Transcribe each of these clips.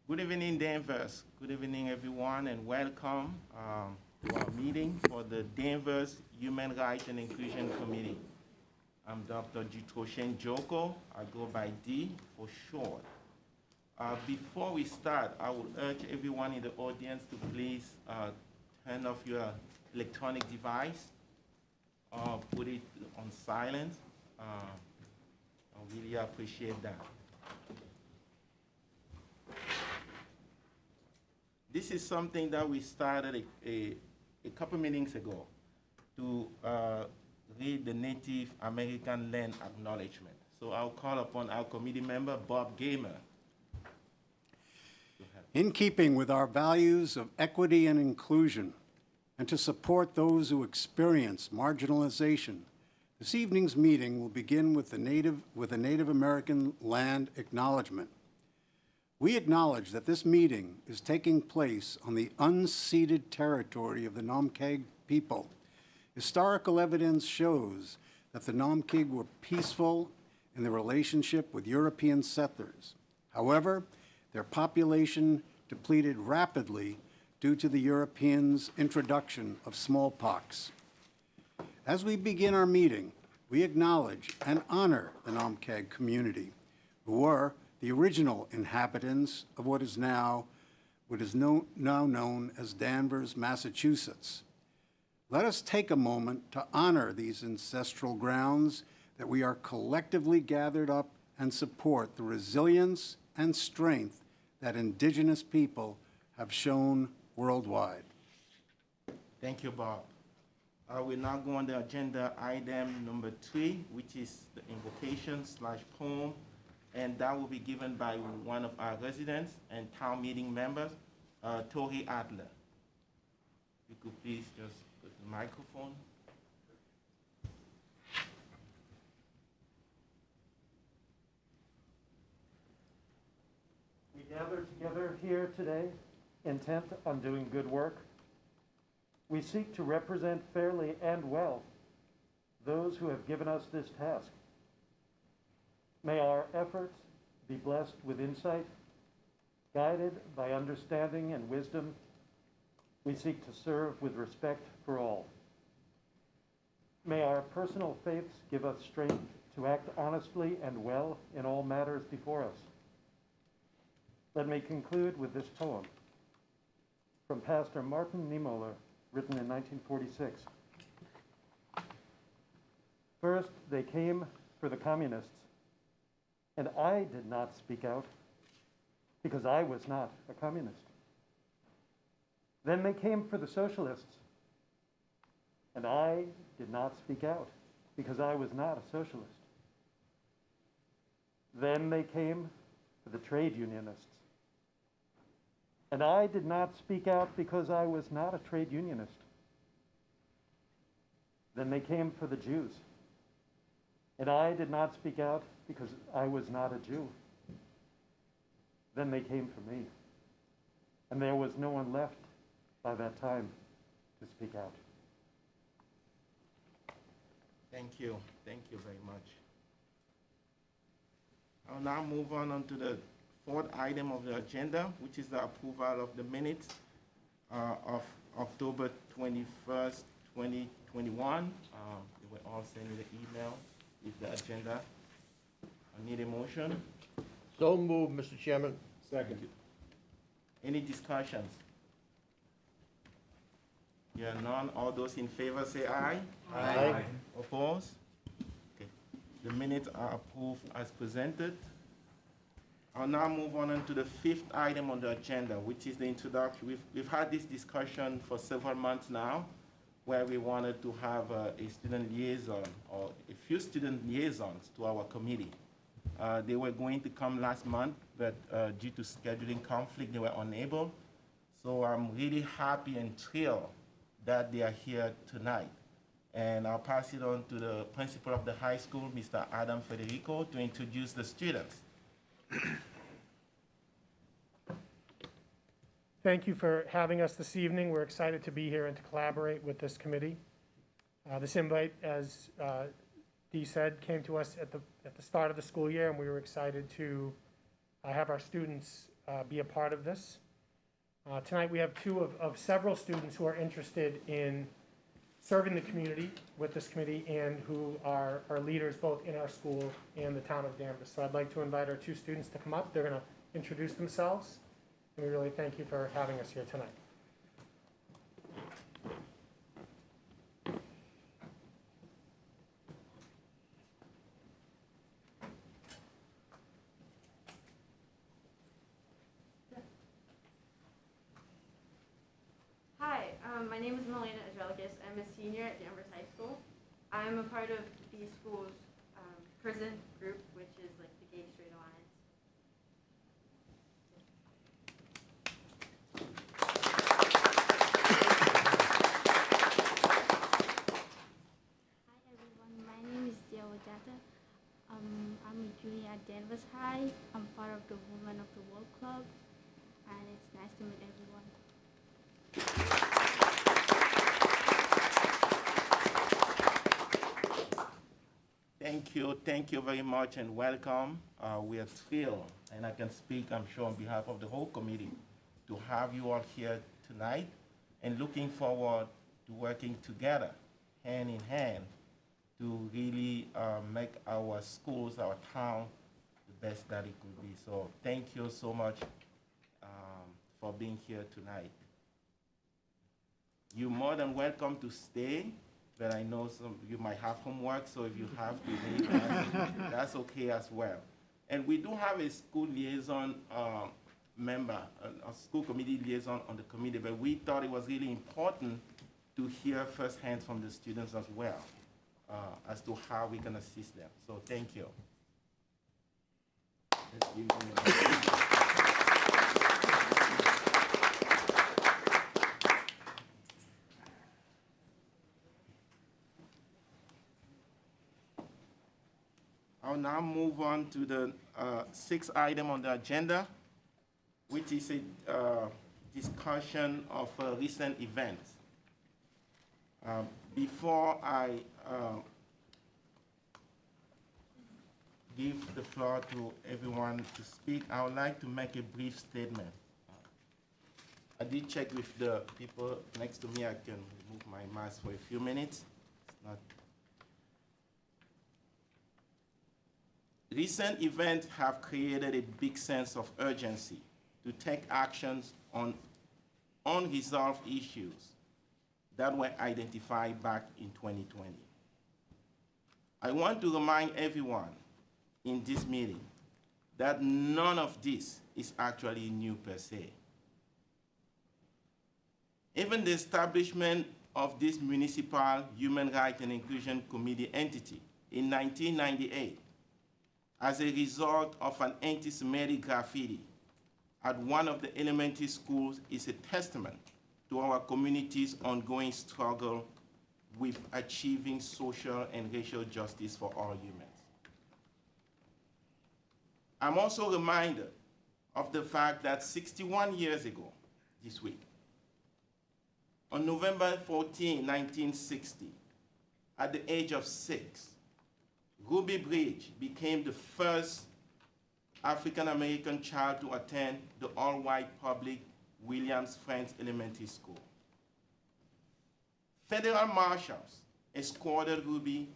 Good evening, Danvers. Good evening, everyone, and welcome to our meeting for the Danvers Human Rights and Inclusion Committee. I'm Dr. Jitroshen Joko. I go by D for short. Before we start, I would urge everyone in the audience to please turn off your electronic device or put it on silent. I really appreciate that. This is something that we started a couple meetings ago to read the Native American Land Acknowledgement. So I'll call upon our committee member, Bob Gamer. In keeping with our values of equity and inclusion, and to support those who experience marginalization, this evening's meeting will begin with a Native American Land Acknowledgement. We acknowledge that this meeting is taking place on the unceded territory of the Nomkeg people. Historical evidence shows that the Nomkeg were peaceful in their relationship with European settlers. However, their population depleted rapidly due to the Europeans' introduction of smallpox. As we begin our meeting, we acknowledge and honor the Nomkeg community, who were the original inhabitants of what is now known as Danvers, Massachusetts. Let us take a moment to honor these ancestral grounds that we are collectively gathered up and support the resilience and strength that Indigenous people have shown worldwide. Thank you, Bob. We're now going to agenda item number 3, which is the invocation/poem, and that will be given by one of our residents and town meeting members, Tori Adler. You could please just put the microphone. We gather together here today, intent on doing good work. We seek to represent fairly and well those who have given us this task. May our efforts be blessed with insight, guided by understanding and wisdom. We seek to serve with respect for all. May our personal faiths give us strength to act honestly and well in all matters before us. Let me conclude with this poem from Pastor Martin Niemöller, written in 1946. First, they came for the communists, and I did not speak out because I was not a communist. Then they came for the socialists, and I did not speak out because I was not a socialist. Then they came for the trade unionists, and I did not speak out because I was not a trade unionist. Then they came for the Jews, and I did not speak out because I was not a Jew. Then they came for me, and there was no one left by that time to speak out. Thank you. Thank you very much. I'll now move on to the 4th item of the agenda, which is the approval of the minutes of October 21st, 2021. They were all sent in the email with the agenda. I need a motion. So moved, Mr. Chairman. Second. Any discussions? Here are none. All those in favor say aye. Aye. Oppose? Okay. The minutes are approved as presented. I'll now move on to the 5th item on the agenda, which is the introduction. We've had this discussion for several months now, where we wanted to have a student liaison or a few student liaisons to our committee. They were going to come last month, but due to scheduling conflict, they were unable. So I'm really happy and thrilled that they are here tonight. And I'll pass it on to the principal of the high school, Mr. Adam Federico, to introduce the students. Thank you for having us this evening. We're excited to be here and to collaborate with this committee. This invite, as Dee said, came to us at the start of the school year, and we were excited to have our students be a part of this. Tonight we have two of several students who are interested in serving the community with this committee and who are leaders both in our school and the town of Danvers. So I'd like to invite our two students to come up. They're going to introduce themselves, and we really thank you for having us here tonight. Hi, my name is Melena Adrelikis. I'm a senior at Danvers High School. I'm a part of the school's prison group, which is like the Gay Straight Alliance. Hi everyone, my name is Dia Wajata. I'm a junior at Danvers High. I'm part of the Women of the World Club, and it's nice to meet everyone. Thank you very much and welcome. We are thrilled, and I can speak, I'm sure, on behalf of the whole committee, to have you all here tonight and looking forward to working together, hand in hand, to really make our schools, our town, the best that it could be. So thank you so much for being here tonight. You're more than welcome to stay, but I know some you might have homework, so if you have to leave, that's okay as well. And we do have a school liaison member, a school committee liaison on the committee, but we thought it was really important to hear firsthand from the students as well as to how we can assist them. So thank you. Let's give them a round. I'll now move on to the sixth item on the agenda, which is a discussion of recent events. Before I give the floor to everyone to speak, I would like to make a brief statement. I did check with the people next to me. I can remove my mask for a few minutes. It's not. Recent events have created a big sense of urgency to take actions on unresolved issues that were identified back in 2020. I want to remind everyone in this meeting that none of this is actually new per se. Even the establishment of this municipal Human Rights and Inclusion Committee entity in 1998 as a result of an anti-Semitic graffiti at one of the elementary schools is a testament to our community's ongoing struggle with achieving social and racial justice for all humans. I'm also reminded of the fact that 61 years ago this week, on November 14, 1960, at the age of 6, Ruby Bridge became the first African-American child to attend the all-white public Williams French Elementary School. Federal marshals escorted Ruby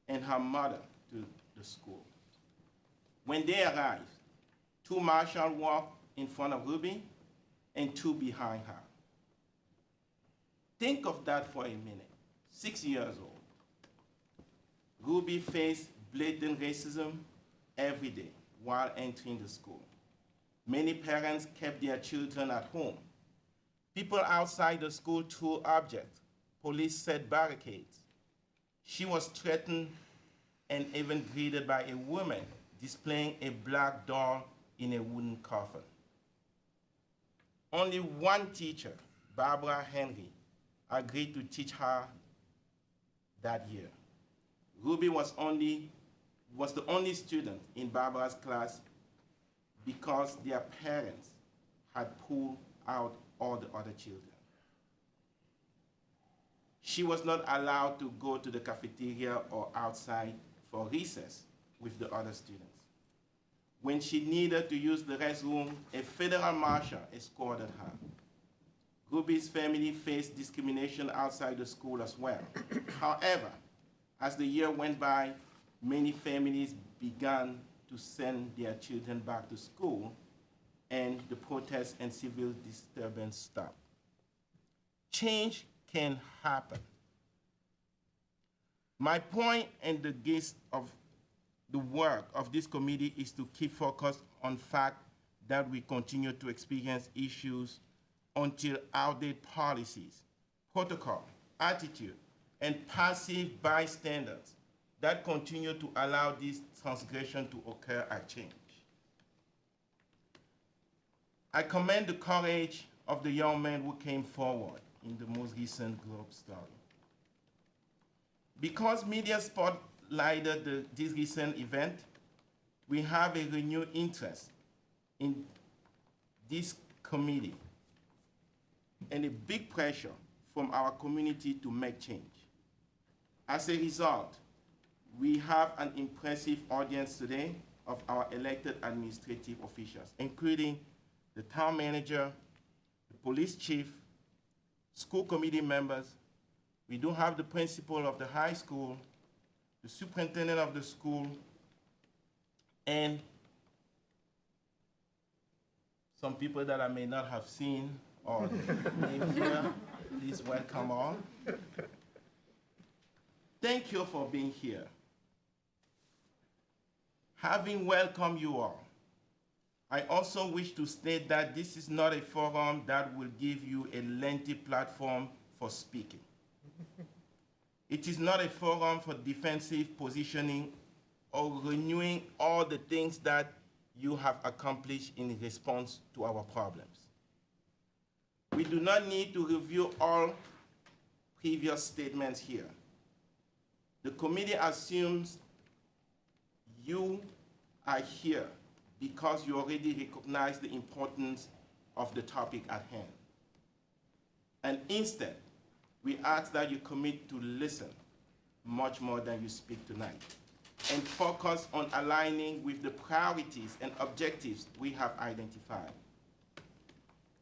and her mother to the school. When they arrived, 2 marshals walked in front of Ruby and 2 behind her. Think of that for a minute. 6 years old. Ruby faced blatant racism every day while entering the school. Many parents kept their children at home. People outside the school threw objects. Police set barricades. She was threatened and even greeted by a woman displaying a black doll in a wooden coffin. Only one teacher, Barbara Henry, agreed to teach her that year. Ruby was the only student in Barbara's class because their parents had pulled out all the other children. She was not allowed to go to the cafeteria or outside for recess with the other students. When she needed to use the restroom, a federal marshal escorted her. Ruby's family faced discrimination outside the school as well. However, as the year went by, many families began to send their children back to school, and the protests and civil disturbance stopped. Change can happen. My point and the gist of the work of this committee is to keep focused on the fact that we continue to experience issues until outdated policies, protocol, attitude, and passive bystanders that continue to allow this transgression to occur are changed. I commend the courage of the young men who came forward in the most recent Globe story. Because media spotlighted this recent event, we have a renewed interest in this committee and a big pressure from our community to make change. As a result, we have an impressive audience today of our elected administrative officials, including the town manager, the police chief, school committee members. We do have the principal of the high school, the superintendent of the school, and some people that I may not have seen or named here. Please welcome all. Thank you for being here. Having welcomed you all, I also wish to state that this is not a forum that will give you a lengthy platform for speaking. It is not a forum for defensive positioning or renewing all the things that you have accomplished in response to our problems. We do not need to review all previous statements here. The committee assumes you are here because you already recognize the importance of the topic at hand. And instead, we ask that you commit to listen much more than you speak tonight, and focus on aligning with the priorities and objectives we have identified.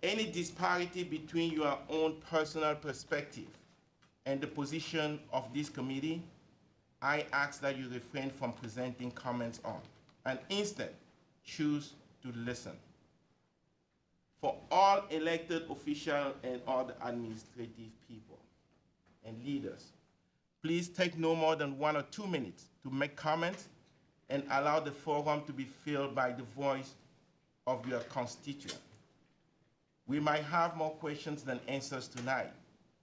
Any disparity between your own personal perspective and the position of this committee, I ask that you refrain from presenting comments on, and instead choose to listen. For all elected officials and all the administrative people and leaders, please take no more than 1 or 2 minutes to make comments and allow the forum to be filled by the voice of your constituent. We might have more questions than answers tonight,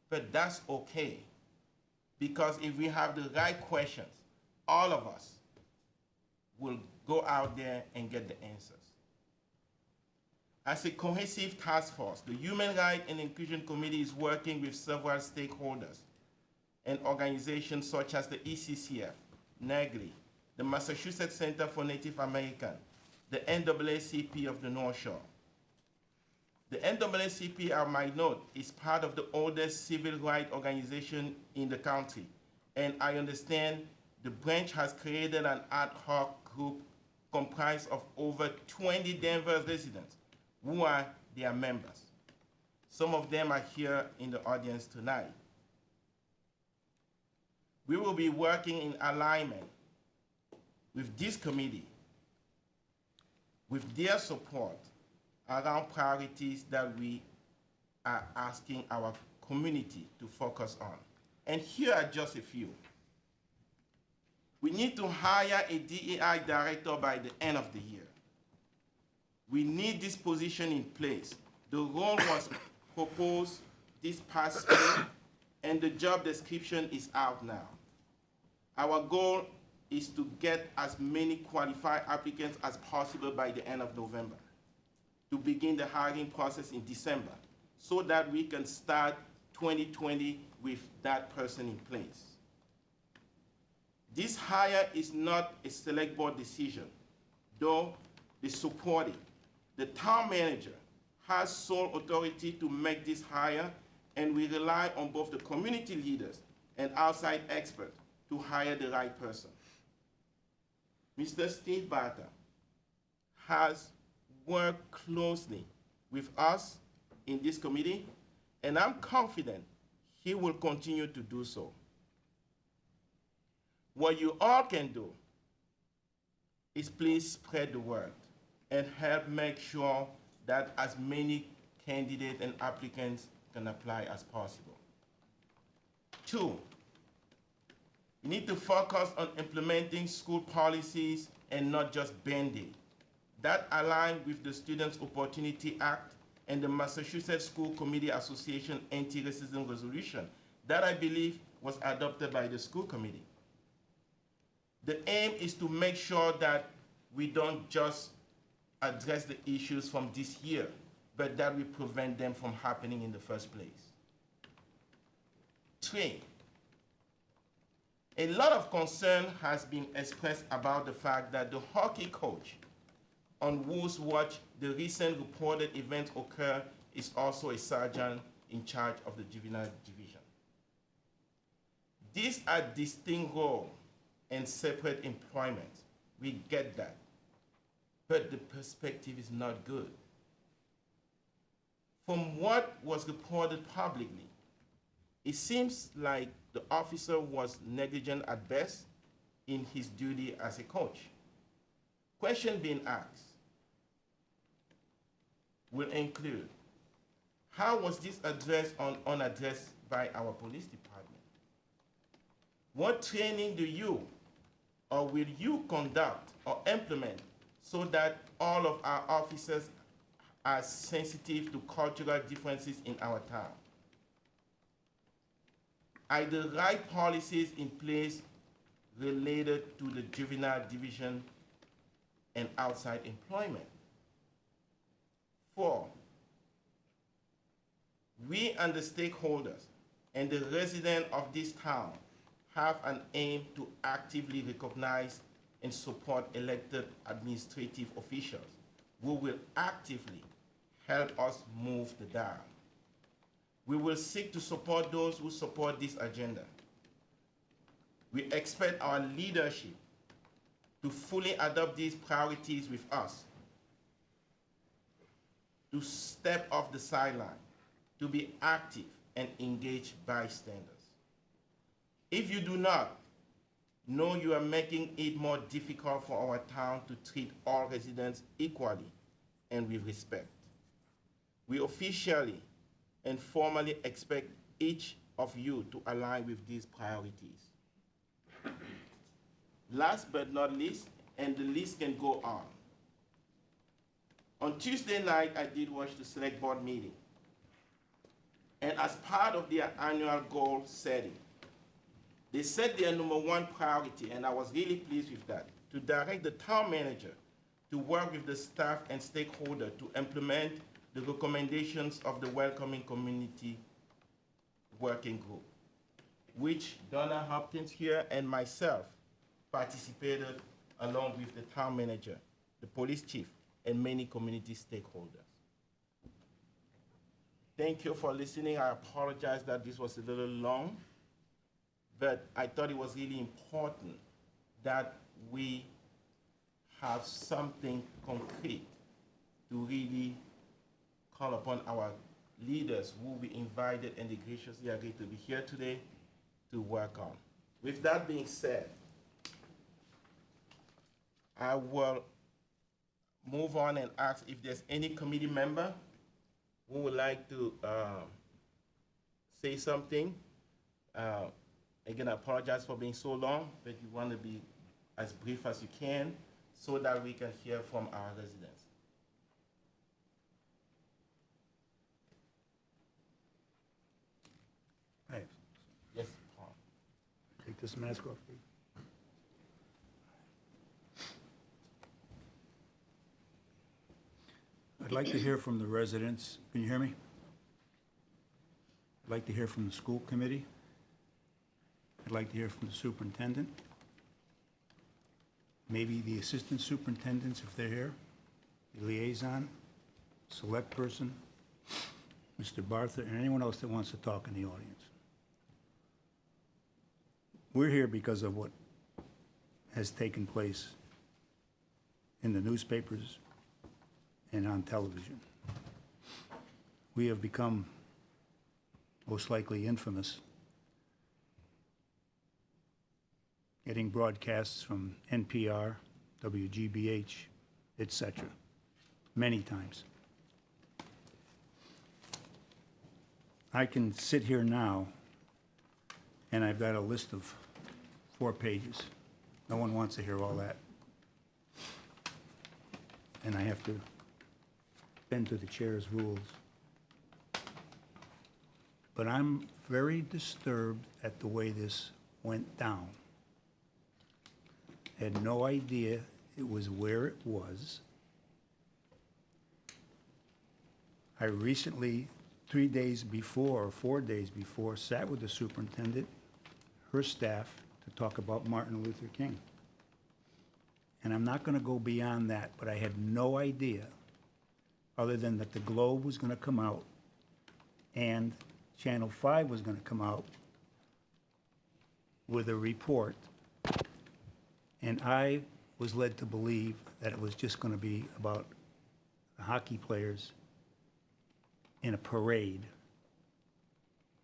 but that's okay, because if we have the right questions, all of us will go out there and get the answers. As a cohesive task force, the Human Rights and Inclusion Committee is working with several stakeholders and organizations such as the ECCF, NAGLI, the Massachusetts Center for Native American, the NAACP of the North Shore. The NAACP, I might note, is part of the oldest civil rights organization in the country, and I understand the branch has created an ad hoc group comprised of over 20 Danvers residents who are their members. Some of them are here in the audience tonight. We will be working in alignment with this committee, with their support around priorities that we are asking our community to focus on. And here are just a few. We need to hire a DEI director by the end of the year. We need this position in place. The role was proposed this past spring, and the job description is out now. Our goal is to get as many qualified applicants as possible by the end of November, to begin the hiring process in December, so that we can start 2020 with that person in place. This hire is not a select board decision, though they support it. The town manager has sole authority to make this hire, and we rely on both the community leaders and outside experts to hire the right person. Mr. Steve Barter has worked closely with us in this committee, and I'm confident he will continue to do so. What you all can do is please spread the word and help make sure that as many candidates and applicants can apply as possible. 2, we need to focus on implementing school policies and not just band-aid. That aligns with the Students' Opportunity Act and the Massachusetts School Committee Association anti-racism resolution that I believe was adopted by the school committee. The aim is to make sure that we don't just address the issues from this year, but that we prevent them from happening in the first place. 3, a lot of concern has been expressed about the fact that the hockey coach on whose watch the recent reported events occur is also a sergeant in charge of the juvenile division. These are distinct roles and separate employment. We get that. But the perspective is not good. From what was reported publicly, it seems like the officer was negligent at best in his duty as a coach. Question being asked will include, how was this addressed or unaddressed by our police department? What training do you or will you conduct or implement so that all of our officers are sensitive to cultural differences in our town? Are the right policies in place related to the juvenile division and outside employment? 4, we and the stakeholders and the residents of this town have an aim to actively recognize and support elected administrative officials who will actively help us move the dial. We will seek to support those who support this agenda. We expect our leadership to fully adopt these priorities with us, to step off the sideline, to be active and engaged bystanders. If you do not, know you are making it more difficult for our town to treat all residents equally and with respect. We officially and formally expect each of you to align with these priorities. Last but not least, and the list can go on. On Tuesday night, I did watch the select board meeting. And as part of their annual goal setting, they set their #1 priority, and I was really pleased with that, to direct the town manager to work with the staff and stakeholders to implement the recommendations of the Welcoming Community Working Group, which Donna Hopkins here and myself participated along with the town manager, the police chief, and many community stakeholders. Thank you for listening. I apologize that this was a little long, but I thought it was really important that we have something concrete to really call upon our leaders who we invited and they graciously agreed to be here today to work on. With that being said, I will move on and ask if there's any committee member who would like to say something. Again, I apologize for being so long, but you want to be as brief as you can so that we can hear from our residents. Hey, Yes, Paul. take this mask off, please. I'd like to hear from the residents. Can you hear me? I'd like to hear from the school committee. I'd like to hear from the superintendent. Maybe the assistant superintendents if they're here, the liaison, select person, Mr. Bartha, and anyone else that wants to talk in the audience. We're here because of what has taken place in the newspapers and on television. We have become most likely infamous, getting broadcasts from NPR, WGBH, etc., many times. I can sit here now, and I've got a list of 4 pages. No one wants to hear all that. And I have to bend to the chair's rules. But I'm very disturbed at the way this went down. Had no idea it was where it was. I recently, 3 days before, or 4 days before, sat with the superintendent, her staff, to talk about Martin Luther King. And I'm not gonna go beyond that, but I had no idea, other than that the Globe was gonna come out and Channel 5 was gonna come out with a report. And I was led to believe that it was just gonna be about the hockey players in a parade,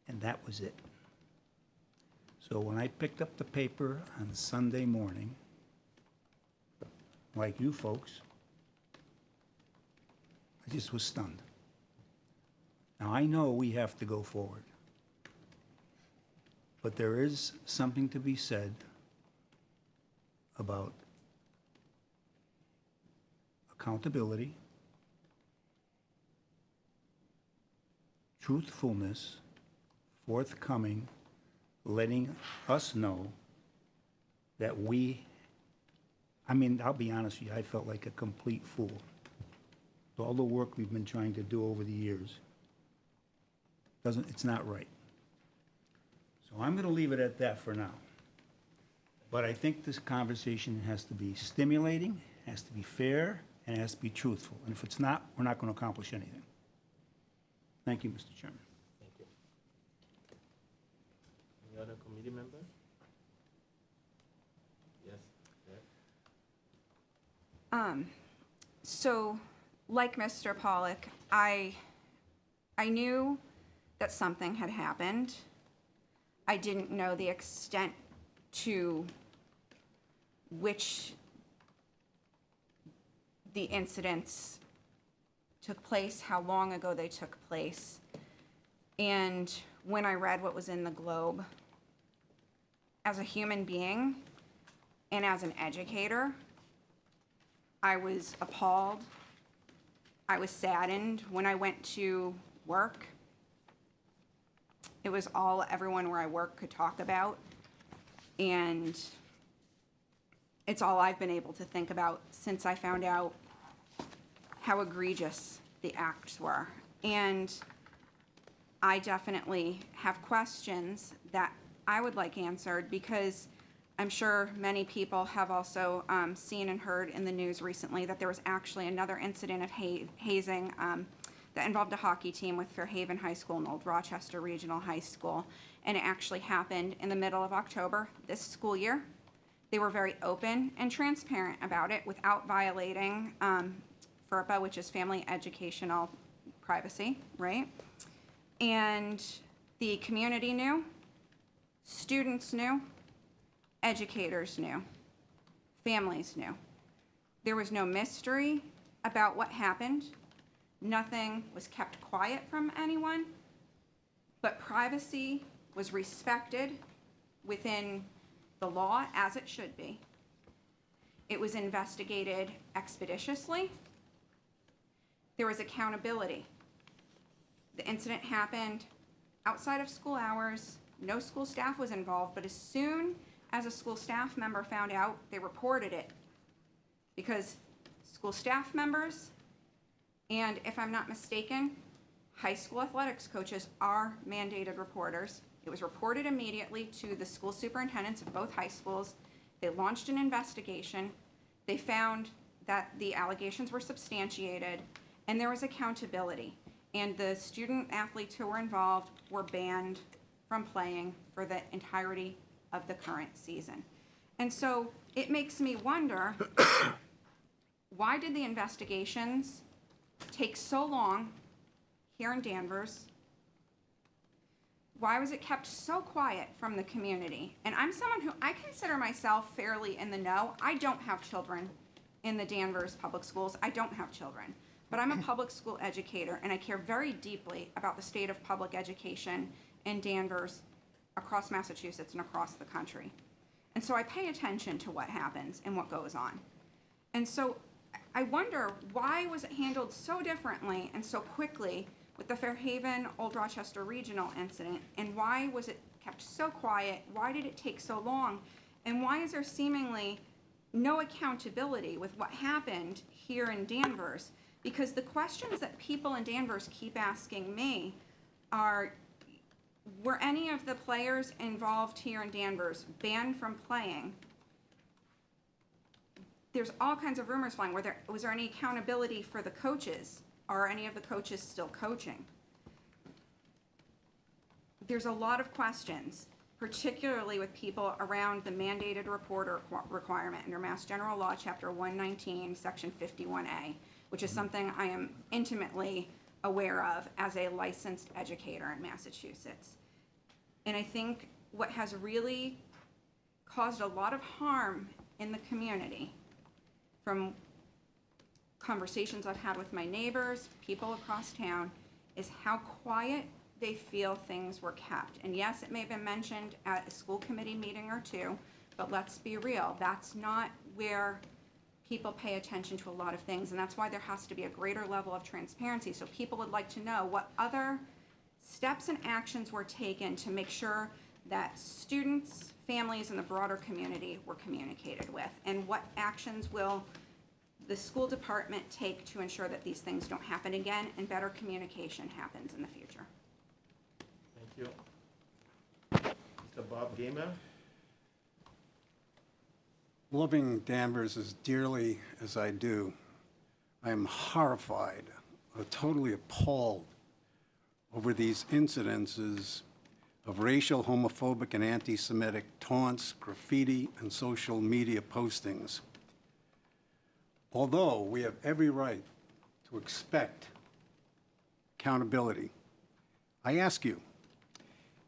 and that was it. So when I picked up the paper on Sunday morning, like you folks, I just was stunned. Now, I know we have to go forward, but there is something to be said about accountability, truthfulness, forthcoming, letting us know that I'll be honest with you, I felt like a complete fool. With all the work we've been trying to do over the years, it's not right. So I'm going to leave it at that for now. But I think this conversation has to be stimulating, has to be fair, and has to be truthful. And if it's not, we're not going to accomplish anything. Thank you, Mr. Chairman. Thank you. Any other committee member? Yes. So, like Mr. Pollock, I knew that something had happened. I didn't know the extent to which the incidents took place, how long ago they took place. And when I read what was in the Globe, as a human being and as an educator, I was appalled. I was saddened. When I went to work, it was all everyone where I work could talk about. And it's all I've been able to think about since I found out how egregious the acts were. And I definitely have questions that I would like answered, because I'm sure many people have also seen and heard in the news recently that there was actually another incident of hazing that involved a hockey team with Fairhaven High School and Old Rochester Regional High School. And it actually happened in the middle of October this school year. They were very open and transparent about it without violating FERPA, which is Family Educational Privacy, right? And the community knew, students knew, educators knew, families knew. There was no mystery about what happened. Nothing was kept quiet from anyone, but privacy was respected within the law as it should be. It was investigated expeditiously. There was accountability. The incident happened outside of school hours. No school staff was involved, but as soon as a school staff member found out, they reported it, because school staff members, and if I'm not mistaken, high school athletics coaches are mandated reporters. It was reported immediately to the school superintendents of both high schools. They launched an investigation. They found that the allegations were substantiated, and there was accountability. And the student athletes who were involved were banned from playing for the entirety of the current season. And so it makes me wonder, why did the investigations take so long here in Danvers? Why was it kept so quiet from the community? And I'm someone who, I consider myself fairly in the know. I don't have children in the Danvers public schools. I don't have children. But I'm a public school educator, and I care very deeply about the state of public education in Danvers, across Massachusetts, and across the country. And so I pay attention to what happens and what goes on. And so I wonder, why was it handled so differently and so quickly with the Fairhaven Old Rochester Regional incident? And why was it kept so quiet? Why did it take so long? And why is there seemingly no accountability with what happened here in Danvers? Because the questions that people in Danvers keep asking me are, were any of the players involved here in Danvers banned from playing? There's all kinds of rumors flying. Was there any accountability for the coaches? Are any of the coaches still coaching? There's a lot of questions, particularly with people around the mandated reporter requirement under Mass General Law, Chapter 119, Section 51A, which is something I am intimately aware of as a licensed educator in Massachusetts. And I think what has really caused a lot of harm in the community, from conversations I've had with my neighbors, people across town, is how quiet they feel things were kept. And yes, it may have been mentioned at a school committee meeting or two, but let's be real, that's not where people pay attention to a lot of things, and that's why there has to be a greater level of transparency. So people would like to know what other steps and actions were taken to make sure that students, families, and the broader community were communicated with, and what actions will the school department take to ensure that these things don't happen again and better communication happens in the future. Thank you. Mr. Bob Gamer? Loving Danvers as dearly as I do, I am horrified, totally appalled over these incidences of racial, homophobic, and anti-Semitic taunts, graffiti, and social media postings. Although we have every right to expect accountability, I ask you,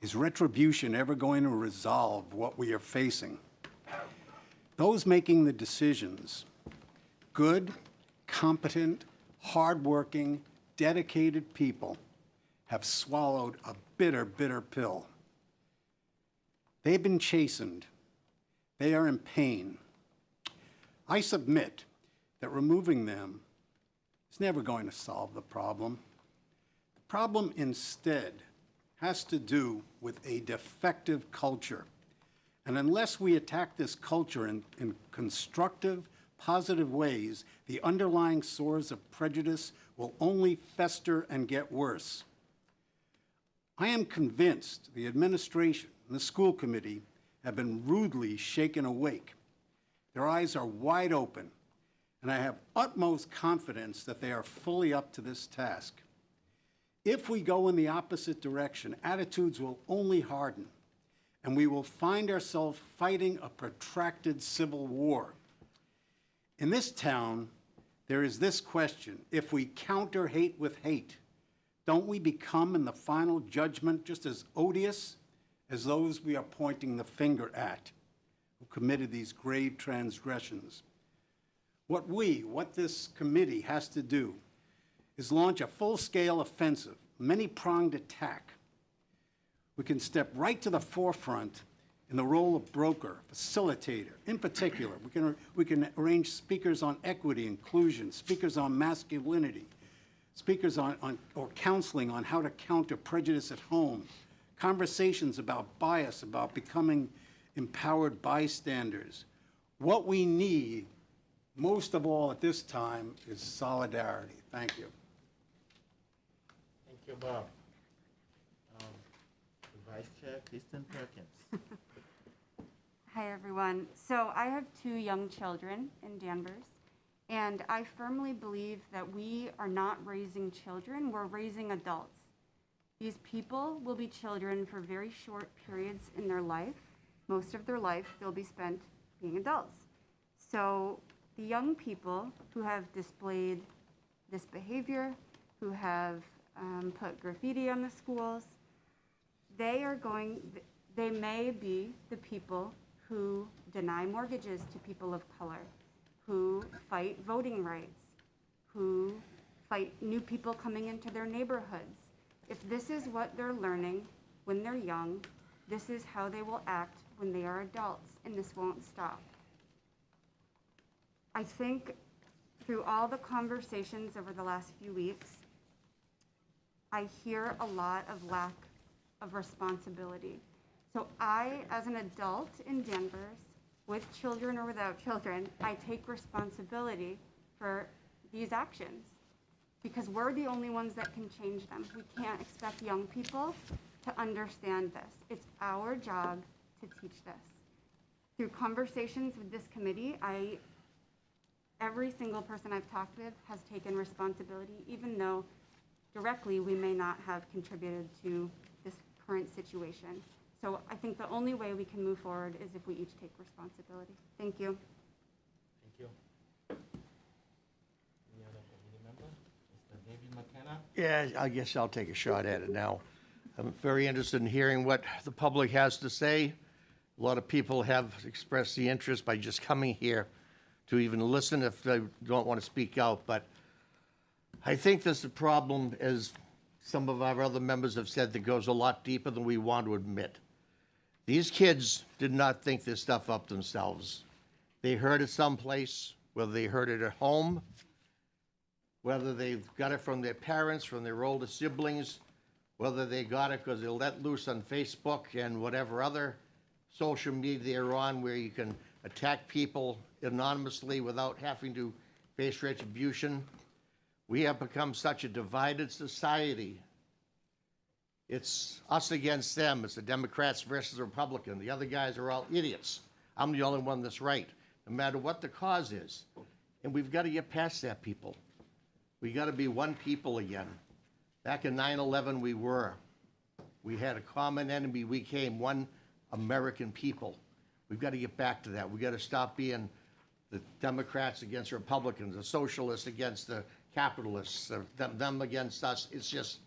is retribution ever going to resolve what we are facing? Those making the decisions, good, competent, hardworking, dedicated people, have swallowed a bitter, bitter pill. They've been chastened. They are in pain. I submit that removing them is never going to solve the problem. The problem instead has to do with a defective culture. And unless we attack this culture in constructive, positive ways, the underlying source of prejudice will only fester and get worse. I am convinced the administration and the school committee have been rudely shaken awake. Their eyes are wide open, and I have utmost confidence that they are fully up to this task. If we go in the opposite direction, attitudes will only harden, and we will find ourselves fighting a protracted civil war. In this town, there is this question: if we counter hate with hate, don't we become in the final judgment just as odious as those we are pointing the finger at, who committed these grave transgressions? What this committee has to do is launch a full-scale offensive, many-pronged attack. We can step right to the forefront in the role of broker, facilitator. In particular, we can arrange speakers on equity, inclusion, speakers on masculinity, speakers on or counseling on how to counter prejudice at home, conversations about bias, about becoming empowered bystanders. What we need most of all at this time is solidarity. Thank you. Thank you, Bob. The Vice Chair, Kristen Perkins. Hi, everyone. So I have 2 young children in Danvers, and I firmly believe that we are not raising children, we're raising adults. These people will be children for very short periods in their life. Most of their life they'll be spent being adults. So the young people who have displayed this behavior, who have put graffiti on the schools. They may be the people who deny mortgages to people of color, who fight voting rights, who fight new people coming into their neighborhoods. If this is what they're learning when they're young, this is how they will act when they are adults, and this won't stop. I think through all the conversations over the last few weeks, I hear a lot of lack of responsibility. So I, as an adult in Danvers, with children or without children, I take responsibility for these actions because we're the only ones that can change them. We can't expect young people to understand this. It's our job to teach this. Through conversations with this committee, every single person I've talked with has taken responsibility, even though directly we may not have contributed to this current situation. So I think the only way we can move forward is if we each take responsibility. Thank you. Thank you. Any other committee member? Mr. David McKenna? Yeah, I guess I'll take a shot at it now. I'm very interested in hearing what the public has to say. A lot of people have expressed the interest by just coming here to even listen if they don't want to speak out. But I think there's a problem, as some of our other members have said, that goes a lot deeper than we want to admit. These kids did not think this stuff up themselves. They heard it someplace, whether they heard it at home, whether they got it from their parents, from their older siblings, whether they got it because they let loose on Facebook and whatever other social media they're on where you can attack people anonymously without having to face retribution. We have become such a divided society. It's us against them. It's the Democrats versus the Republicans. The other guys are all idiots. I'm the only one that's right, no matter what the cause is. And we've got to get past that, people. We got to be one people again. Back in 9/11, we had a common enemy. We became one American people. We've got to get back to that. We've got to stop being the Democrats against Republicans, the socialists against the capitalists, them against us. It's just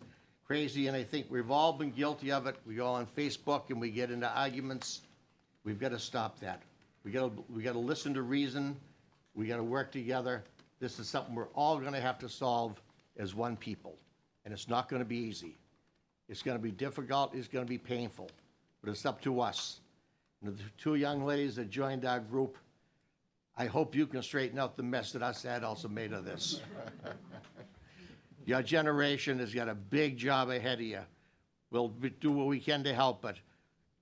crazy, and I think we've all been guilty of it. We go on Facebook and we get into arguments. We've got to stop that. We got to listen to reason. We got to work together. This is something we're all going to have to solve as one people, and it's not going to be easy. It's going to be difficult. It's going to be painful, but it's up to us. And the two young ladies that joined our group, I hope you can straighten out the mess that us adults have made of this. Your generation has got a big job ahead of you. We'll do what we can to help, but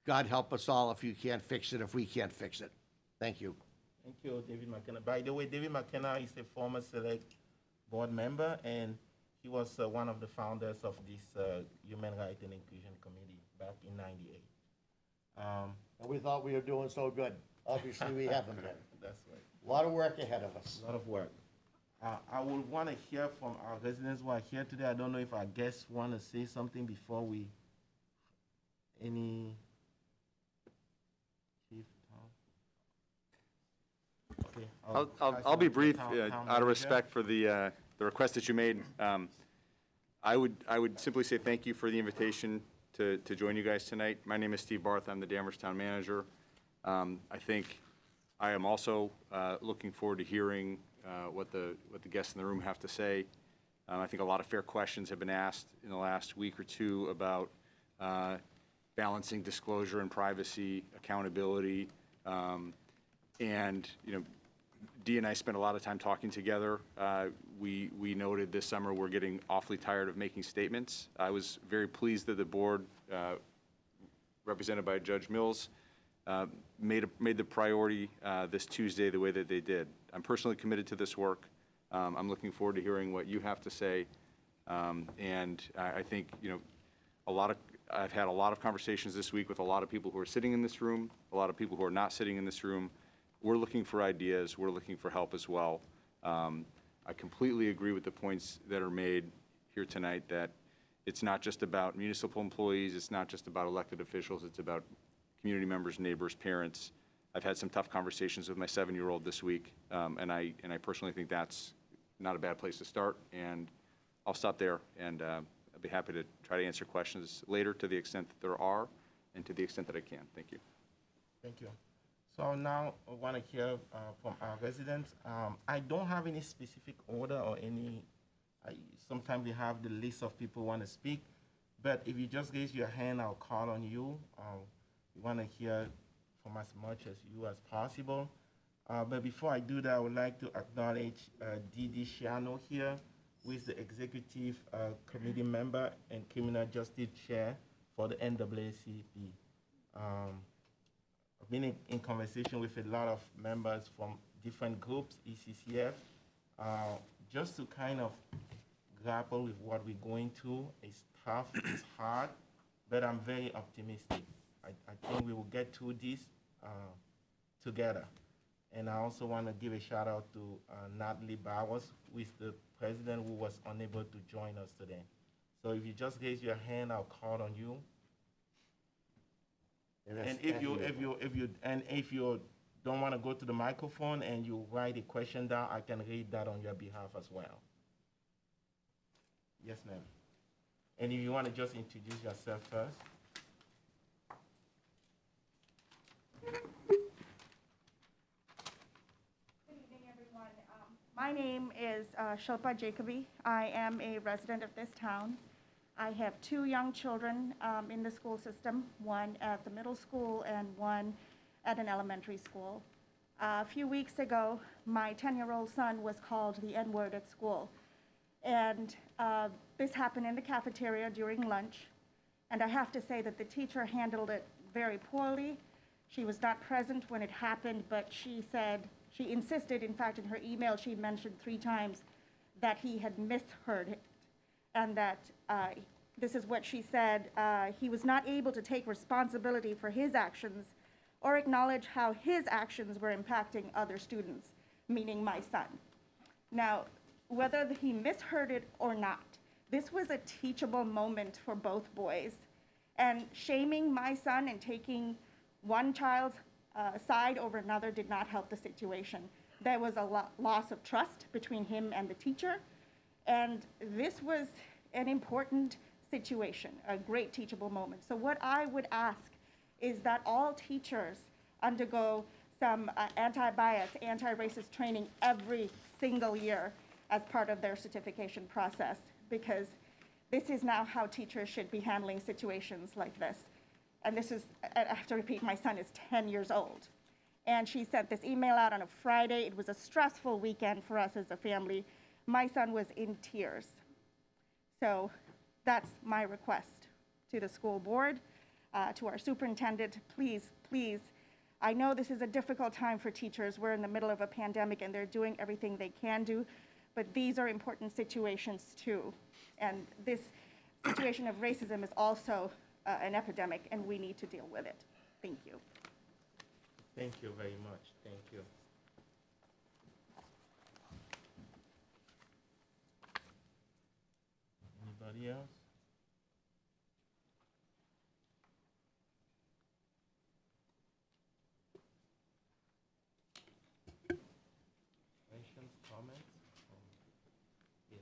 God help us all if you can't fix it, if we can't fix it. Thank you. Thank you, David McKenna. By the way, David McKenna is a former Select Board member, and he was one of the founders of this Human Rights and Inclusion Committee back in '98. And we thought we were doing so good. Obviously, we haven't been. That's right. A lot of work ahead of us. A lot of work. I would want to hear from our residents who are here today. I don't know if our guests want to say something before we, Chief Tom? Okay. I'll be brief, Town out of manager. respect for the request that you made. I would simply say thank you for the invitation to join you guys tonight. My name is Steve Barth. I'm the Danvers Town Manager. I think I am also looking forward to hearing what the guests in the room have to say. I think a lot of fair questions have been asked in the last week or two about balancing disclosure and privacy, accountability, and Dee and I spent a lot of time talking together. We noted this summer we're getting awfully tired of making statements. I was very pleased that the board, represented by Judge Mills, made the priority this Tuesday the way that they did. I'm personally committed to this work. I'm looking forward to hearing what you have to say. And I think, I've had a lot of conversations this week with a lot of people who are sitting in this room, a lot of people who are not sitting in this room. We're looking for ideas. We're looking for help as well. I completely agree with the points that are made here tonight, that it's not just about municipal employees. It's not just about elected officials. It's about community members, neighbors, parents. I've had some tough conversations with my 7-year-old this week, and I personally think that's not a bad place to start. And I'll stop there, and I'll be happy to try to answer questions later to the extent that there are, and to the extent that I can. Thank you. Thank you. So now I want to hear from our residents. I don't have any specific order or any, sometimes we have the list of people who want to speak, but if you just raise your hand, I'll call on you. We want to hear from as much as you as possible. But before I do that, I would like to acknowledge Didi Shiano here, who is the executive committee member and criminal justice chair for the NAACP. I've been in conversation with a lot of members from different groups, ECCF, just to kind of grapple with what we're going through. It's tough, it's hard, but I'm very optimistic. I think we will get through this together. And I also want to give a shout out to Natalie Bowers, who is the president who was unable to join us today. So if you just raise your hand, I'll call on you. And if you don't want to go to the microphone and you write a question down, I can read that on your behalf as well. Yes, ma'am. And if you want to just introduce yourself first. My name is Shilpa Jacoby. I am a resident of this town. I have 2 young children in the school system, one at the middle school and one at an elementary school. A few weeks ago, my 10-year-old son was called the N-word at school. And this happened in the cafeteria during lunch. And I have to say that the teacher handled it very poorly. She was not present when it happened, but she insisted, in fact, in her email, she mentioned 3 times that he had misheard it, and that this is what she said, he was not able to take responsibility for his actions or acknowledge how his actions were impacting other students, meaning my son. Now, whether he misheard it or not, this was a teachable moment for both boys. And shaming my son and taking one child's side over another did not help the situation. There was a loss of trust between him and the teacher, and this was an important situation, a great teachable moment. So what I would ask is that all teachers undergo some anti-bias, anti-racist training every single year as part of their certification process, because this is now how teachers should be handling situations like this. And this is, I have to repeat, my son is 10 years old. And she sent this email out on a Friday. It was a stressful weekend for us as a family. My son was in tears. So that's my request to the school board, to our superintendent. Please, please, I know this is a difficult time for teachers. We're in the middle of a pandemic and they're doing everything they can do, but these are important situations too. And this situation of racism is also an epidemic, and we need to deal with it. Thank you. Thank you very much. Thank you. Anybody else? Questions, comments? Yes.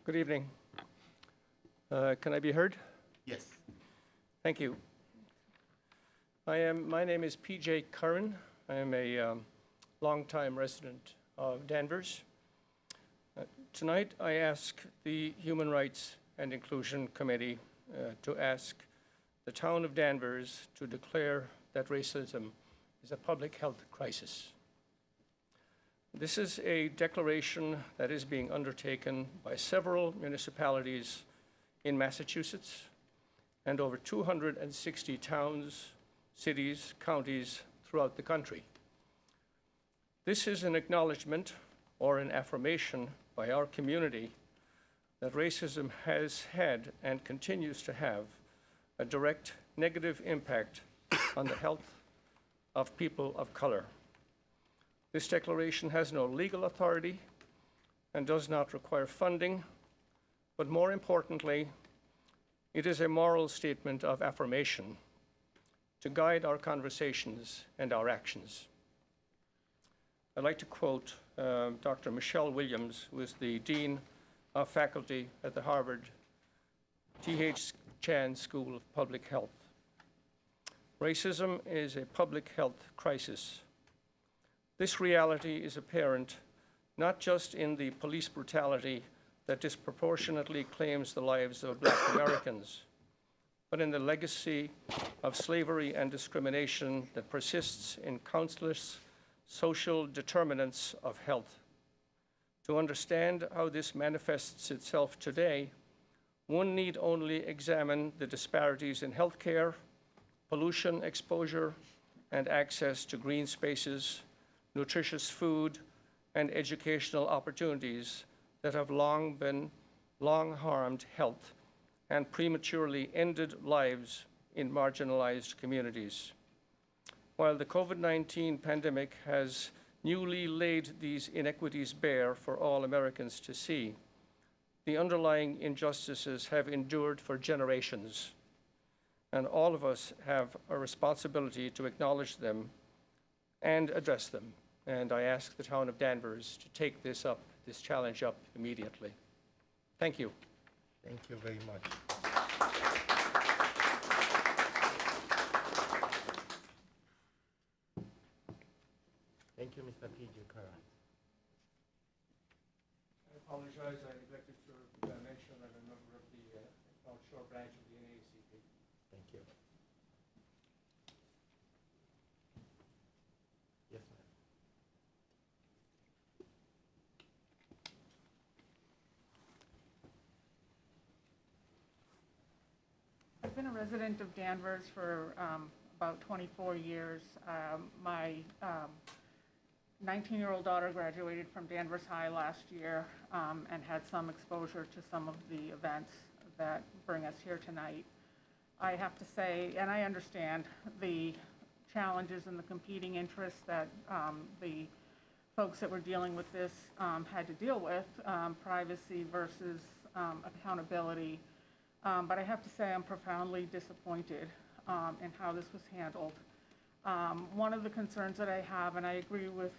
Good evening. Can I be heard? Yes. Thank you. My name is P.J. Curran. I am a longtime resident of Danvers. Tonight, I ask the Human Rights and Inclusion Committee to ask the town of Danvers to declare that racism is a public health crisis. This is a declaration that is being undertaken by several municipalities in Massachusetts and over 260 towns, cities, counties throughout the country. This is an acknowledgement or an affirmation by our community that racism has had and continues to have a direct negative impact on the health of people of color. This declaration has no legal authority, and does not require funding, but more importantly, it is a moral statement of affirmation to guide our conversations and our actions. I'd like to quote Dr. Michelle Williams, who is the Dean of Faculty at the Harvard T.H. Chan School of Public Health. Racism is a public health crisis. This reality is apparent not just in the police brutality that disproportionately claims the lives of Black Americans, but in the legacy of slavery and discrimination that persists in countless social determinants of health. To understand how this manifests itself today, one need only examine the disparities in healthcare, pollution exposure, and access to green spaces, nutritious food, and educational opportunities that have long harmed health and prematurely ended lives in marginalized communities. While the COVID-19 pandemic has newly laid these inequities bare for all Americans to see, the underlying injustices have endured for generations, and all of us have a responsibility to acknowledge them and address them. And I ask the town of Danvers to take this challenge up immediately. Thank you. Thank you very much. Thank you, Mr. P.J. Curran. I apologize, I neglected to mention that I'm a member of the North Shore branch of the NAACP. Thank you. Yes, ma'am. I've been a resident of Danvers for about 24 years. My 19-year-old daughter graduated from Danvers High last year and had some exposure to some of the events that bring us here tonight. I have to say, and I understand the challenges and the competing interests that the folks that were dealing with this had to deal with, privacy versus accountability. But I have to say I'm profoundly disappointed in how this was handled. One of the concerns that I have, and I agree with,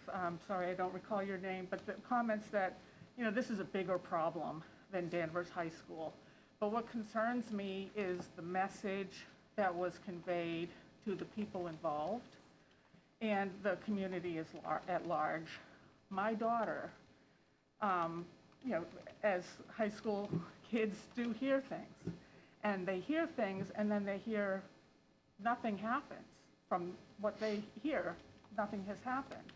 sorry, I don't recall your name, but the comments that, you know, this is a bigger problem than Danvers High School. But what concerns me is the message that was conveyed to the people involved and the community at large. My daughter, you know, as high school kids do hear things, and they hear things and then they hear nothing happens. From what they hear, nothing has happened.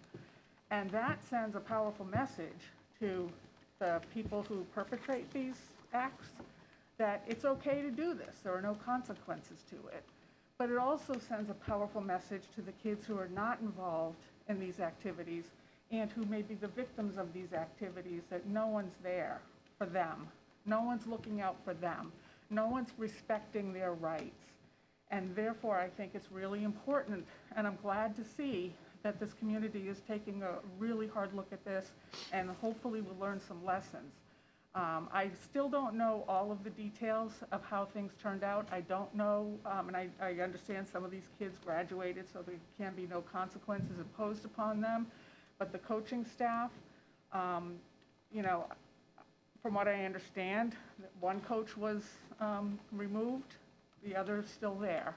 And that sends a powerful message to the people who perpetrate these acts that it's okay to do this. There are no consequences to it. But it also sends a powerful message to the kids who are not involved in these activities and who may be the victims of these activities, that no one's there for them. No one's looking out for them. No one's respecting their rights. And therefore, I think it's really important, and I'm glad to see that this community is taking a really hard look at this, and hopefully we'll learn some lessons. I still don't know all of the details of how things turned out. I don't know, and I understand some of these kids graduated, so there can be no consequences imposed upon them. But the coaching staff, you know, from what I understand, one coach was removed, the other is still there.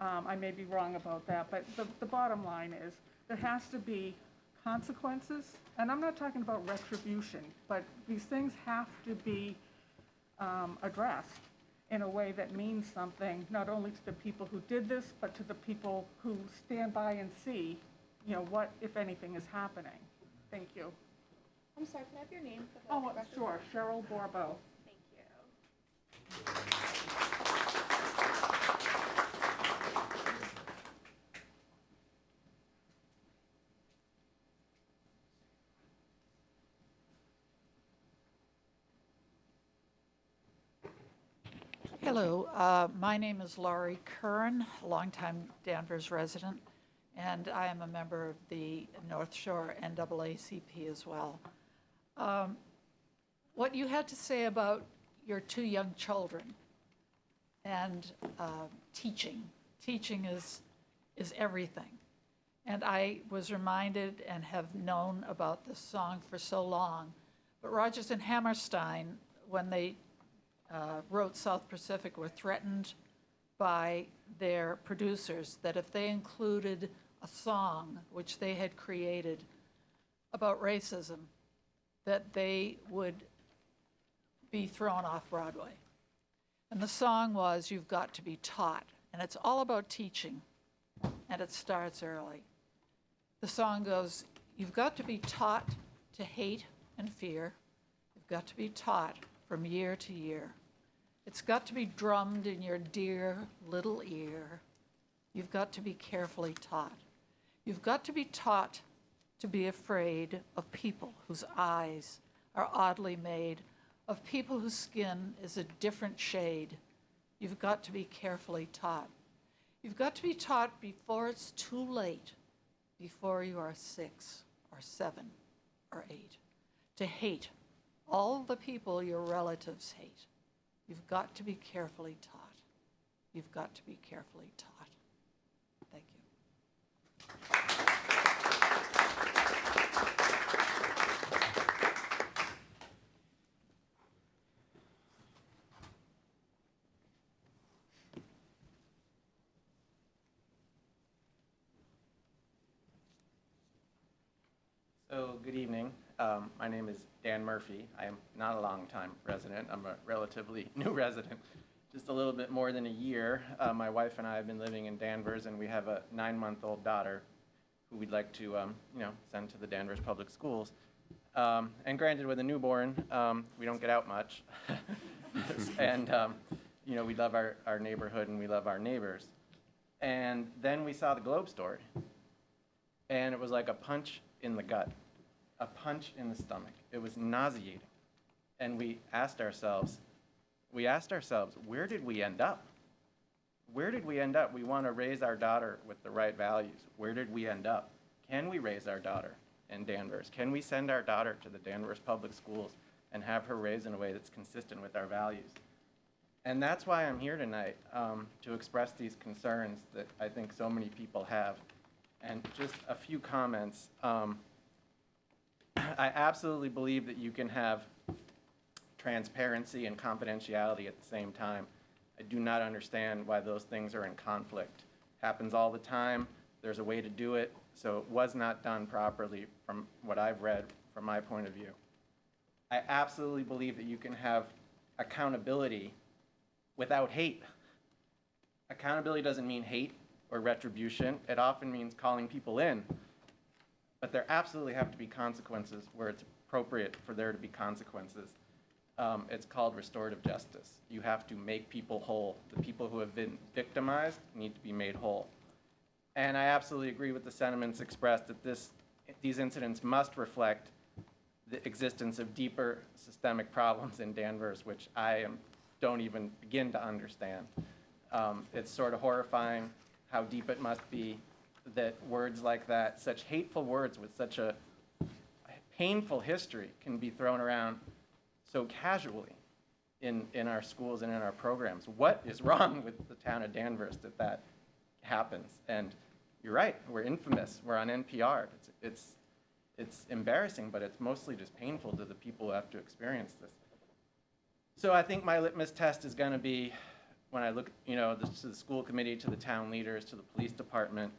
I may be wrong about that, but the bottom line is there has to be consequences, and I'm not talking about retribution, but these things have to be addressed in a way that means something, not only to the people who did this, but to the people who stand by and see, you know, what, if anything, is happening. Thank you. I'm sorry, can I have your name for the Oh, record? sure, Cheryl Borbo. Thank you. Hello, my name is Laurie Curran, a longtime Danvers resident, and I am a member of the North Shore NAACP as well. what you had to say about your 2 young children and teaching. Teaching is everything. And I was reminded and have known about this song for so long. But Rodgers and Hammerstein, when they wrote South Pacific, were threatened by their producers that if they included a song which they had created about racism, that they would be thrown off Broadway. And the song was You've Got to Be Taught. And it's all about teaching, and it starts early. The song goes, you've got to be taught to hate and fear. You've got to be taught from year to year. It's got to be drummed in your dear little ear. You've got to be carefully taught. You've got to be taught to be afraid of people whose eyes are oddly made, of people whose skin is a different shade. You've got to be carefully taught. You've got to be taught before it's too late, before you are 6 or 7 or 8, to hate all the people your relatives hate. You've got to be carefully taught. You've got to be carefully taught. Thank you. So, good evening. My name is Dan Murphy. I am not a longtime resident. I'm a relatively new resident, just a little bit more than a year. My wife and I have been living in Danvers, and we have a 9-month-old daughter who we'd like to, send to the Danvers Public Schools. And granted, with a newborn, we don't get out much. And, we love our neighborhood and we love our neighbors. And then we saw the Globe story, and it was like a punch in the gut, a punch in the stomach. It was nauseating. And we asked ourselves, where did we end up? Where did we end up? We want to raise our daughter with the right values. Where did we end up? Can we raise our daughter in Danvers? Can we send our daughter to the Danvers Public Schools and have her raised in a way that's consistent with our values? And that's why I'm here tonight, to express these concerns that I think so many people have. And just a few comments. I absolutely believe that you can have transparency and confidentiality at the same time. I do not understand why those things are in conflict. Happens all the time. There's a way to do it. So it was not done properly from what I've read from my point of view. I absolutely believe that you can have accountability without hate. Accountability doesn't mean hate or retribution. It often means calling people in. But there absolutely have to be consequences where it's appropriate for there to be consequences. It's called restorative justice. You have to make people whole. The people who have been victimized need to be made whole. And I absolutely agree with the sentiments expressed that these incidents must reflect the existence of deeper systemic problems in Danvers, which I don't even begin to understand. It's sort of horrifying how deep it must be that words like that, such hateful words with such a painful history, can be thrown around so casually in our schools and in our programs. What is wrong with the town of Danvers that happens? And you're right, we're infamous. We're on NPR. It's embarrassing, but it's mostly just painful to the people who have to experience this. So I think my litmus test is going to be, when I look, to the school committee, to the town leaders, to the police department,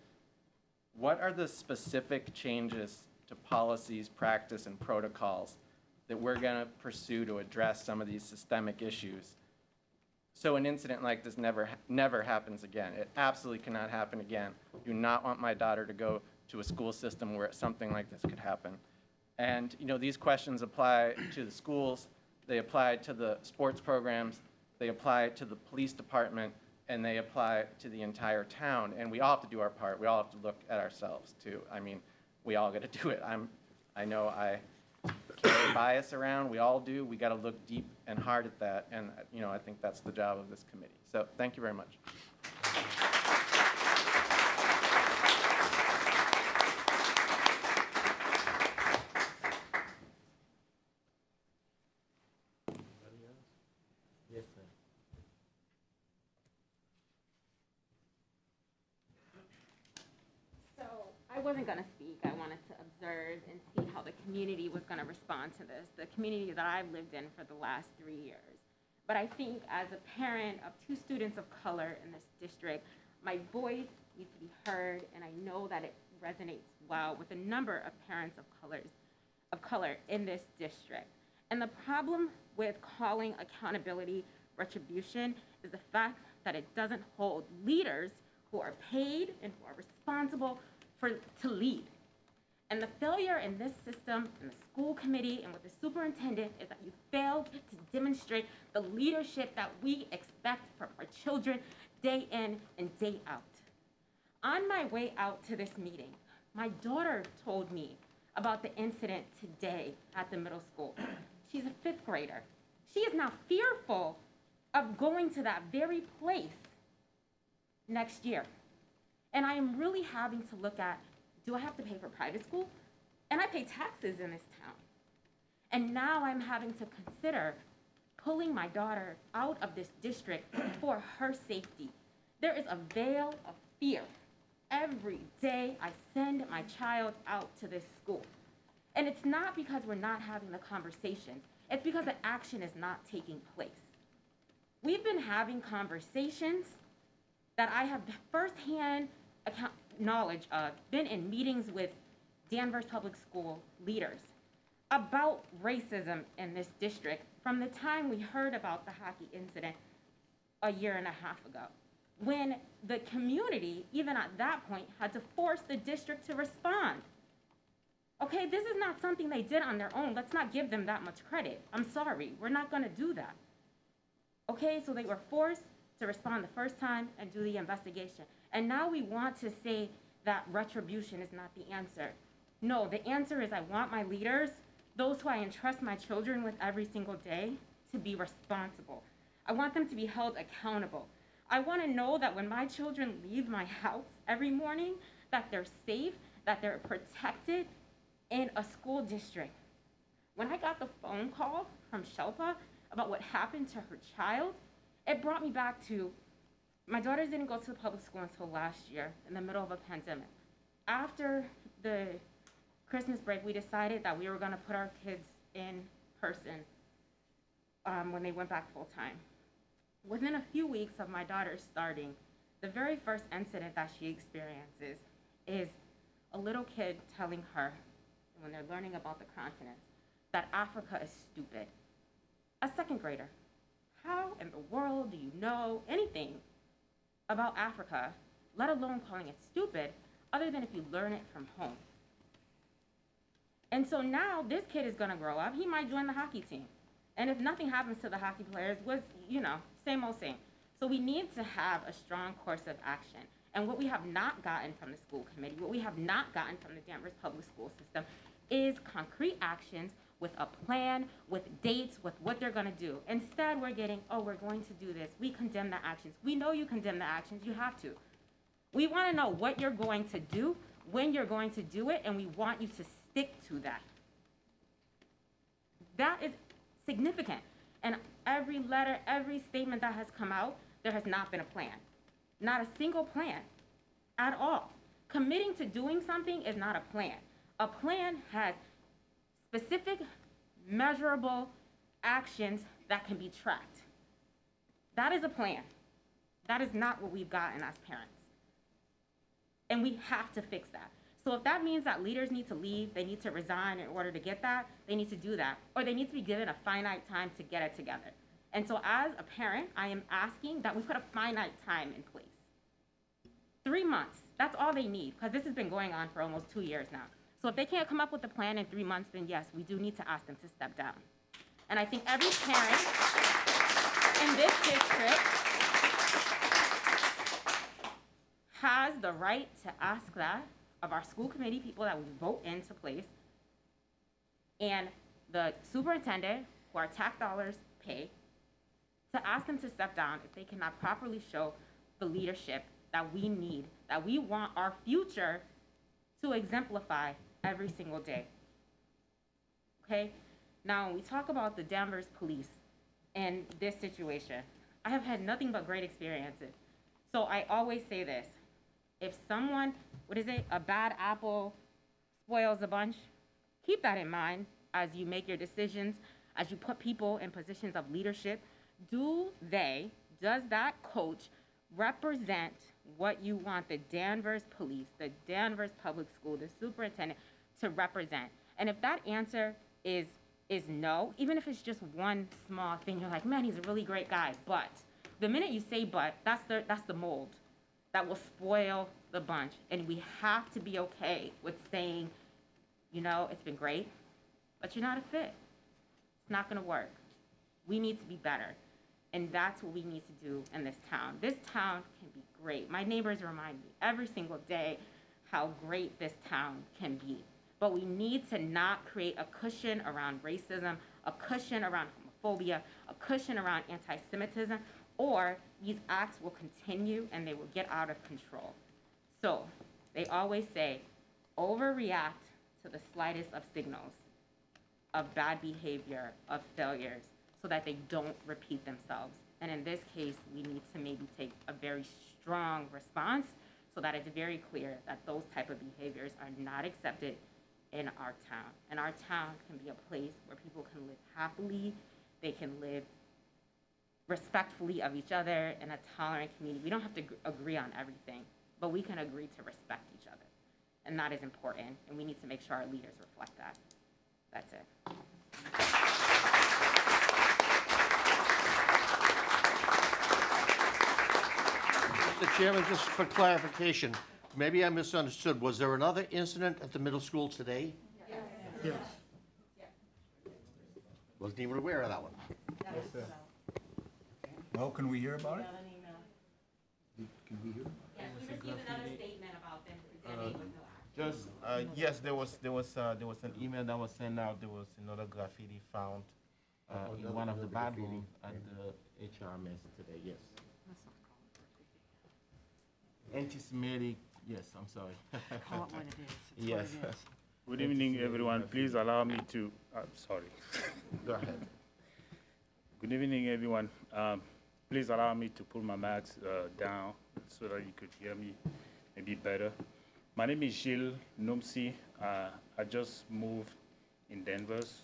what are the specific changes to policies, practice, and protocols that we're going to pursue to address some of these systemic issues so an incident like this never happens again? It absolutely cannot happen again. I do not want my daughter to go to a school system where something like this could happen. And these questions apply to the schools, they apply to the sports programs, they apply to the police department, and they apply to the entire town. And we all have to do our part. We all have to look at ourselves too. I mean, we all got to do it. I know I carry bias around. We all do. We got to look deep and hard at that. And I think that's the job of this committee. So thank you very much. I wasn't going to speak. I wanted to observe and see how the community was going to respond to this, the community that I've lived in for the last 3 years. But I think as a parent of 2 students of color in this district, my voice needs to be heard, and I know that it resonates well with a number of parents of color in this district. And the problem with calling accountability retribution is the fact that it doesn't hold leaders who are paid and who are responsible to lead. And the failure in this system, in the school committee, and with the superintendent is that you failed to demonstrate the leadership that we expect from our children day in and day out. On my way out to this meeting, my daughter told me about the incident today at the middle school. She's a 5th grader. She is now fearful of going to that very place next year. And I am really having to look at, do I have to pay for private school? And I pay taxes in this town. And now I'm having to consider pulling my daughter out of this district for her safety. There is a veil of fear every day I send my child out to this school. And it's not because we're not having the conversations. It's because the action is not taking place. We've been having conversations that I have firsthand knowledge of, been in meetings with Danvers Public School leaders about racism in this district from the time we heard about the hockey incident a year and a half ago, when the community, even at that point, had to force the district to respond. Okay, this is not something they did on their own. Let's not give them that much credit. I'm sorry, we're not gonna do that. Okay, so they were forced to respond the first time and do the investigation. And now we want to say that retribution is not the answer. No, the answer is I want my leaders, those who I entrust my children with every single day, to be responsible. I want them to be held accountable. I want to know that when my children leave my house every morning, that they're safe, that they're protected in a school district. When I got the phone call from Shelpa about what happened to her child, it brought me back to, my daughter didn't go to the public school until last year in the middle of a pandemic. After the Christmas break, we decided that we were gonna put our kids in person when they went back full time. Within a few weeks of my daughter starting, the very first incident that she experiences is a little kid telling her, when they're learning about the continent, that Africa is stupid. A 2nd grader. How in the world do you know anything about Africa, let alone calling it stupid, other than if you learn it from home? And so now this kid is gonna grow up, he might join the hockey team. And if nothing happens to the hockey players, was, same old same. So we need to have a strong course of action. And what we have not gotten from the school committee, what we have not gotten from the Danvers public school system is concrete actions with a plan, with dates, with what they're gonna do. Instead, we're getting, oh, we're going to do this. We condemn the actions. We know you condemn the actions, you have to. We wanna know what you're going to do, when you're going to do it, and we want you to stick to that. That is significant. And every letter, every statement that has come out, there has not been a plan. Not a single plan at all. Committing to doing something is not a plan. A plan has specific, measurable actions that can be tracked. That is a plan. That is not what we've gotten as parents. And we have to fix that. So if that means that leaders need to leave, they need to resign in order to get that, they need to do that. Or they need to be given a finite time to get it together. And so as a parent, I am asking that we put a finite time in place. 3 months, that's all they need, because this has been going on for almost 2 years now. So if they can't come up with a plan in 3 months, then yes, we do need to ask them to step down. And I think every parent in this district has the right to ask that of our school committee people that we vote into place, and the superintendent, who our tax dollars pay, to ask them to step down if they cannot properly show the leadership that we need, that we want our future to exemplify every single day. Okay? Now, when we talk about the Danvers police and this situation, I have had nothing but great experiences. So I always say this: If someone, what is it, a bad apple spoils a bunch, keep that in mind as you make your decisions, as you put people in positions of leadership. Does that coach represent what you want the Danvers police, the Danvers public school, the superintendent to represent? And if that answer is no, even if it's just one small thing, you're like, man, he's a really great guy, but the minute you say but, that's the mold that will spoil the bunch. And we have to be okay with saying, you know, it's been great, but you're not a fit. It's not gonna work. We need to be better. And that's what we need to do in this town. This town can be great. My neighbors remind me every single day how great this town can be. But we need to not create a cushion around racism, a cushion around homophobia, a cushion around anti-Semitism, or these acts will continue and they will get out of control. So they always say, overreact to the slightest of signals of bad behavior, of failures, so that they don't repeat themselves. And in this case, we need to maybe take a very strong response so that it's very clear that those type of behaviors are not accepted in our town. And our town can be a place where people can live happily, they can live respectfully of each other in a tolerant community. We don't have to agree on everything, but we can agree to respect each other. And that is important, and we need to make sure our leaders reflect that. That's it. Mr. Chairman, just for clarification, maybe I misunderstood. Was there another incident at the middle school today? Yes. Wasn't even aware of that one. Well, can we hear about it? Can we hear? Yes, we received another statement about them presenting with no action. Yes, there was an email that was sent out. There was another graffiti found in one of the bathrooms at the HR mess today. Yes. Anti-Semitic. Yes, I'm sorry. Call it what it is. It's Yes. what it is. Good evening, everyone. Please allow me to, sorry. Go ahead. Good evening, everyone. Please allow me to put my mask down so that you could hear me maybe better. My name is Gilles Numsi. I just moved in Danvers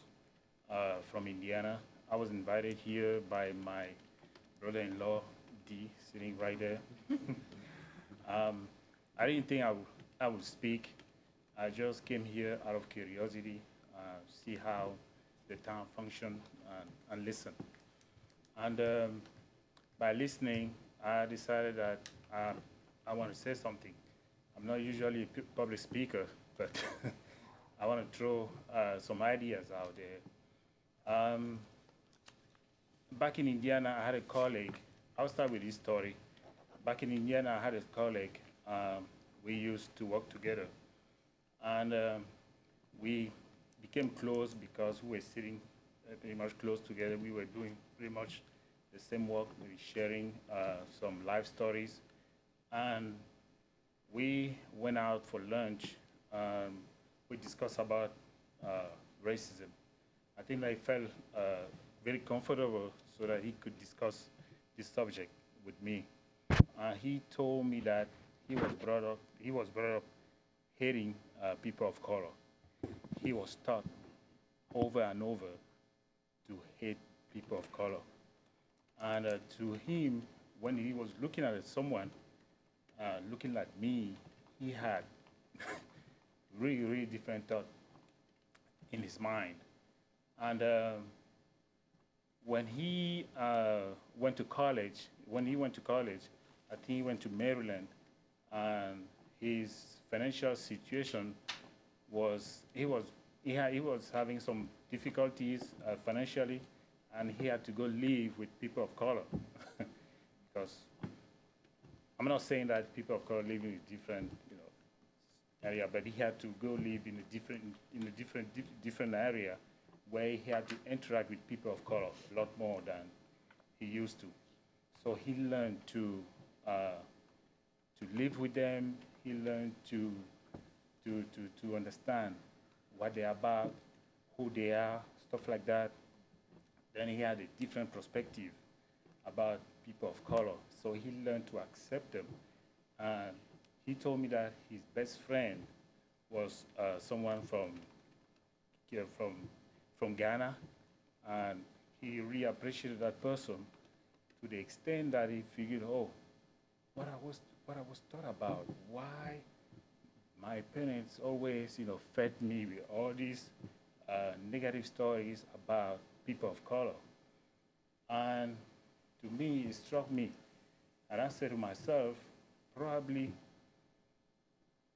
from Indiana. I was invited here by my brother-in-law, D, sitting right there. I didn't think I would speak. I just came here out of curiosity, see how the town functioned and listen. And by listening, I decided that I want to say something. I'm not usually a public speaker, but I want to throw some ideas out there. Back in Indiana, I had a colleague. I'll start with this story. Back in Indiana, I had a colleague. We used to work together. And we became close because we were sitting pretty much close together. We were doing pretty much the same work, maybe sharing some life stories. And we went out for lunch. We discussed about racism. I think I felt very comfortable so that he could discuss this subject with me. He told me that he was brought up hating people of color. He was taught over and over to hate people of color. And to him, when he was looking at someone, looking at me, he had really, really different thought in his mind. And when he went to college, I think he went to Maryland, and his financial situation was, he was having some difficulties financially, and he had to go live with people of color. Because I'm not saying that people of color live in a different, area, but he had to go live in a different area where he had to interact with people of color a lot more than he used to. So he learned to live with them. He learned to understand what they're about, who they are, stuff like that. Then he had a different perspective about people of color. So he learned to accept them, and he told me that his best friend was someone from Ghana, and he really appreciated that person to the extent that he figured, oh, what I was taught about, why my parents always, fed me with all these negative stories about people of color. And to me, it struck me. And I said to myself, probably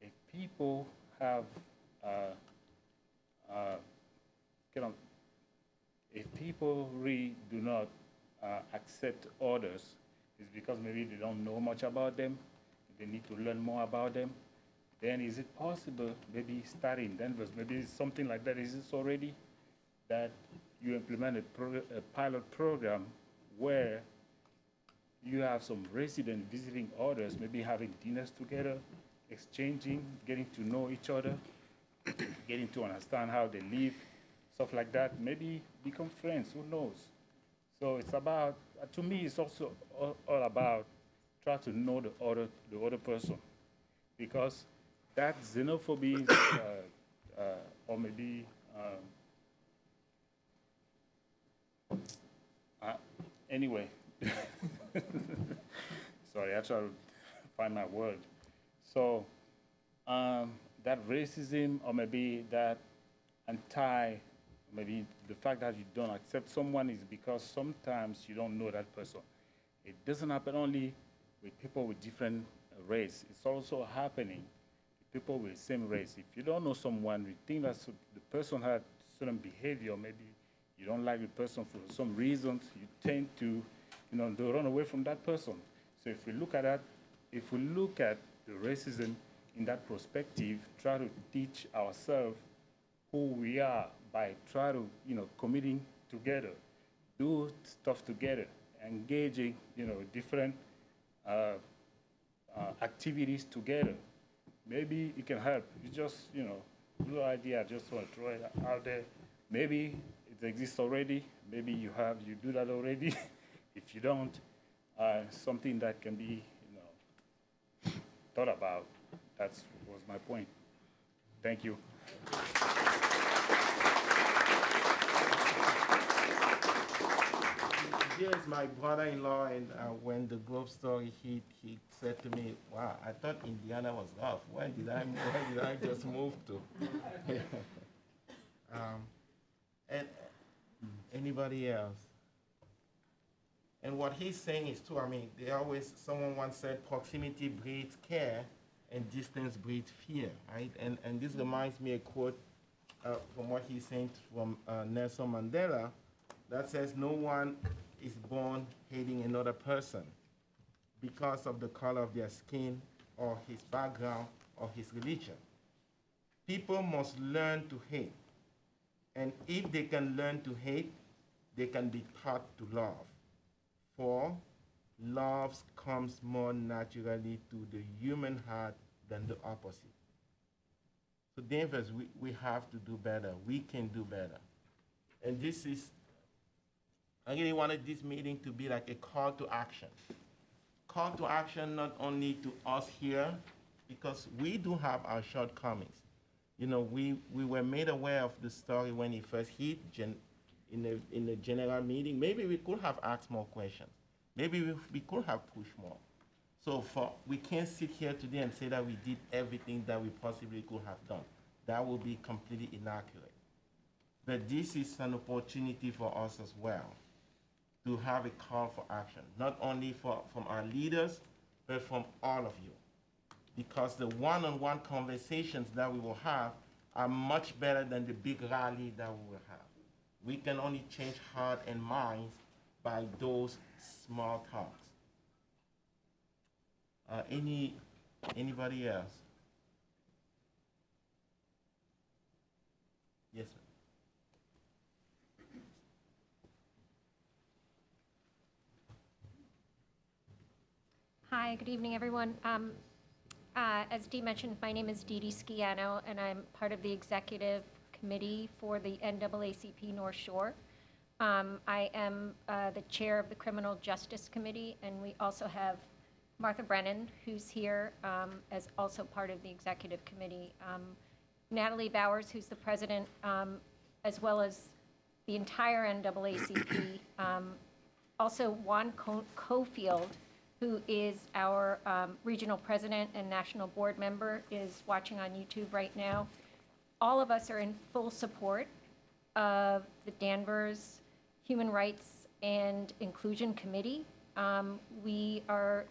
if people have, if people really do not accept others, it's because maybe they don't know much about them, they need to learn more about them. Then is it possible, maybe starting in Danvers, maybe something like that exists already, that you implement a pilot program where you have some residents visiting others, maybe having dinners together, exchanging, getting to know each other, getting to understand how they live, stuff like that. Maybe become friends, who knows? So it's about, to me, it's also all about trying to know the other person. Because that xenophobia, or maybe, anyway, sorry, I try to find my word. So that racism, or maybe that maybe the fact that you don't accept someone is because sometimes you don't know that person. It doesn't happen only with people with different race. It's also happening with people with the same race. If you don't know someone, you think that the person had certain behavior, maybe you don't like the person for some reasons, you tend to, to run away from that person. So if we look at that, if we look at the racism in that perspective, try to teach ourselves who we are by trying to, committing together, do stuff together, engaging, different activities together. Maybe it can help. It's just, little idea, I just want to throw it out there. Maybe it exists already. Maybe you do that already. If you don't, something that can be, thought about. That was my point. Thank you. Here is my brother-in-law, and when the Globe story hit, he said to me, wow, I thought Indiana was rough. Where did I just move to? And anybody else? And what he's saying is true. I mean, someone once said, proximity breeds care and distance breeds fear, right? And this reminds me a quote from what he's saying from Nelson Mandela that says, no one is born hating another person because of the color of their skin or his background or his religion. People must learn to hate. And if they can learn to hate, they can be taught to love. For love comes more naturally to the human heart than the opposite. So Danvers, we have to do better. We can do better. And I really wanted this meeting to be like a call to action. Call to action not only to us here, because we do have our shortcomings. We were made aware of the story when it first hit in the general meeting. Maybe we could have asked more questions. Maybe we could have pushed more. So we can't sit here today and say that we did everything that we possibly could have done. That would be completely inaccurate. But this is an opportunity for us as well to have a call for action, not only from our leaders, but from all of you. Because the one-on-one conversations that we will have are much better than the big rally that we will have. We can only change heart and minds by those small talks. Anybody else? Yes, sir. Hi, good evening, everyone. As Dee mentioned, my name is Dee Dee Sciano, and I'm part of the executive committee for the NAACP North Shore. I am the chair of the Criminal Justice Committee, and we also have Martha Brennan, who's here as also part of the executive committee, Natalie Bowers, who's the president, as well as the entire NAACP, also Juan Cofield, who is our regional president and national board member, is watching on YouTube right now. All of us are in full support of the Danvers Human Rights and Inclusion Committee. We are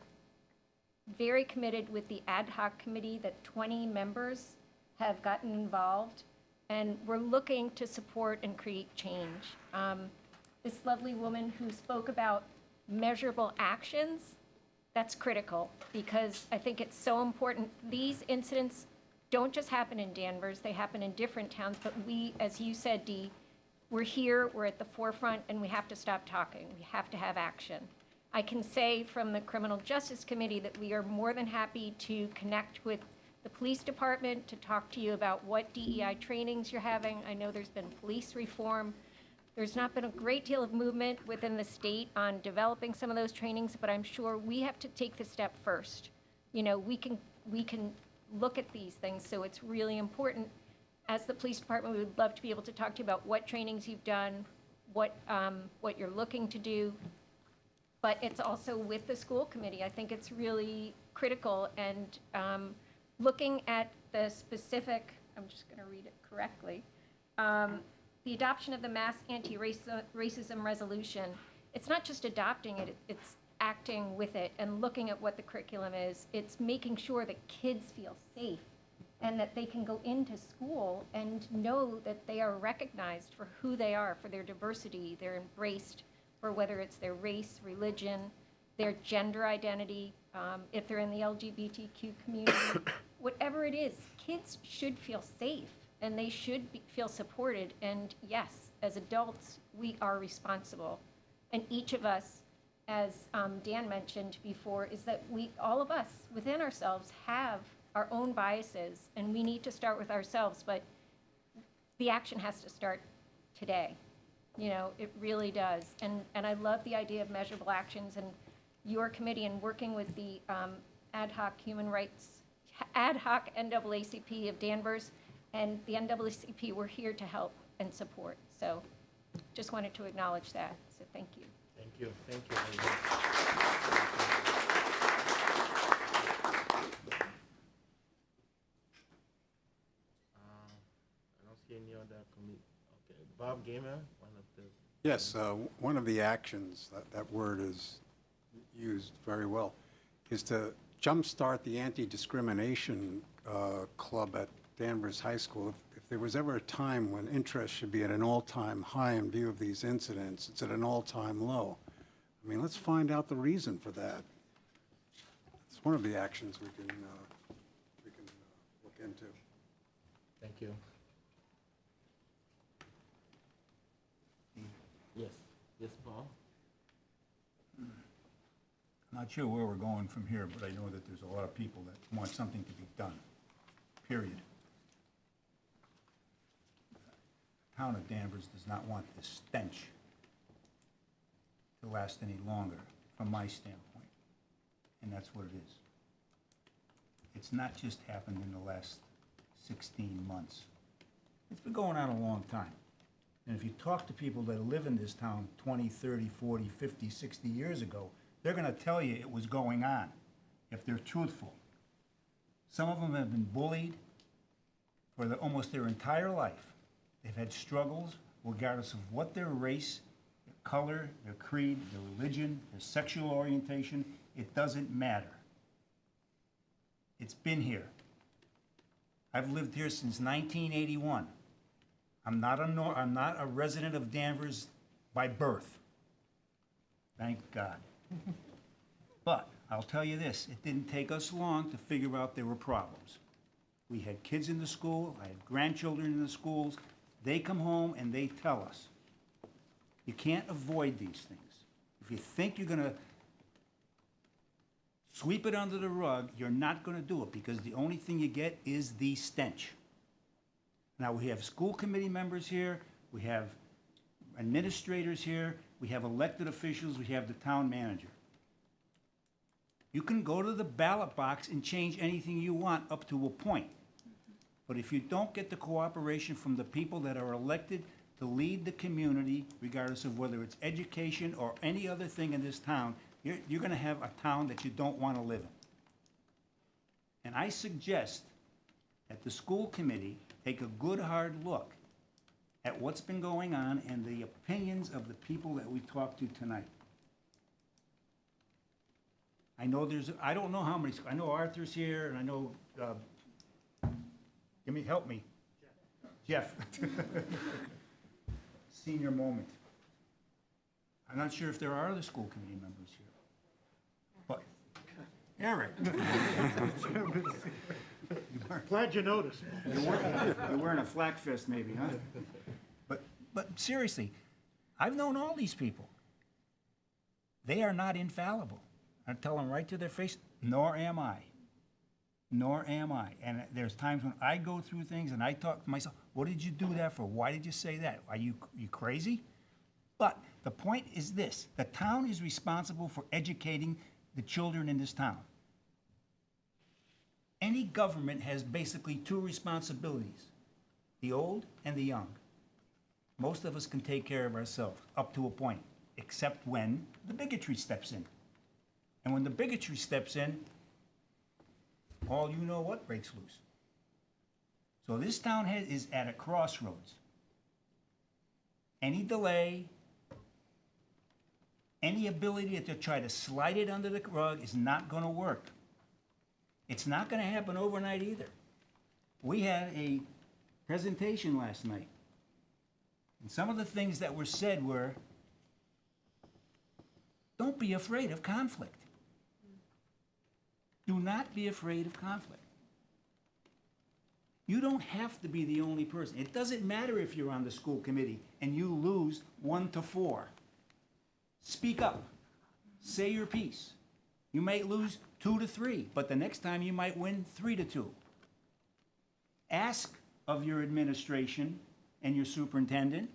very committed with the ad hoc committee that 20 members have gotten involved, and we're looking to support and create change. This lovely woman who spoke about measurable actions, that's critical, because I think it's so important. These incidents don't just happen in Danvers, they happen in different towns, but we, as you said, Dee, we're here, we're at the forefront, and we have to stop talking. We have to have action. I can say from the Criminal Justice Committee that we are more than happy to connect with the police department to talk to you about what DEI trainings you're having. I know there's been police reform. There's not been a great deal of movement within the state on developing some of those trainings, but I'm sure we have to take the step first. You know, we can look at these things, so it's really important. As the police department, we would love to be able to talk to you about what trainings you've done, what you're looking to do, but it's also with the school committee. I think it's really critical, and looking at the specific, I'm just going to read it correctly, the adoption of the mass anti-racism resolution, it's not just adopting it, it's acting with it and looking at what the curriculum is. It's making sure that kids feel safe and that they can go into school and know that they are recognized for who they are, for their diversity, they're embraced for whether it's their race, religion, their gender identity, if they're in the LGBTQ community, whatever it is, kids should feel safe and they should feel supported. And yes, as adults, we are responsible. And each of us, as Dan mentioned before, is that all of us within ourselves have our own biases, and we need to start with ourselves, but the action has to start today. You know, it really does. And I love the idea of measurable actions, and your committee and working with the ad hoc NAACP of Danvers and the NAACP, we're here to help and support. So just wanted to acknowledge that, so thank you. Thank you, thank you. I don't see any other committee. Okay, Bob Gamer, one of the. Yes, one of the actions, that word is used very well, is to jumpstart the anti-discrimination club at Danvers High School. If there was ever a time when interest should be at an all-time high in view of these incidents, it's at an all-time low. I mean, let's find out the reason for that. It's one of the actions we can look into. Thank you. Yes, yes, Paul? I'm not sure where we're going from here, but I know that there's a lot of people that want something to be done, period. The town of Danvers does not want this stench to last any longer, from my standpoint, and that's what it is. It's not just happened in the last 16 months. It's been going on a long time. And if you talk to people that live in this town 20, 30, 40, 50, 60 years ago, they're going to tell you it was going on, if they're truthful. Some of them have been bullied for almost their entire life. They've had struggles regardless of what their race, their color, their creed, their religion, their sexual orientation. It doesn't matter. It's been here. I've lived here since 1981. I'm not a resident of Danvers by birth. Thank God. But I'll tell you this, it didn't take us long to figure out there were problems. We had kids in the school, I had grandchildren in the schools. They come home and they tell us. You can't avoid these things. If you think you're going to sweep it under the rug, you're not going to do it, because the only thing you get is the stench. Now, we have school committee members here, we have administrators here, we have elected officials, we have the town manager. You can go to the ballot box and change anything you want up to a point. But if you don't get the cooperation from the people that are elected to lead the community, regardless of whether it's education or any other thing in this town, you're gonna have a town that you don't wanna live in. And I suggest that the school committee take a good, hard look at what's been going on and the opinions of the people that we talked to tonight. I know I don't know how many, I know Arthur's here, and I know, help me. Jeff. Senior moment. I'm not sure if there are other school committee members here. But, Eric. Glad you noticed. You're wearing a flak vest maybe, huh? But seriously, I've known all these people. They are not infallible. I tell them right to their face, nor am I. Nor am I. And there's times when I go through things and I talk to myself, what did you do that for? Why did you say that? Are you crazy? But the point is this, the town is responsible for educating the children in this town. Any government has basically two responsibilities, the old and the young. Most of us can take care of ourselves up to a point, except when the bigotry steps in. And when the bigotry steps in, all you know what breaks loose. So this town is at a crossroads. Any delay, any ability to try to slide it under the rug is not going to work. It's not going to happen overnight either. We had a presentation last night, and some of the things that were said were, don't be afraid of conflict. Do not be afraid of conflict. You don't have to be the only person. It doesn't matter if you're on the school committee and you lose 1-4. Speak up. Say your piece. You might lose 2-3, but the next time you might win 3-2. Ask of your administration and your superintendent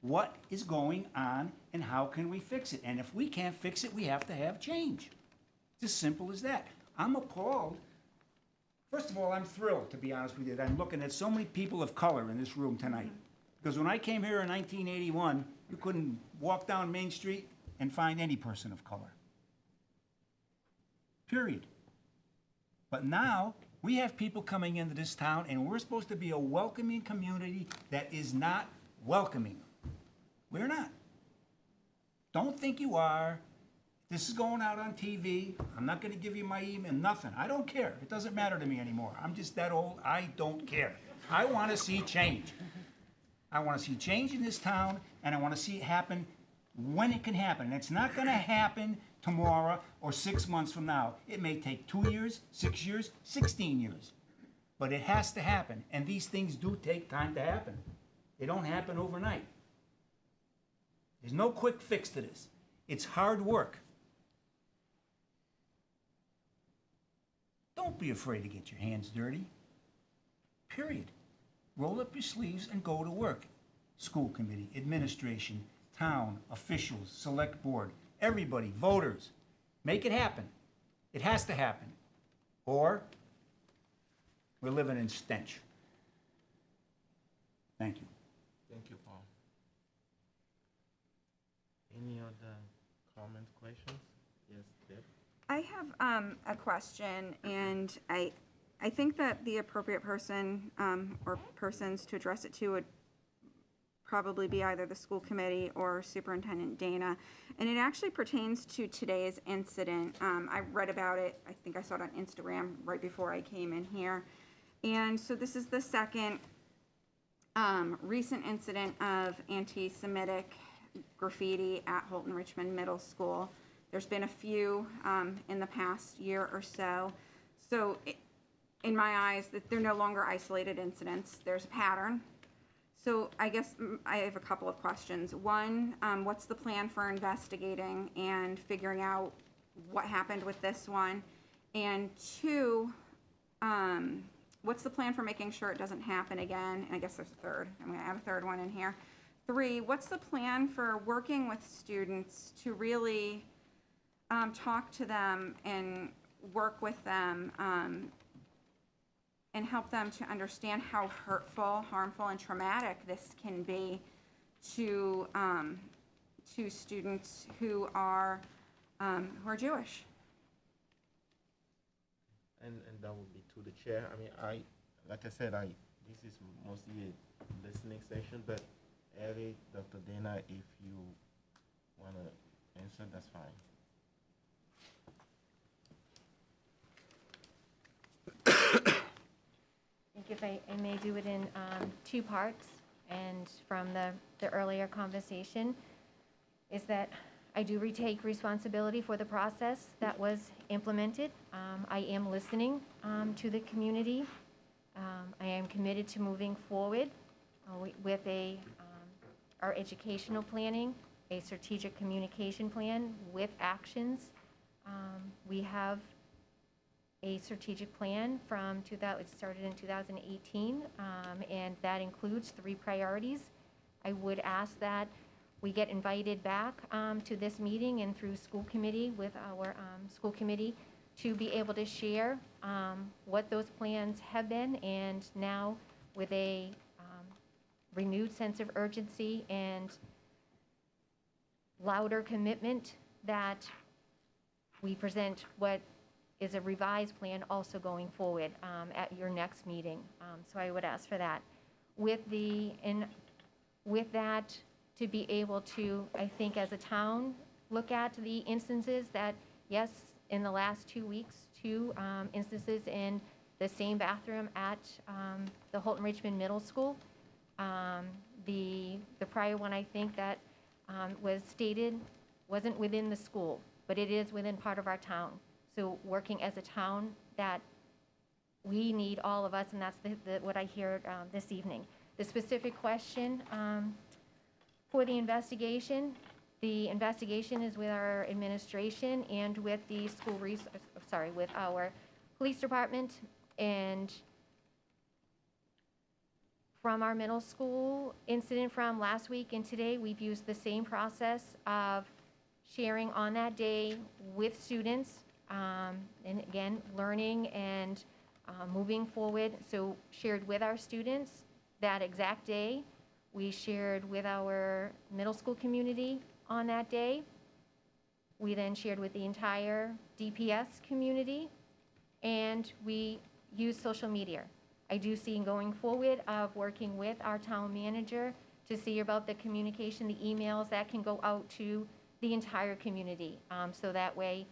what is going on and how can we fix it. And if we can't fix it, we have to have change. It's as simple as that. I'm appalled. First of all, I'm thrilled, to be honest with you, that I'm looking at so many people of color in this room tonight. Because when I came here in 1981, you couldn't walk down Main Street and find any person of color. Period. But now, we have people coming into this town, and we're supposed to be a welcoming community that is not welcoming. We're not. Don't think you are. This is going out on TV. I'm not going to give you my email, nothing. I don't care. It doesn't matter to me anymore. I'm just that old. I don't care. I want to see change. I want to see change in this town, and I want to see it happen when it can happen. And it's not going to happen tomorrow or 6 months from now. It may take 2 years, 6 years, 16 years. But it has to happen. And these things do take time to happen. They don't happen overnight. There's no quick fix to this. It's hard work. Don't be afraid to get your hands dirty. Period. Roll up your sleeves and go to work. School committee, administration, town, officials, select board, everybody, voters. Make it happen. It has to happen. Or we're living in stench. Thank you. Thank you, Paul. Any other comments, questions? Yes, Deb? I have a question, and I think that the appropriate person or persons to address it to would probably be either the school committee or Superintendent Dana. And it actually pertains to today's incident. I read about it, I think I saw it on Instagram right before I came in here. And so this is the second recent incident of anti-Semitic graffiti at Holton Richmond Middle School. There's been a few in the past year or so. So in my eyes, they're no longer isolated incidents. There's a pattern. So I guess I have a couple of questions. One, what's the plan for investigating and figuring out what happened with this one? And two, what's the plan for making sure it doesn't happen again? And I guess there's a third. I'm going to add a third one in here. Three, what's the plan for working with students to really talk to them and work with them and help them to understand how hurtful, harmful, and traumatic this can be to students who are Jewish. And that would be to the chair. I mean, like I said, this is mostly a listening session, but Eric, Dr. Dana, if you want to answer, that's fine. I think if I may do it in two parts, and from the earlier conversation, is that I do retake responsibility for the process that was implemented. I am listening to the community. I am committed to moving forward with our educational planning, a strategic communication plan with actions. We have a strategic plan it started in 2018, and that includes 3 priorities. I would ask that we get invited back to this meeting and through school committee with our school committee to be able to share what those plans have been, and now with a renewed sense of urgency and louder commitment that we present what is a revised plan also going forward at your next meeting. So I would ask for that. With that, to be able to, I think as a town, look at the instances that, yes, in the last 2 weeks, 2 instances in the same bathroom at the Holton Richmond Middle School. The prior one, I think, that was stated wasn't within the school, but it is within part of our town. So working as a town, that we need all of us, and that's what I hear this evening. The specific question for the investigation is with our administration and with the with our police department. And from our middle school incident from last week and today, we've used the same process of sharing on that day with students, and again, learning and moving forward. So shared with our students that exact day. We shared with our middle school community on that day. We then shared with the entire DPS community, and we used social media. I do see going forward of working with our town manager to see about the communication, the emails that can go out to the entire community. So that way,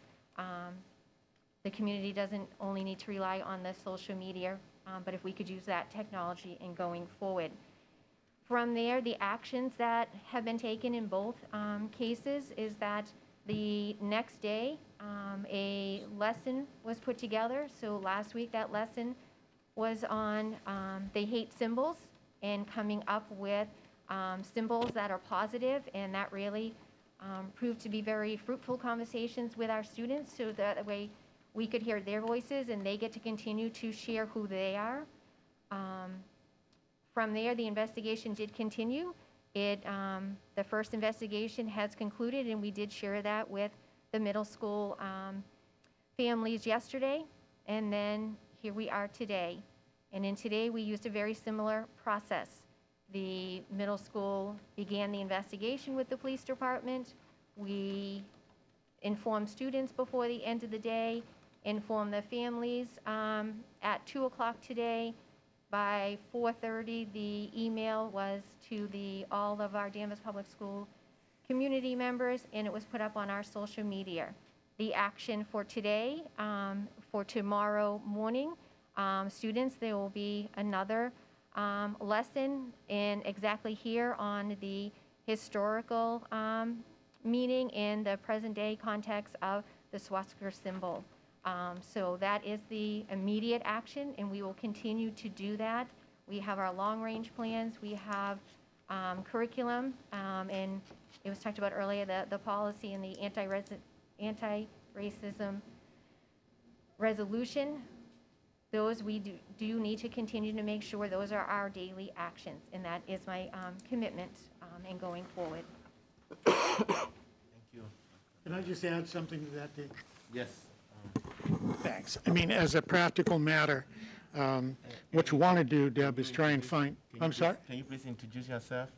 the community doesn't only need to rely on the social media, but if we could use that technology in going forward. From there, the actions that have been taken in both cases is that the next day, a lesson was put together. So last week, that lesson was on the hate symbols and coming up with symbols that are positive, and that really proved to be very fruitful conversations with our students, so that way we could hear their voices and they get to continue to share who they are. From there, the investigation did continue. The first investigation has concluded, and we did share that with the middle school families yesterday, and then here we are today. And in today, we used a very similar process. The middle school began the investigation with the police department. We informed students before the end of the day, informed the families at 2 o'clock today. By 4:30, the email was to all of our Danvers Public School community members, and it was put up on our social media. The action for today, for tomorrow morning, students, there will be another lesson in exactly here on the historical meaning in the present day context of the swastika symbol. So that is the immediate action, and we will continue to do that. We have our long-range plans. We have curriculum, and it was talked about earlier, the policy and the anti-racism resolution. Those we do need to continue to make sure those are our daily actions, and that is my commitment in going forward. Thank you. Can I just add something to that, Dave? Yes. Thanks. I mean, as a practical matter, what you want to do, Deb, is try and find, I'm sorry? Can you please introduce yourself?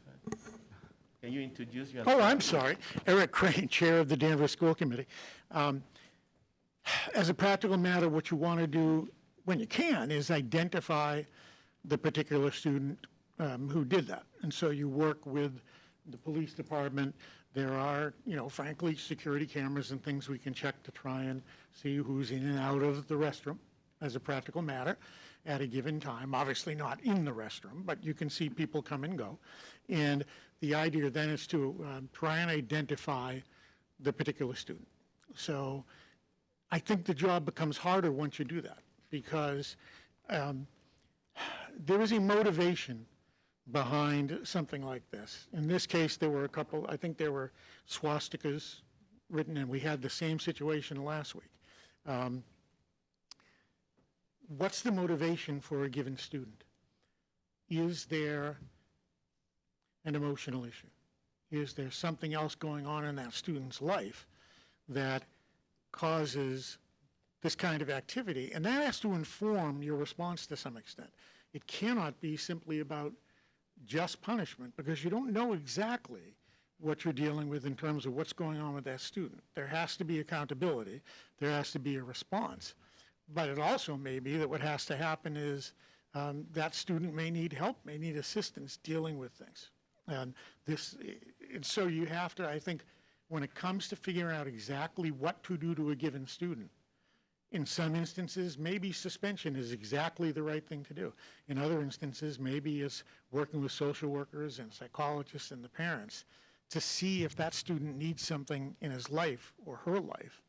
Can you introduce yourself? Oh, I'm sorry. Eric Crane, Chair of the Danvers School Committee. As a practical matter, what you want to do, when you can, is identify the particular student who did that. And so you work with the police department. There are, frankly, security cameras and things we can check to try and see who's in and out of the restroom as a practical matter at a given time. Obviously not in the restroom, but you can see people come and go. And the idea then is to try and identify the particular student. So I think the job becomes harder once you do that, because there is a motivation behind something like this. In this case, there were a couple, I think there were swastikas written, and we had the same situation last week. What's the motivation for a given student? Is there an emotional issue? Is there something else going on in that student's life that causes this kind of activity? And that has to inform your response to some extent. It cannot be simply about just punishment, because you don't know exactly what you're dealing with in terms of what's going on with that student. There has to be accountability. There has to be a response. But it also may be that what has to happen is that student may need help, may need assistance dealing with things. And so you have to, I think, when it comes to figuring out exactly what to do to a given student, in some instances, maybe suspension is exactly the right thing to do. In other instances, maybe it's working with social workers and psychologists and the parents to see if that student needs something in his life or her life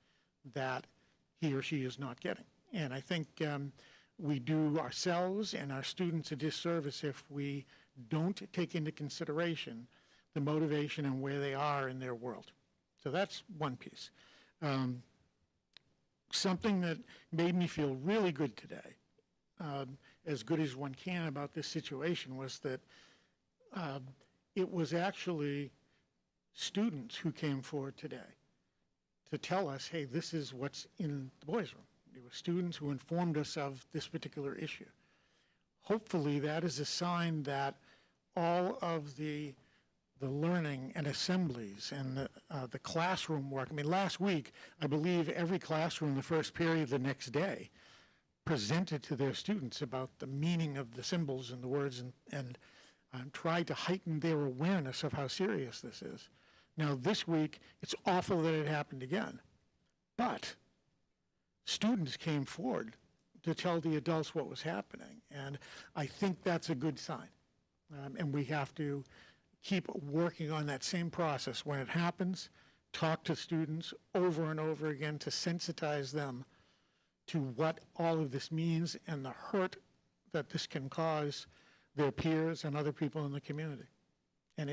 that he or she is not getting. And I think we do ourselves and our students a disservice if we don't take into consideration the motivation and where they are in their world. So that's one piece. Something that made me feel really good today, as good as one can about this situation, was that it was actually students who came forward today to tell us, hey, this is what's in the boys' room. It was students who informed us of this particular issue. Hopefully that is a sign that all of the learning and assemblies and the classroom work. I mean, last week, I believe every classroom the first period the next day presented to their students about the meaning of the symbols and the words and tried to heighten their awareness of how serious this is. Now, this week, it's awful that it happened again, but students came forward to tell the adults what was happening, and I think that's a good sign. And we have to keep working on that same process. When it happens, talk to students over and over again to sensitize them to what all of this means and the hurt that this can cause their peers and other people in the community. And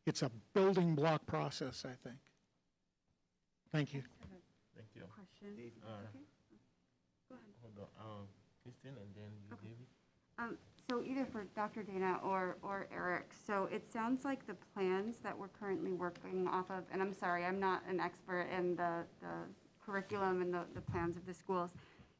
it's a building block process, I think. Thank you. Thank you. Question. Dave, Okay. Go ahead. hold on. Kristen, and then you, David. So either for Dr. Dana or Eric, so it sounds like the plans that we're currently working off of, and I'm sorry, I'm not an expert in the curriculum and the plans of the schools.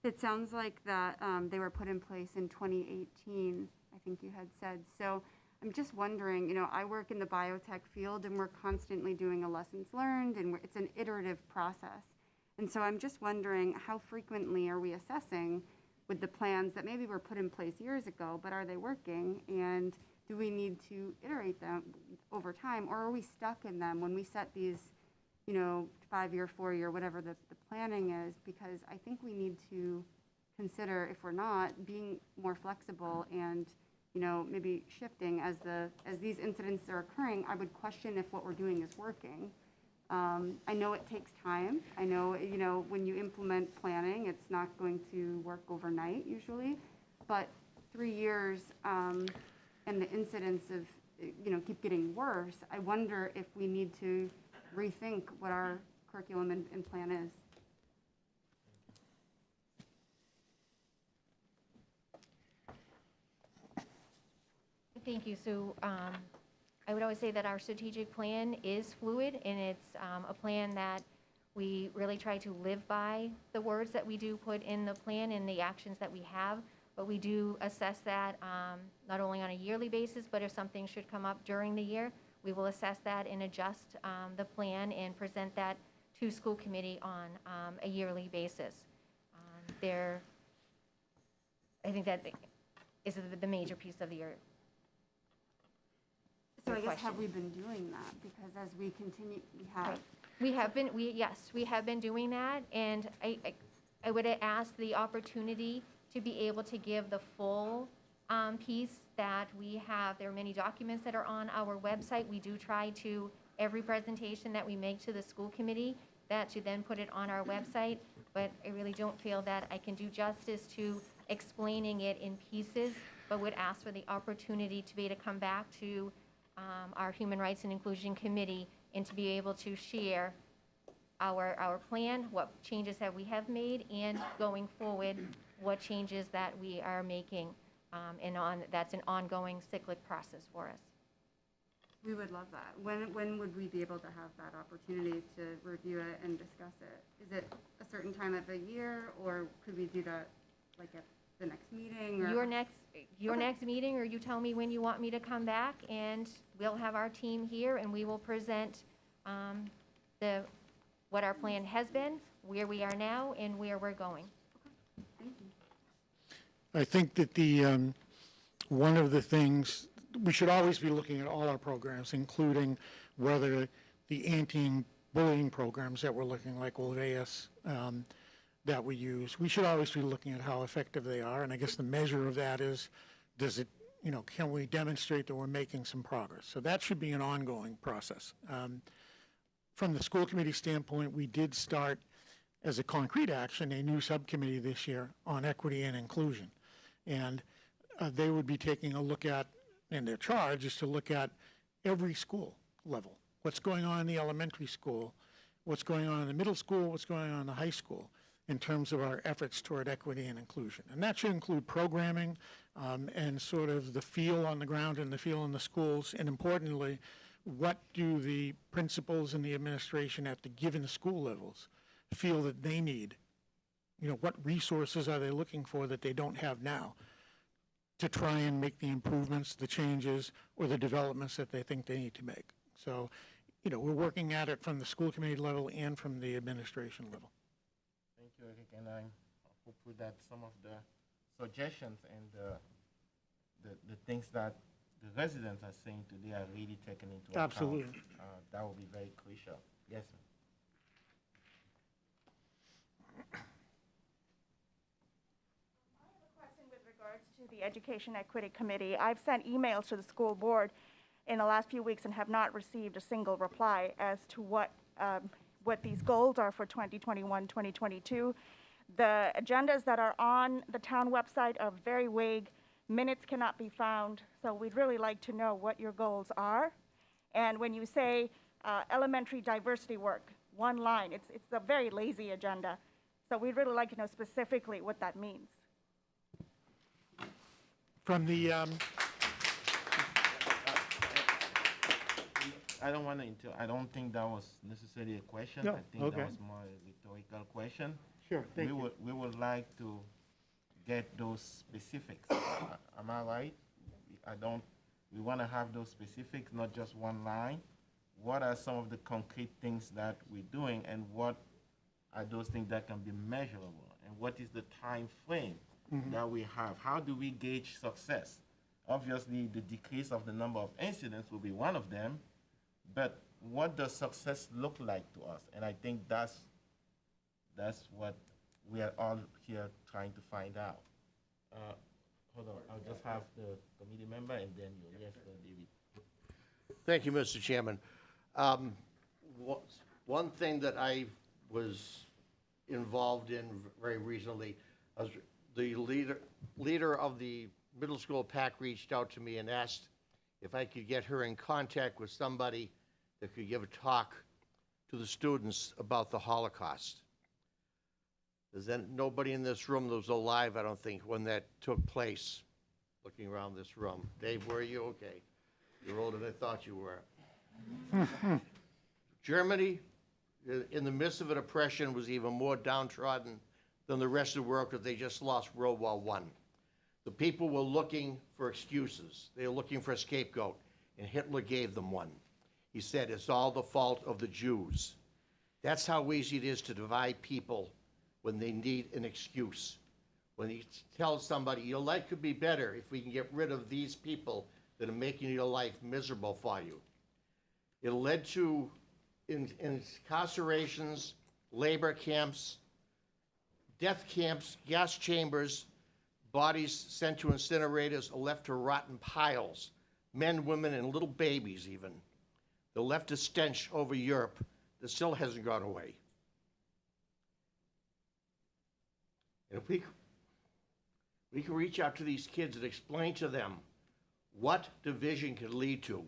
It sounds like that they were put in place in 2018, I think you had said. So I'm just wondering, I work in the biotech field and we're constantly doing a lessons learned, and it's an iterative process. And so I'm just wondering, how frequently are we assessing with the plans that maybe were put in place years ago, but are they working? And do we need to iterate them over time, or are we stuck in them when we set these, 5-year, 4-year, whatever the planning is? Because I think we need to consider, if we're not, being more flexible and, maybe shifting as these incidents are occurring. I would question if what we're doing is working. I know it takes time. I know, when you implement planning, it's not going to work overnight usually, but 3 years and the incidents of, keep getting worse, I wonder if we need to rethink what our curriculum and plan is. Thank you. So I would always say that our strategic plan is fluid, and it's a plan that We really try to live by the words that we do put in the plan and the actions that we have, but we do assess that not only on a yearly basis, but if something should come up during the year, we will assess that and adjust the plan and present that to school committee on a yearly basis. I think that is the major piece of your So I guess question. have we been doing that? Because as we continue, we have. Yes, we have been doing that, and I would ask the opportunity to be able to give the full piece that we have. There are many documents that are on our website. We do try to, every presentation that we make to the school committee, that to then put it on our website, but I really don't feel that I can do justice to explaining it in pieces, but would ask for the opportunity to be able to come back to our Human Rights and Inclusion Committee and to be able to share our plan, what changes that we have made, and going forward, what changes that we are making. That's an ongoing cyclic process for us. We would love that. When would we be able to have that opportunity to review it and discuss it? Is it a certain time of the year, or could we do that like at the next meeting? Or? Your next meeting, or you tell me when you want me to come back, and we'll have our team here, and we will present what our plan has been, where we are now, and where we're going. Thank you. I think that the, one of the things, we should always be looking at all our programs, including whether the anti-bullying programs that we're looking like LAS that we use. We should always be looking at how effective they are, and I guess the measure of that is, does it, can we demonstrate that we're making some progress? So that should be an ongoing process. From the school committee standpoint, we did start as a concrete action a new subcommittee this year on equity and inclusion. And they would be taking a look at, and their charge is to look at every school level. What's going on in the elementary school, what's going on in the middle school, what's going on in the high school in terms of our efforts toward equity and inclusion. And that should include programming and sort of the feel on the ground and the feel in the schools, and importantly, what do the principals and the administration at the given school levels feel that they need? What resources are they looking for that they don't have now to try and make the improvements, the changes, or the developments that they think they need to make? So, we're working at it from the school committee level and from the administration level. Thank you, Eric, and I'm hopeful that some of the suggestions and the things that the residents are saying today are really taken into account. Absolutely. That will be very crucial. Yes, ma'am. With regards to the Education Equity Committee, I've sent emails to the school board in the last few weeks and have not received a single reply as to what these goals are for 2021, 2022. The agendas that are on the town website are very vague. Minutes cannot be found, so we'd really like to know what your goals are. And when you say elementary diversity work, one line, it's a very lazy agenda. So we'd really like to know specifically what that means. From the, I don't think that was necessarily a question. No, I think okay. that was more a rhetorical question. Sure, thank you. We would like to get those specifics. Am I right? We want to have those specifics, not just one line. What are some of the concrete things that we're doing, and what are those things that can be measurable? And what is the time frame that we have? How do we gauge success? Obviously, the decrease of the number of incidents will be one of them, but what does success look like to us? And I think that's what we are all here trying to find out. Hold on, I'll just have the committee member and then you. Yes, David. Thank you, Mr. Chairman. One thing that I was involved in very recently, I was the leader of the middle school pack reached out to me and asked if I could get her in contact with somebody that could give a talk to the students about the Holocaust. There's then nobody in this room that was alive, I don't think, when that took place, looking around this room. Dave, were you? Okay. You're older than I thought you were. Germany in the midst of an oppression, was even more downtrodden than the rest of the world because they just lost World War I. The people were looking for excuses. They were looking for a scapegoat, and Hitler gave them one. He said, it's all the fault of the Jews. That's how easy it is to divide people when they need an excuse. When you tell somebody, your life could be better if we can get rid of these people that are making your life miserable for you. It led to incarcerations, labor camps, death camps, gas chambers, bodies sent to incinerators or left to rot in piles, men, women, and little babies even. They left a stench over Europe that still hasn't gone away. And if we can reach out to these kids and explain to them what division could lead to,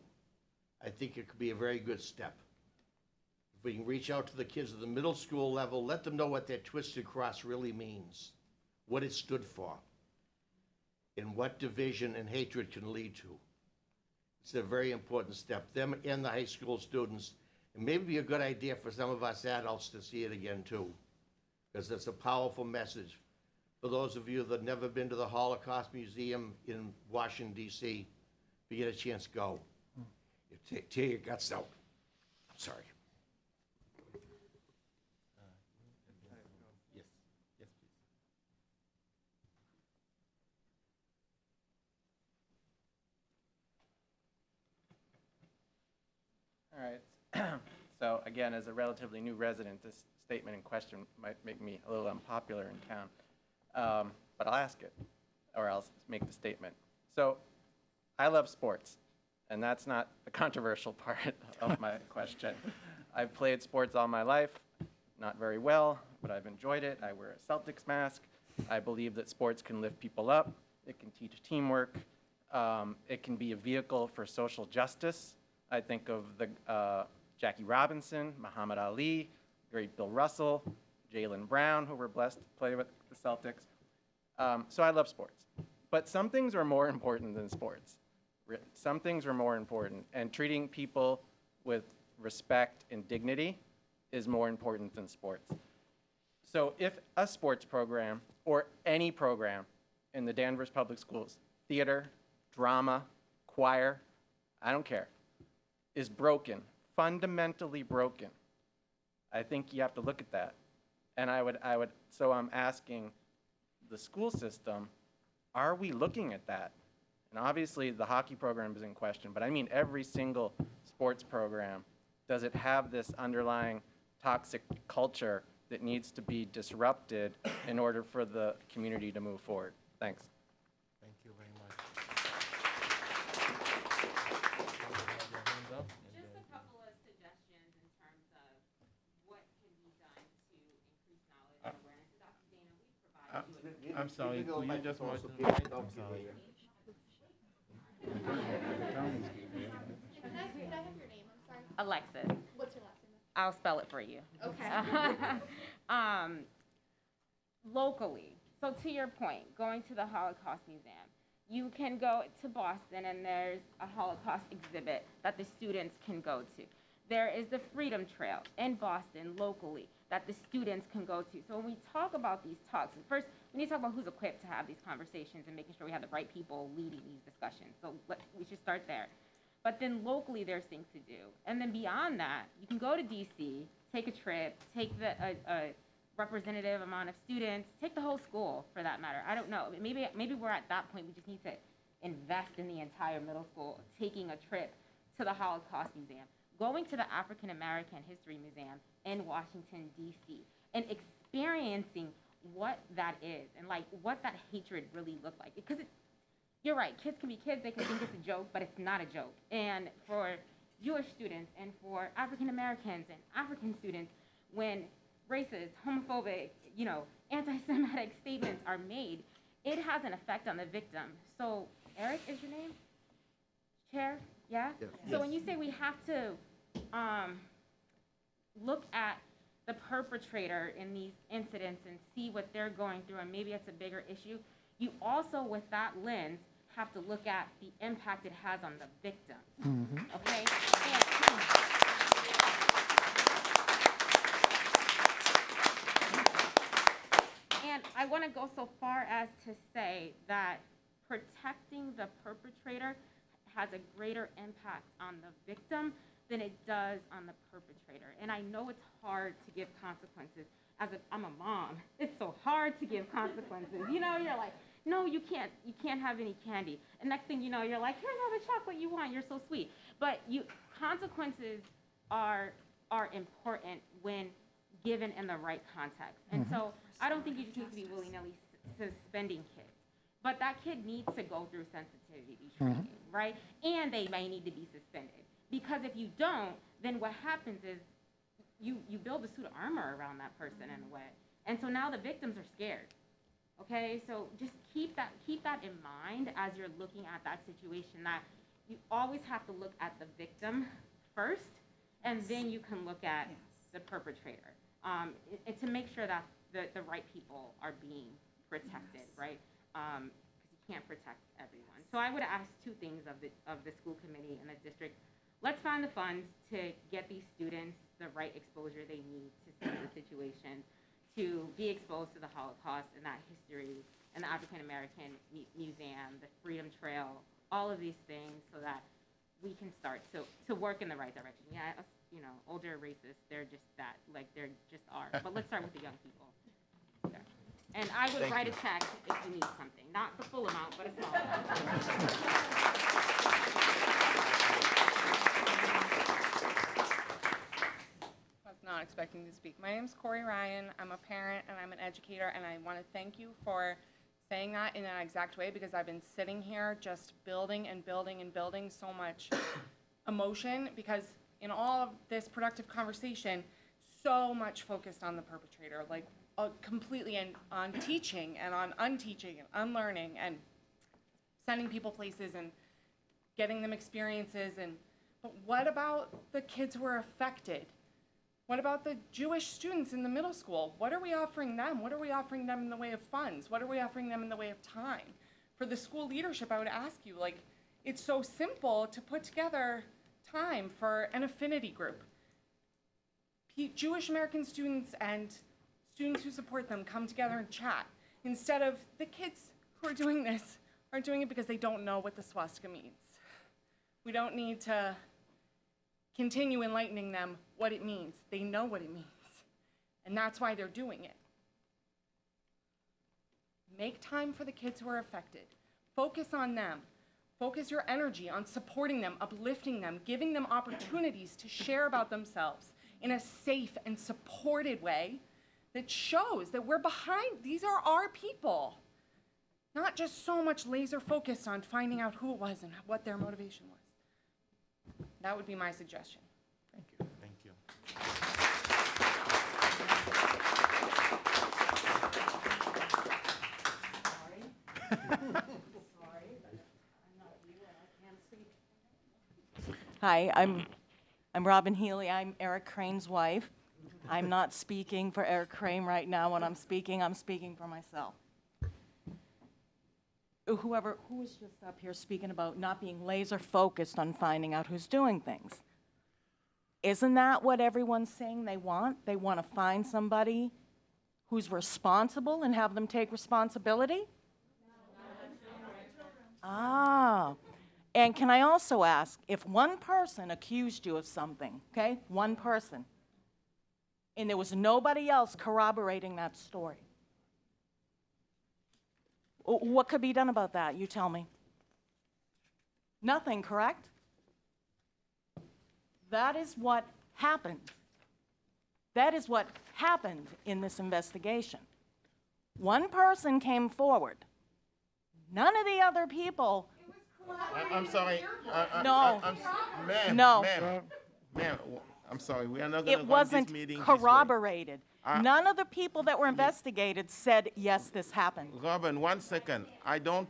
I think it could be a very good step. If we can reach out to the kids at the middle school level, let them know what that twisted cross really means, what it stood for, and what division and hatred can lead to. It's a very important step, them and the high school students. And maybe be a good idea for some of us adults to see it again too, because it's a powerful message. For those of you that have never been to the Holocaust Museum in Washington, D.C., if you get a chance, go. Tear your guts out. I'm sorry. Yes, yes, please. All right. So again, as a relatively new resident, this statement in question might make me a little unpopular in town. But I'll ask it, or I'll make the statement. So I love sports, and that's not the controversial part of my question. I've played sports all my life, not very well, but I've enjoyed it. I wear a Celtics mask. I believe that sports can lift people up. It can teach teamwork. It can be a vehicle for social justice. I think of the Jackie Robinson, Muhammad Ali, great Bill Russell, Jaylen Brown, who we're blessed to play with the Celtics. So I love sports. But some things are more important than sports. Some things are more important, and treating people with respect and dignity is more important than sports. So if a sports program or any program in the Danvers Public Schools, theater, drama, choir, I don't care, is broken, fundamentally broken, I think you have to look at that. And so I'm asking the school system, are we looking at that? And obviously the hockey program is in question, but I mean every single sports program. Does it have this underlying toxic culture that needs to be disrupted in order for the community to move forward? Thanks. Thank you very much. Just a couple of suggestions in terms of what can be done to increase knowledge and awareness. Dr. Dana, we provided you with. I'm sorry, could you just watch the mic? I'm sorry. Can I have your name? I'm sorry. Alexis. What's your last name? I'll spell it for you. Okay. Locally, so to your point, going to the Holocaust Museum, you can go to Boston and there's a Holocaust exhibit that the students can go to. There is the Freedom Trail in Boston locally that the students can go to. So when we talk about these talks, first we need to talk about who's equipped to have these conversations and making sure we have the right people leading these discussions. So we should start there. But then locally, there's things to do. And then beyond that, you can go to DC, take a trip, take a representative amount of students, take the whole school for that matter. I don't know. Maybe we're at that point. We just need to invest in the entire middle school, taking a trip to the Holocaust Museum, going to the African American History Museum in Washington, D.C., and experiencing what that is and like what that hatred really looked like. Because you're right, kids can be kids, they can think it's a joke, but it's not a joke. And for Jewish students and for African Americans and African students, when racist, homophobic, anti-Semitic statements are made, it has an effect on the victim. So, Eric is your name? Chair? Yeah? Yes. So when you say we have to look at the perpetrator in these incidents and see what they're going through, and maybe it's a bigger issue, you also, with that lens, have to look at the impact it has on the victim. Okay? I want to go so far as to say that protecting the perpetrator has a greater impact on the victim than it does on the perpetrator. And I know it's hard to give consequences. I'm a mom, it's so hard to give consequences. You know, you're like, no, you can't have any candy. And next thing you know, you're like, here's all the chocolate you want, you're so sweet. But consequences are important when given in the right context. And so I don't think you just need to be willy-nilly suspending kids. But that kid needs to go through sensitivity training, right? And they may need to be suspended. Because if you don't, then what happens is you build a suit of armor around that person in a way. And so now the victims are scared. Okay, so just keep that in mind as you're looking at that situation, that you always have to look at the victim first, and then you can look at the perpetrator, and to make sure that the right people are being protected, right? Because you can't protect everyone. So I would ask two things of the school committee and the district. Let's find the funds to get these students the right exposure they need to see the situation, to be exposed to the Holocaust and that history, and the African American Museum, the Freedom Trail, all of these things, so that we can start to work in the right direction. Yeah, us, you know, older racists, they're just that, like they're just are. But let's start with the young people. Yeah. And I would write a check if you need something, not the full amount, but a small amount. Not expecting to speak. My name is Corey Ryan. I'm a parent and I'm an educator, and I want to thank you for saying that in that exact way, because I've been sitting here just building and building and building so much emotion, because in all of this productive conversation, so much focused on the perpetrator, like completely on teaching and on unteaching and unlearning and sending people places and getting them experiences. But what about the kids who are affected? What about the Jewish students in the middle school? What are we offering them? What are we offering them in the way of funds? What are we offering them in the way of time? For the school leadership, I would ask you, like, it's so simple to put together time for an affinity group. Jewish American students and students who support them come together and chat, instead of the kids who are doing this are doing it because they don't know what the swastika means. We don't need to continue enlightening them what it means. They know what it means, and that's why they're doing it. Make time for the kids who are affected. Focus on them. Focus your energy on supporting them, uplifting them, giving them opportunities to share about themselves in a safe and supported way that shows that we're behind. These are our people. Not just so much laser focused on finding out who it was and what their motivation was. That would be my suggestion. Thank you. Thank you. Hi, I'm Robin Healy. I'm Eric Crane's wife. I'm not speaking for Eric Crane right now. When I'm speaking for myself. Who was just up here speaking about not being laser focused on finding out who's doing things. Isn't that what everyone's saying they want? They want to find somebody who's responsible and have them take responsibility? Ah. And can I also ask, if one person accused you of something, okay, one person, and there was nobody else corroborating that story, what could be done about that? You tell me. Nothing, correct? That is what happened. That is what happened in this investigation. One person came forward. None of the other people. I'm sorry. No. Ma'am. No. Ma'am, I'm sorry. We are not going to It go on this wasn't meeting corroborated. None of the people that were investigated said, yes, this happened. Robin, 1 second. I don't,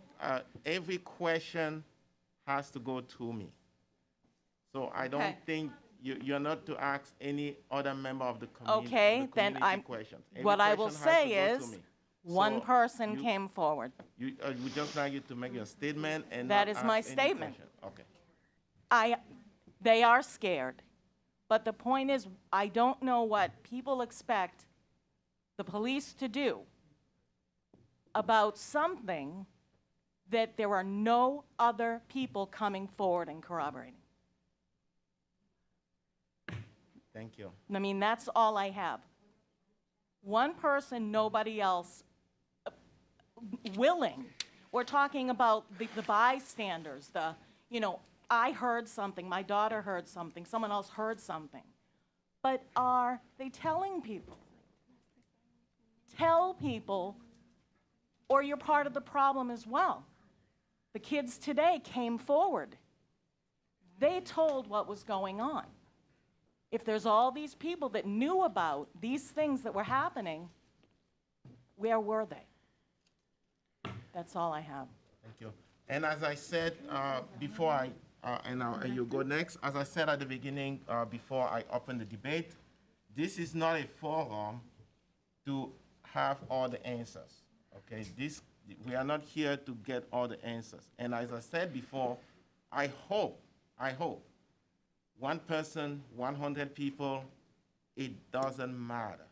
every question has to go to me. So I don't think you're not to ask any other member of the community. Okay, then questions. What I will question has say to go to is, me. one So person came forward. You just now get to make your statement and That not is my ask any statement. question. Okay. They are scared. But the point is, I don't know what people expect the police to do about something that there are no other people coming forward and corroborating. Thank you. I mean, that's all I have. One person, nobody else willing. We're talking about the bystanders, I heard something, my daughter heard something, someone else heard something. But are they telling people? Tell people, or you're part of the problem as well. The kids today came forward. They told what was going on. If there's all these people that knew about these things that were happening, where were they? That's all I have. Thank you. And as I said before you go next, as I said at the beginning, before I open the debate, this is not a forum to have all the answers, okay? We are not here to get all the answers. And as I said before, I hope, one person, 100 people, it doesn't matter.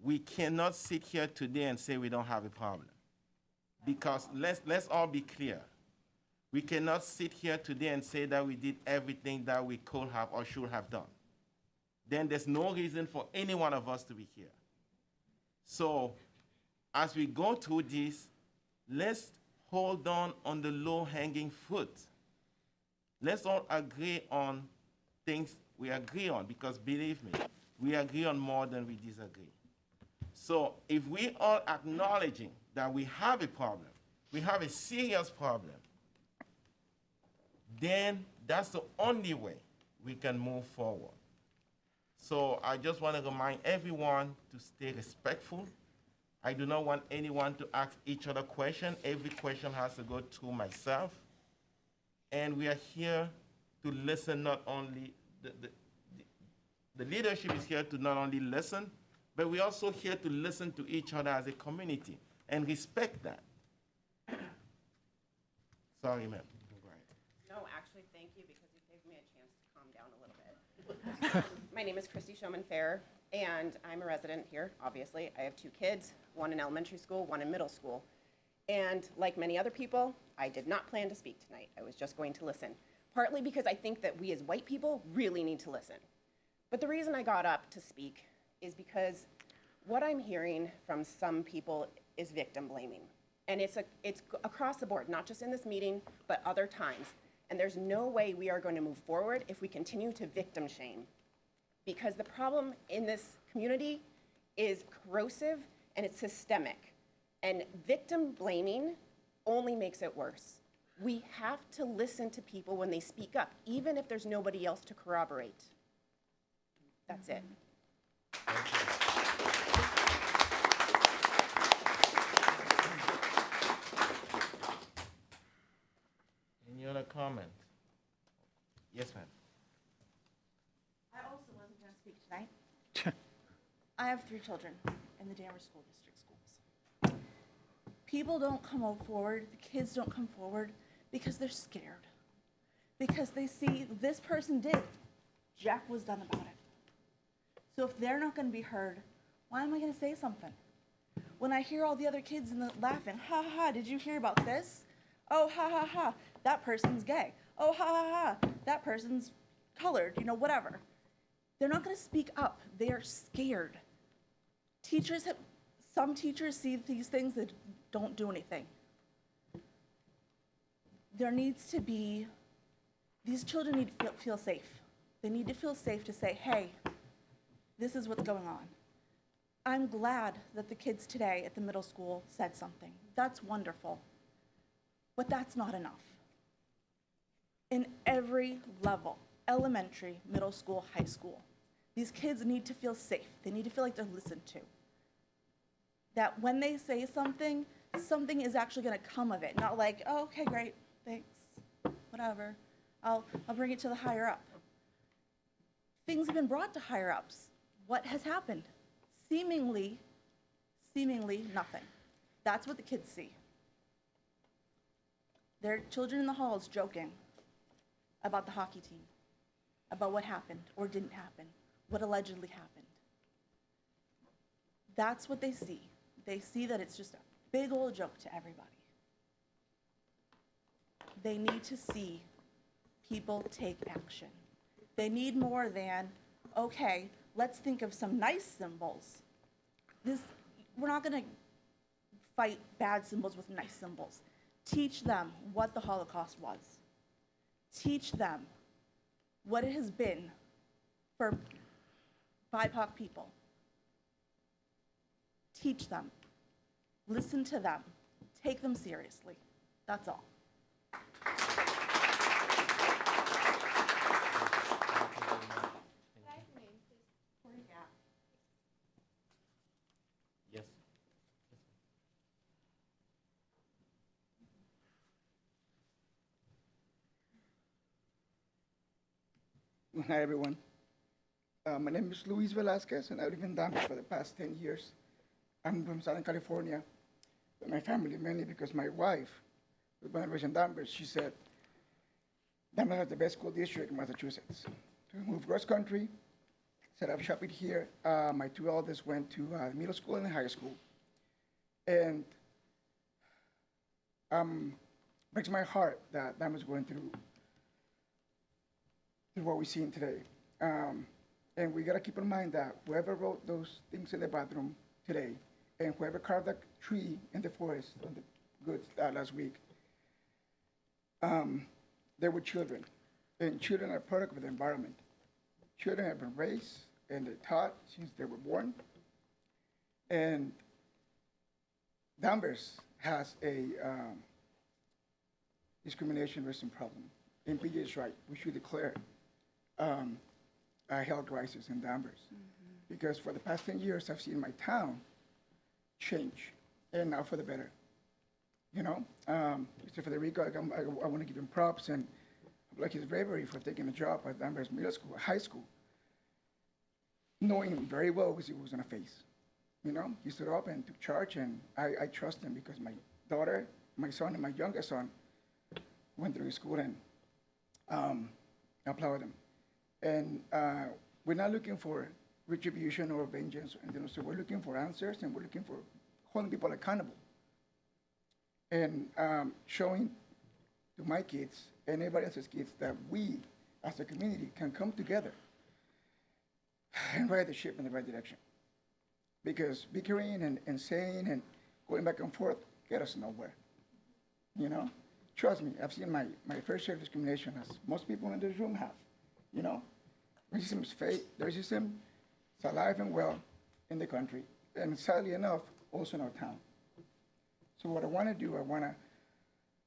We cannot sit here today and say we don't have a problem. Because let's all be clear. We cannot sit here today and say that we did everything that we could have or should have done. Then there's no reason for any one of us to be here. So as we go through this, let's hold on the low-hanging fruit. Let's all agree on things we agree on, because believe me, we agree on more than we disagree. So if we are acknowledging that we have a problem, we have a serious problem, then that's the only way we can move forward. So I just want to remind everyone to stay respectful. I do not want anyone to ask each other questions. Every question has to go through myself. And we are here to listen, not only, the leadership is here to not only listen, but we're also here to listen to each other as a community and respect that. Sorry, ma'am. No, actually, thank you, because you gave me a chance to calm down a little bit. My name is Christy Showman-Fair, and I'm a resident here, obviously. I have 2 kids, one in elementary school, one in middle school. And like many other people, I did not plan to speak tonight. I was just going to listen, partly because I think that we as white people really need to listen. But the reason I got up to speak is because what I'm hearing from some people is victim blaming. And it's across the board, not just in this meeting, but other times. And there's no way we are going to move forward if we continue to victim shame. Because the problem in this community is corrosive and it's systemic. And victim blaming only makes it worse. We have to listen to people when they speak up, even if there's nobody else to corroborate. That's it. Any other comment? Yes, ma'am. I also wasn't going to speak tonight. I have 3 children in the Danvers School District schools. People don't come forward, the kids don't come forward because they're scared. Because they see this person did, Jack was done about it. So if they're not going to be heard, why am I going to say something? When I hear all the other kids laughing, ha ha ha, did you hear about this? Oh, ha ha ha, that person's gay. Oh, ha ha ha, that person's colored, whatever. They're not going to speak up. They are scared. Some teachers see these things that don't do anything. There needs to be, these children need to feel safe. They need to feel safe to say, hey, this is what's going on. I'm glad that the kids today at the middle school said something. That's wonderful. But that's not enough. In every level, elementary, middle school, high school, these kids need to feel safe. They need to feel like they're listened to. That when they say something, something is actually going to come of it. Not like, oh, okay, great, thanks, whatever. I'll bring it to the higher up. Things have been brought to higher ups. What has happened? Seemingly nothing. That's what the kids see. There are children in the halls joking about the hockey team, about what happened or didn't happen, what allegedly happened. That's what they see. They see that it's just a big old joke to everybody. They need to see people take action. They need more than, okay, let's think of some nice symbols. We're not gonna fight bad symbols with nice symbols. Teach them what the Holocaust was. Teach them what it has been for BIPOC people. Teach them. Listen to them. Take them seriously. That's all. Yes. Hi, everyone. My name is Luis Velasquez, and I live in Danvers for the past 10 years. I'm from Southern California, with my family, mainly because my wife, who's born and raised in Danvers, she said, Danvers has the best school district in Massachusetts. So we moved cross country, set up shop here. My two eldest went to middle school and high school. And breaks my heart that Danvers is going through what we're seeing today. And we gotta keep in mind that whoever wrote those things in the bathroom today, and whoever carved that tree in the forest on the goods last week, they were children. And children are a product of the environment. Children have been raised and they're taught since they were born. And Danvers has a discrimination racism problem. And PJ is right, we should declare a health crisis in Danvers. Because for the past 10 years, I've seen my town change, and now for the better. You know, Mr. Federico, I want to give him props, and I like his bravery for taking a job at Danvers Middle School, high school, knowing him very well what he was going to face. You know, he stood up and took charge, and I trust him because my daughter, my son, and my youngest son went through school, and I applaud him. And we're not looking for retribution or vengeance or anything. So we're looking for answers, and we're looking for holding people accountable. And showing to my kids and everybody else's kids that we, as a community, can come together and ride the ship in the right direction. Because bickering and saying and going back and forth get us nowhere. You know? Trust me, I've seen my fair share of discrimination, as most people in this room have. You know? Racism is fake. Racism is alive and well in the country, and sadly enough, also in our town. So what I want to do, I want to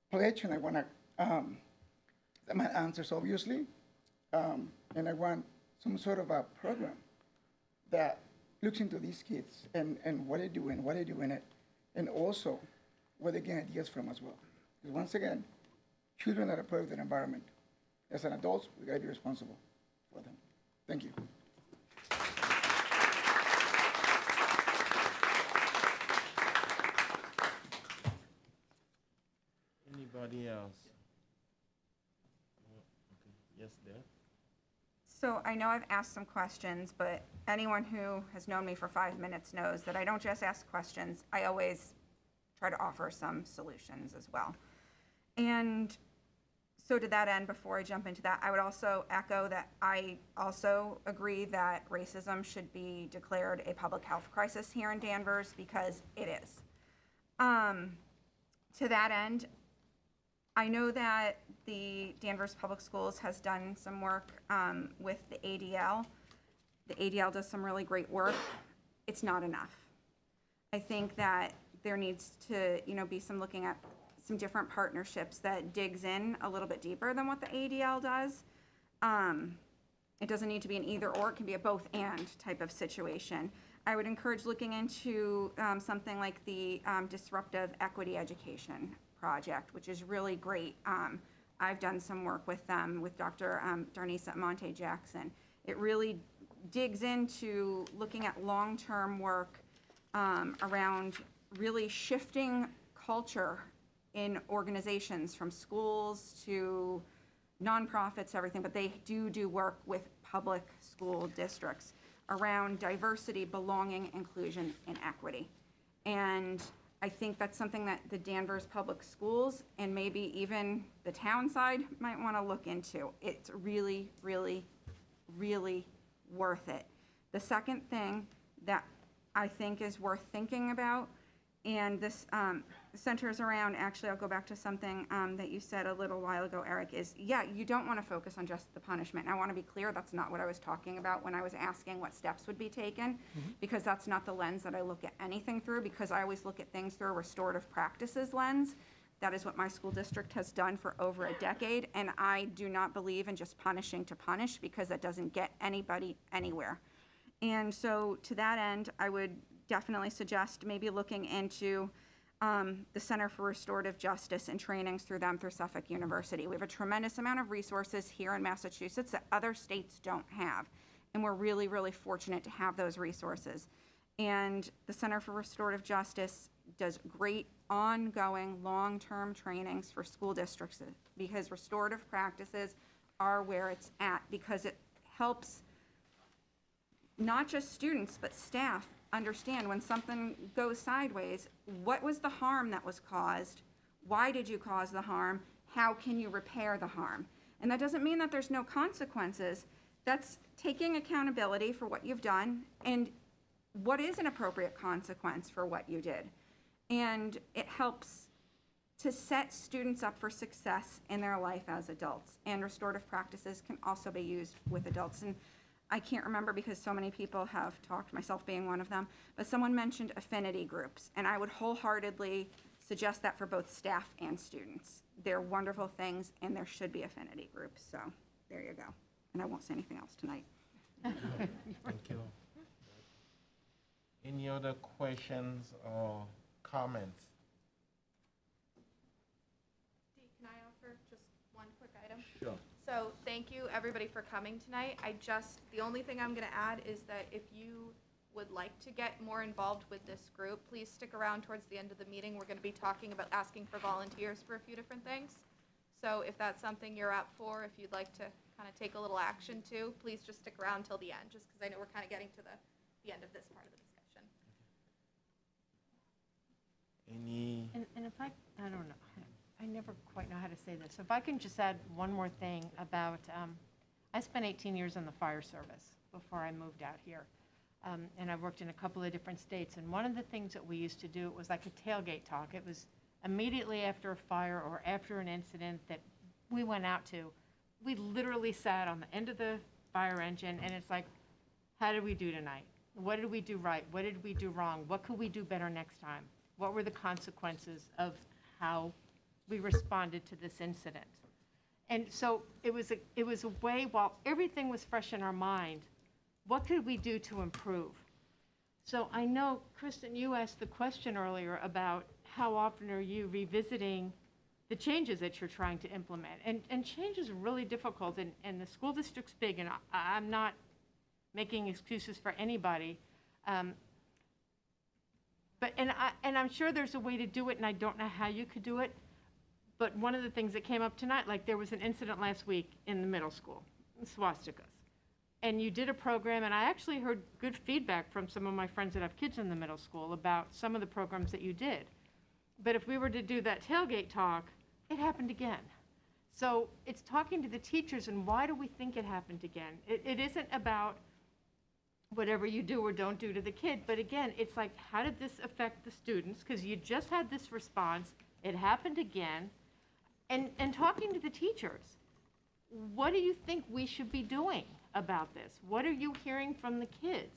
pledge, and I want to my answers, obviously, and I want some sort of a program that looks into these kids and what they do and why they do in it, and also where they get ideas from as well. Because once again, children are a part of their environment. As an adults, we got to be responsible for them. Thank you. Anybody else? Okay. Yes, there. So I know I've asked some questions, but anyone who has known me for 5 minutes knows that I don't just ask questions, I always try to offer some solutions as well. And so to that end, before I jump into that, I would also echo that I also agree that racism should be declared a public health crisis here in Danvers, because it is. To that end, I know that the Danvers Public Schools has done some work with the ADL. The ADL does some really great work. It's not enough. I think that there needs to, be some looking at some different partnerships that digs in a little bit deeper than what the ADL does. It doesn't need to be an either or, it can be a both and type of situation. I would encourage looking into something like the Disruptive Equity Education Project, which is really great. I've done some work with them, with Dr. Darnisa Monte Jackson. It really digs into looking at long-term work around really shifting culture in organizations, from schools to nonprofits, everything, but they do work with public school districts around diversity, belonging, inclusion, and equity. And I think that's something that the Danvers Public Schools and maybe even the town side might want to look into. It's really, really, really worth it. The second thing that I think is worth thinking about, and this centers around, actually, I'll go back to something that you said a little while ago, Eric, is, yeah, you don't want to focus on just the punishment. And I want to be clear, that's not what I was talking about when I was asking what steps would be taken, because that's not the lens that I look at anything through, because I always look at things through a restorative practices lens. That is what my school district has done for over a decade, and I do not believe in just punishing to punish, because that doesn't get anybody anywhere. And so to that end, I would definitely suggest maybe looking into the Center for Restorative Justice and trainings through them through Suffolk University. We have a tremendous amount of resources here in Massachusetts that other states don't have. And we're really, really fortunate to have those resources. And the Center for Restorative Justice does great ongoing long-term trainings for school districts, because restorative practices are where it's at, because it helps not just students, but staff understand when something goes sideways, what was the harm that was caused? Why did you cause the harm? How can you repair the harm? And that doesn't mean that there's no consequences. That's taking accountability for what you've done and what is an appropriate consequence for what you did. And it helps to set students up for success in their life as adults. And restorative practices can also be used with adults. And I can't remember because so many people have talked, myself being one of them, but someone mentioned affinity groups, and I would wholeheartedly suggest that for both staff and students. They're wonderful things, and there should be affinity groups, so there you go. And I won't say anything else tonight. Thank you. Any other questions or comments? Dee, can I offer just one quick item? Sure. So thank you, everybody, for coming tonight. The only thing I'm going to add is that if you would like to get more involved with this group, please stick around towards the end of the meeting. We're going to be talking about asking for volunteers for a few different things. So if that's something you're up for, if you'd like to kind of take a little action too, please just stick around till the end, just because I know we're kind of getting to the end of this part of the discussion. And if I don't know, I never quite know how to say this. If I can just add one more thing about, I spent 18 years in the fire service before I moved out here. And I worked in a couple of different states. And one of the things that we used to do, it was like a tailgate talk. It was immediately after a fire or after an incident that we went out to. We literally sat on the end of the fire engine, and it's like, how did we do tonight? What did we do right? What did we do wrong? What could we do better next time? What were the consequences of how we responded to this incident? And so it was a way, while everything was fresh in our mind, what could we do to improve? So I know, Kristen, you asked the question earlier about how often are you revisiting the changes that you're trying to implement. And change is really difficult, and the school district's big, and I'm not making excuses for anybody. But I'm sure there's a way to do it, and I don't know how you could do it. But one of the things that came up tonight, like there was an incident last week in the middle school, swastikas. And you did a program, and I actually heard good feedback from some of my friends that have kids in the middle school about some of the programs that you did. But if we were to do that tailgate talk, it happened again. So it's talking to the teachers, and why do we think it happened again? It isn't about whatever you do or don't do to the kid, but again, it's like, how did this affect the students? Because you just had this response, it happened again, and talking to the teachers. What do you think we should be doing about this? What are you hearing from the kids?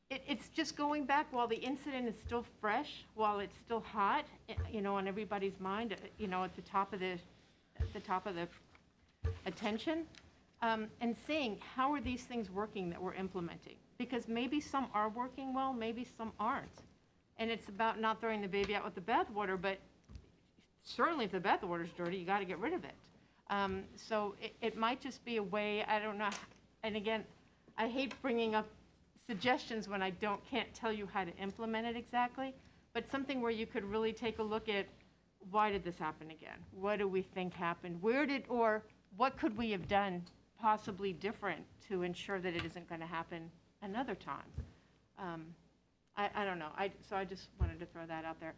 It's just going back while the incident is still fresh, while it's still hot, on everybody's mind, at the top of the attention, and seeing how are these things working that we're implementing? Because maybe some are working well, maybe some aren't. And it's about not throwing the baby out with the bathwater, but certainly if the bathwater's dirty, you got to get rid of it. So it might just be a way, I don't know, and again, I hate bringing up suggestions when I can't tell you how to implement it exactly, but something where you could really take a look at, why did this happen again? What do we think happened? Or what could we have done possibly different to ensure that it isn't going to happen another time? I don't know. So I just wanted to throw that out there.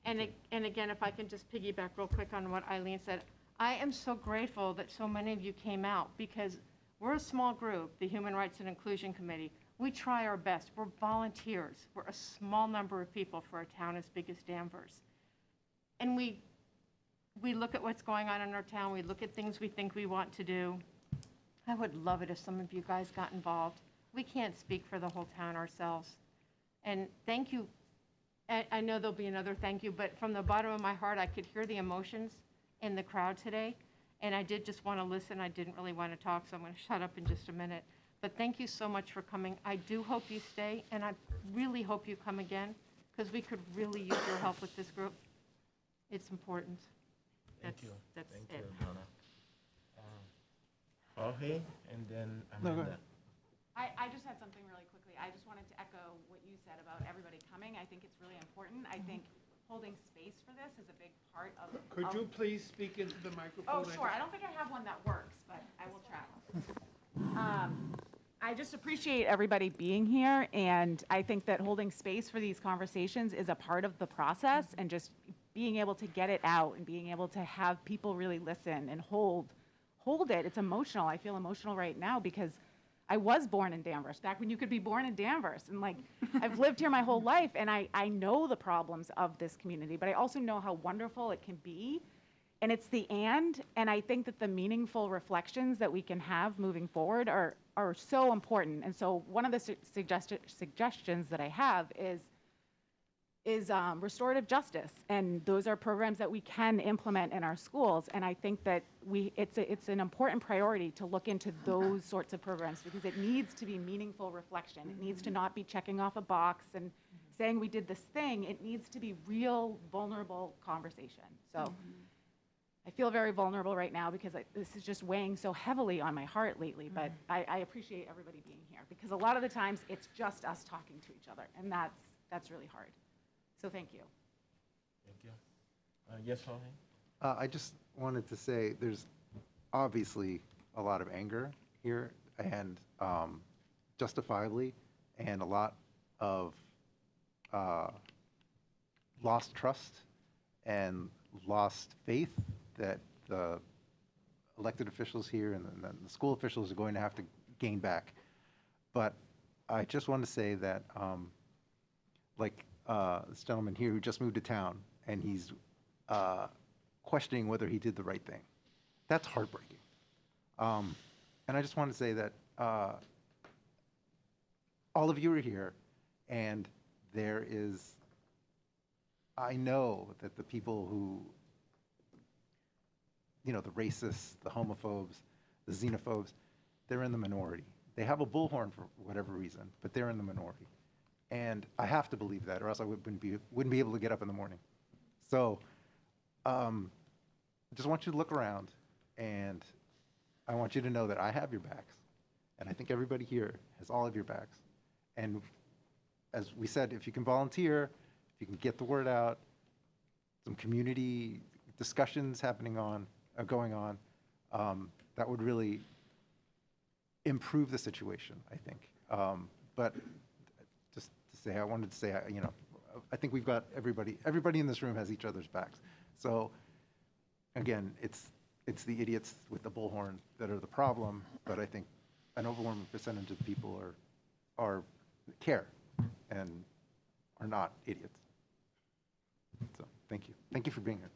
And again, if I can just piggyback real quick on what Eileen said, I am so grateful that so many of you came out, because we're a small group, the Human Rights and Inclusion Committee. We try our best. We're volunteers. We're a small number of people for a town as big as Danvers. And we look at what's going on in our town. We look at things we think we want to do. I would love it if some of you guys got involved. We can't speak for the whole town ourselves. And thank you. I know there'll be another thank you, but from the bottom of my heart, I could hear the emotions in the crowd today. And I did just want to listen. I didn't really want to talk, so I'm going to shut up in just a minute. But thank you so much for coming. I do hope you stay, and I really hope you come again, because we could really use your help with this group. It's important. Thank you. That's Thank it. you, Donna. Jorge, and then No, go Amanda. I just had something really quickly. I just wanted to echo what you said about everybody coming. I think it's really important. I think holding space for this is a big part of. Could you please speak into the microphone? Oh, sure. I don't think I have one that works, but I will try. I just appreciate everybody being here, and I think that holding space for these conversations is a part of the process, and just being able to get it out and being able to have people really listen and hold it. It's emotional. I feel emotional right now because I was born in Danvers, back when you could be born in Danvers. And like, I've lived here my whole life, and I know the problems of this community, but I also know how wonderful it can be. And it's the and I think that the meaningful reflections that we can have moving forward are so important. And so one of the suggestions that I have is restorative justice, and those are programs that we can implement in our schools. And I think that it's an important priority to look into those sorts of programs, because it needs to be meaningful reflection. It needs to not be checking off a box and saying we did this thing. It needs to be real, vulnerable conversation. So I feel very vulnerable right now because this is just weighing so heavily on my heart lately. But I appreciate everybody being here, because a lot of the times it's just us talking to each other, and that's really hard. So thank you. Thank you. Yes, Jorge? I just wanted to say there's obviously a lot of anger here, and justifiably, and a lot of lost trust and lost faith that the elected officials here and the school officials are going to have to gain back. But I just want to say that, this gentleman here who just moved to town, and he's questioning whether he did the right thing. That's heartbreaking. And I just want to say that all of you are here, and I know that the people who, the racists, the homophobes, the xenophobes, they're in the minority. They have a bullhorn for whatever reason, but they're in the minority. And I have to believe that, or else I wouldn't be able to get up in the morning. So I just want you to look around, and I want you to know that I have your backs. And I think everybody here has all of your backs. And as we said, if you can volunteer, if you can get the word out, some community discussions going on, that would really improve the situation, I think. But just to say, I wanted to say, I think we've got everybody in this room has each other's backs. So again, it's the idiots with the bullhorn that are the problem, but I think an overwhelming percentage of people care and are not idiots. So thank you. Thank you for being here.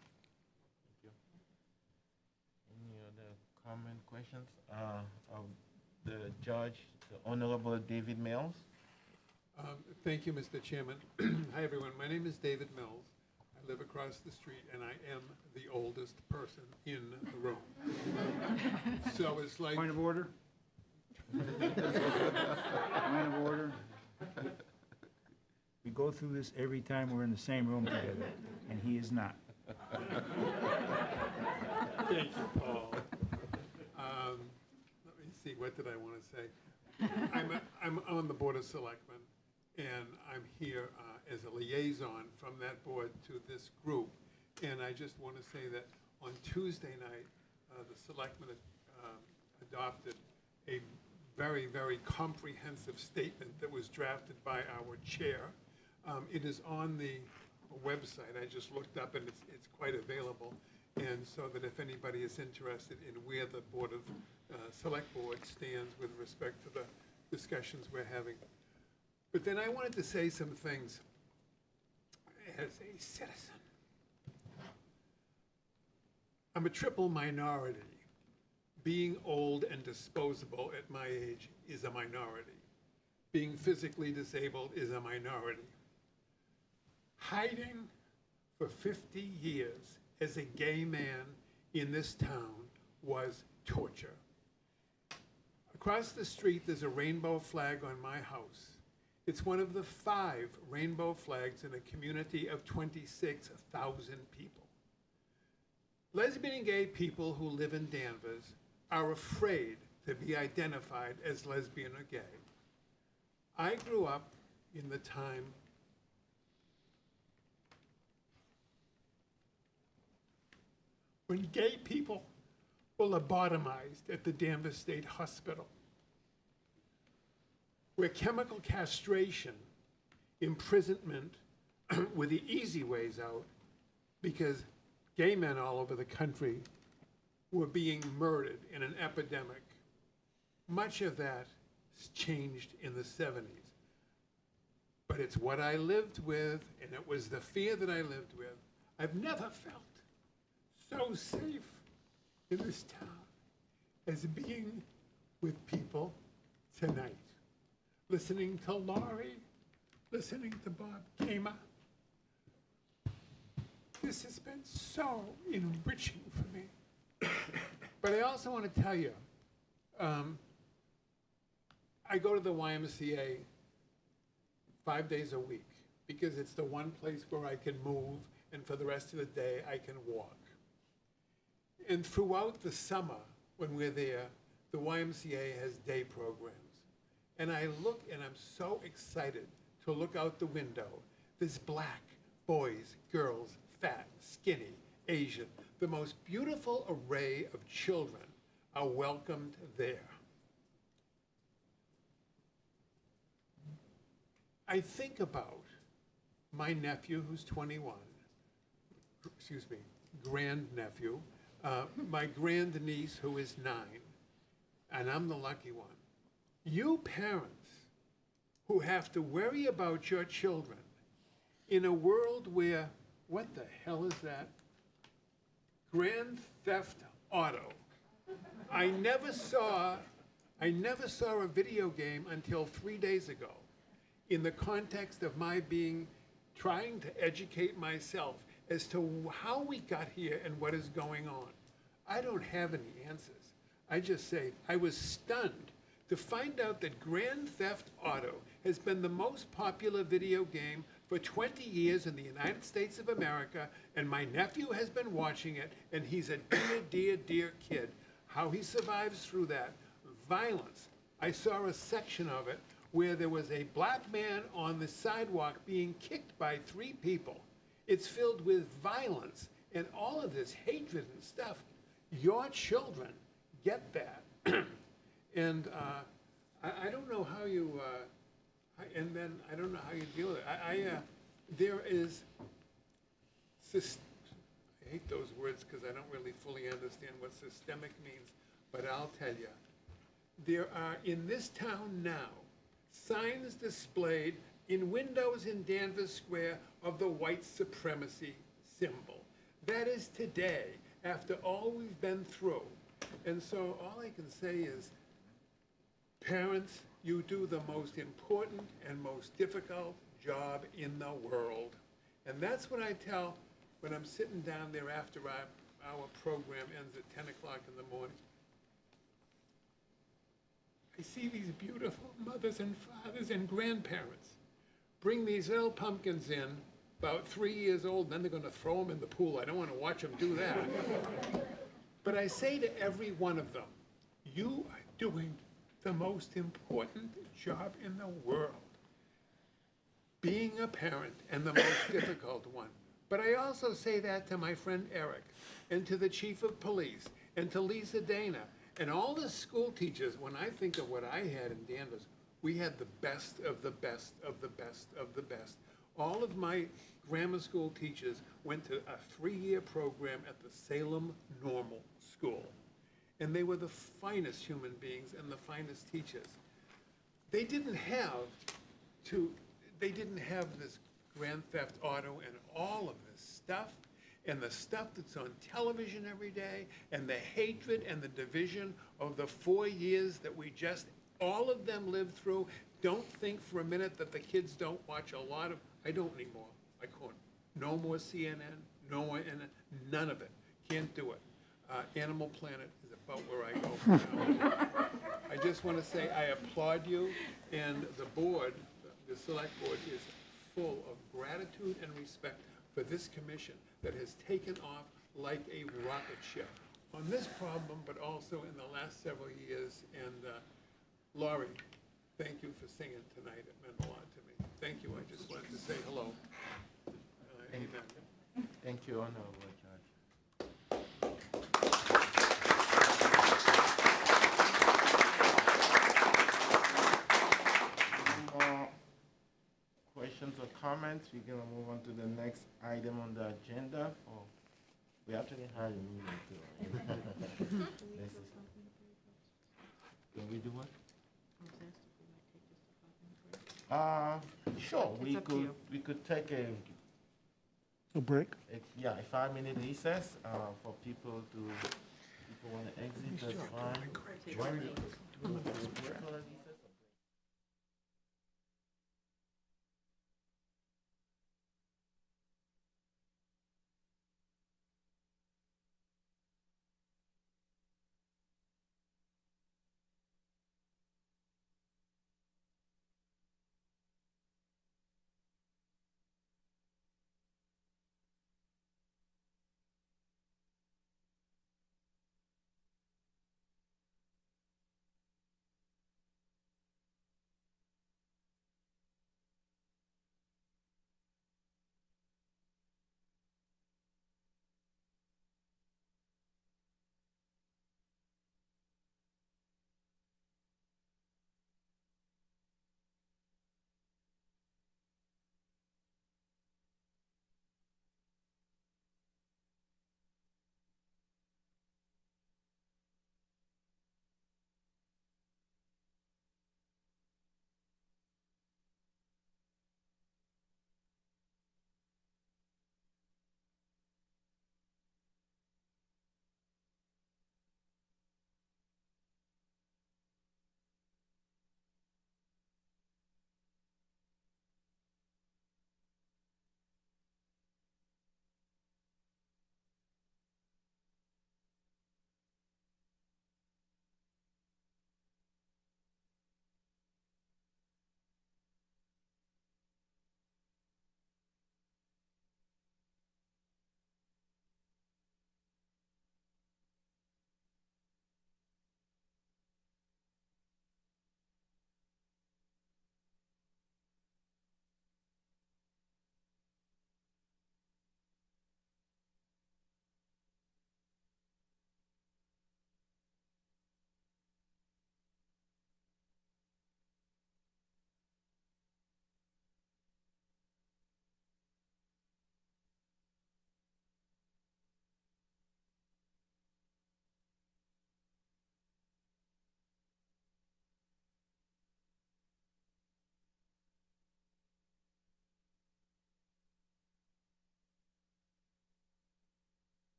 Any other comment, questions of the judge, the Honorable David Mills? Thank you, Mr. Chairman. Hi, everyone. My name is David Mills. I live across the street, and I am the oldest person in the room. So it's like... Point of order? Point of order? We go through this every time we're in the same room together, and he is not. Thank you, Paul. Let me see, what did I want to say? I'm on the Board of Selectmen, and I'm here as a liaison from that board to this group. And I just want to say that on Tuesday night, the selectmen adopted a very, very comprehensive statement that was drafted by our chair. It is on the website. I just looked up and it's quite available. And so that if anybody is interested in where the Board of Select Board stands with respect to the discussions we're having. But then I wanted to say some things as a citizen. I'm a triple minority. Being old and disposable at my age is a minority. Being physically disabled is a minority. Hiding for 50 years as a gay man in this town was torture. Across the street, there's a rainbow flag on my house. It's one of the 5 rainbow flags in a community of 26,000 people. Lesbian and gay people who live in Danvers are afraid to be identified as lesbian or gay. I grew up in the time when gay people were lobotomized at the Danvers State Hospital, where chemical castration, imprisonment were the easy ways out because gay men all over the country were being murdered in an epidemic. Much of that changed in the 70s. But it's what I lived with, and it was the fear that I lived with. I've never felt so safe in this town as being with people tonight. Listening to Laurie, listening to Bob Kamer. This has been so enriching for me. But I also want to tell you, I go to the YMCA 5 days a week because it's the one place where I can move, and for the rest of the day I can walk. And throughout the summer, when we're there, the YMCA has day programs. And I look and I'm so excited to look out the window. There's black, boys, girls, fat, skinny, Asian. The most beautiful array of children are welcomed there. I think about my nephew who's 21, excuse me, grandnephew, my grandniece who is 9, and I'm the lucky one. You parents who have to worry about your children in a world where, what the hell is that? Grand Theft Auto. I never saw a video game until 3 days ago in the context of my trying to educate myself as to how we got here and what is going on. I don't have any answers. I just say, I was stunned to find out that Grand Theft Auto has been the most popular video game for 20 years in the United States of America, and my nephew has been watching it, and he's a dear, dear, dear kid. How he survives through that. Violence. I saw a section of it where there was a black man on the sidewalk being kicked by 3 people. It's filled with violence and all of this hatred and stuff. Your children get that. And I don't know how you, and then I don't know how you deal with it. There is, I hate those words because I don't really fully understand what systemic means, but I'll tell you. There are, in this town now, signs displayed in windows in Danvers Square of the white supremacy symbol. That is today, after all we've been through. And so all I can say is, parents, you do the most important and most difficult job in the world. And that's what I tell when I'm sitting down there after our program ends at 10 o'clock in the morning. I see these beautiful mothers and fathers and grandparents bring these little pumpkins in, about 3 years old, then they're going to throw them in the pool. I don't want to watch them do that. But I say to every one of them, you are doing the most important job in the world. Being a parent, and the most difficult one. But I also say that to my friend Eric, and to the chief of police, and to Lisa Dana, and all the school teachers. When I think of what I had in Danvers, we had the best of the best of the best of the best. All of my grammar school teachers went to a 3-year program at the Salem Normal School. And they were the finest human beings and the finest teachers. They didn't have this Grand Theft Auto and all of this stuff, and the stuff that's on television every day, and the hatred and the division of the 4 years that we just, all of them lived through. Don't think for a minute that the kids don't watch a lot of, I don't anymore. I couldn't. No more CNN, no more, none of it. Can't do it. Animal Planet is about where I go from now. I just want to say I applaud you, and the board, the select board, is full of gratitude and respect for this commission that has taken off like a rocket ship on this problem, but also in the last several years. And Laurie, thank you for singing tonight. It meant a lot to me. Thank you. I just wanted to say hello. Amen. Thank you, Honorable Judge. Questions or comments? We're gonna move on to the next item on the agenda. Oh, we actually had a meeting too. Can we do what? Sure, we could take A break? a 5-minute recess, for people wanna exit, that's fine. Why do we break for a recess?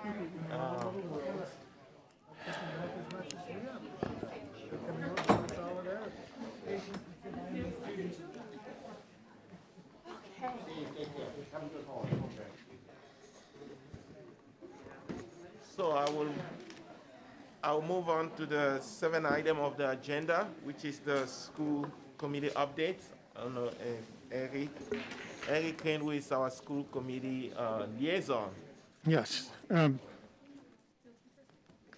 So I'll move on to the 7th item of the agenda, which is the school committee updates. I don't know, Eric Kane, who is our school committee liaison. Yes.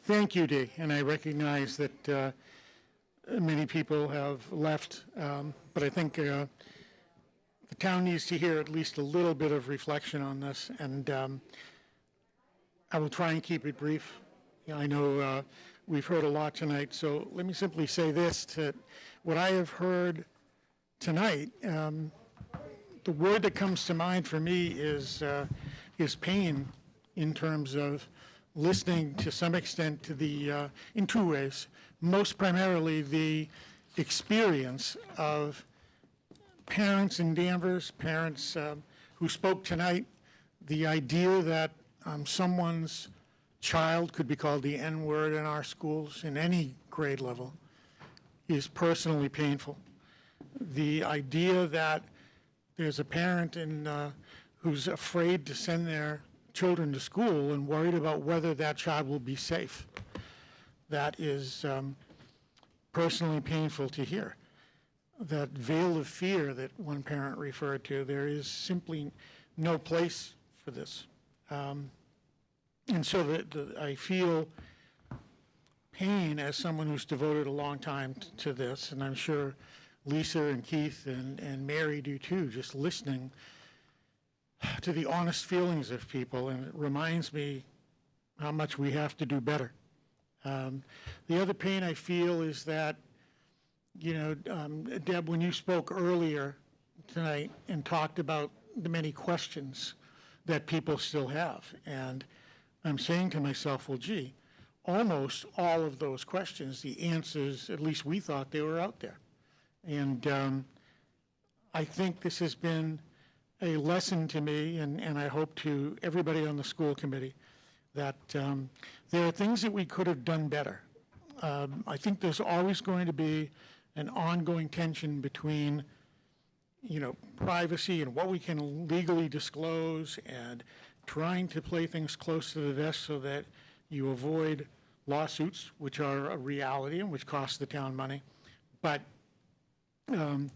Thank you, Dee, and I recognize that many people have left, but I think the town needs to hear at least a little bit of reflection on this, and I will try and keep it brief. I know we've heard a lot tonight, so let me simply say this, that what I have heard tonight, the word that comes to mind for me is pain, in terms of listening to some extent to the, in two ways, most primarily the experience of parents in Danvers, parents who spoke tonight, the idea that someone's child could be called the N-word in our schools in any grade level is personally painful. The idea that there's a parent who's afraid to send their children to school and worried about whether that child will be safe, that is personally painful to hear. That veil of fear that one parent referred to, there is simply no place for this. And so I feel pain as someone who's devoted a long time to this, and I'm sure Lisa and Keith and Mary do too, just listening to the honest feelings of people, and it reminds me how much we have to do better. The other pain I feel is that, you know, Deb, when you spoke earlier tonight and talked about the many questions that people still have, and I'm saying to myself, well, gee, almost all of those questions, the answers, at least we thought they were out there. And I think this has been a lesson to me, and I hope to everybody on the school committee, that there are things that we could have done better. I think there's always going to be an ongoing tension between, you know, privacy and what we can legally disclose, and trying to play things close to the vest so that you avoid lawsuits, which are a reality and which cost the town money. But, and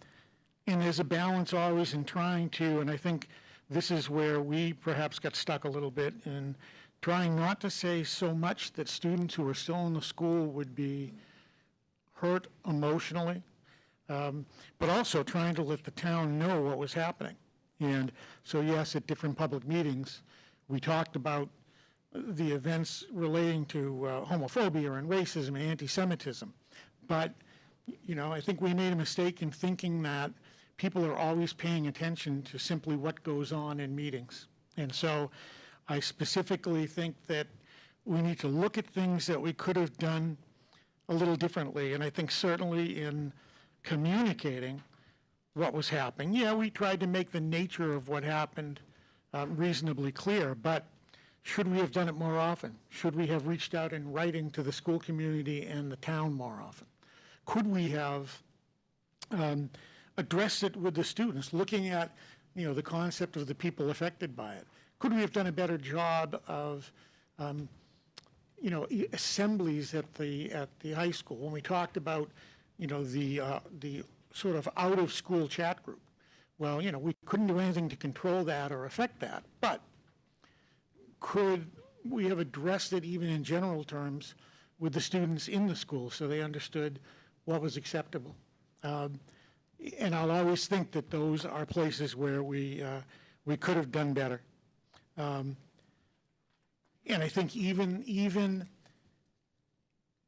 there's a balance always in trying to, and I think this is where we perhaps got stuck a little bit in trying not to say so much that students who are still in the school would be hurt emotionally, but also trying to let the town know what was happening. And so yes, at different public meetings, we talked about the events relating to homophobia and racism and anti-Semitism. But, you know, I think we made a mistake in thinking that people are always paying attention to simply what goes on in meetings. And so I specifically think that we need to look at things that we could have done a little differently. And I think certainly in communicating what was happening, yeah, we tried to make the nature of what happened reasonably clear, but should we have done it more often? Should we have reached out in writing to the school community and the town more often? Could we have addressed it with the students, looking at, you know, the concept of the people affected by it? Could we have done a better job of, you know, assemblies at the high school when we talked about, you know, the sort of out-of-school chat group? Well, you know, we couldn't do anything to control that or affect that, but could we have addressed it even in general terms with the students in the school so they understood what was acceptable? And I'll always think that those are places where we could have done better. And I think even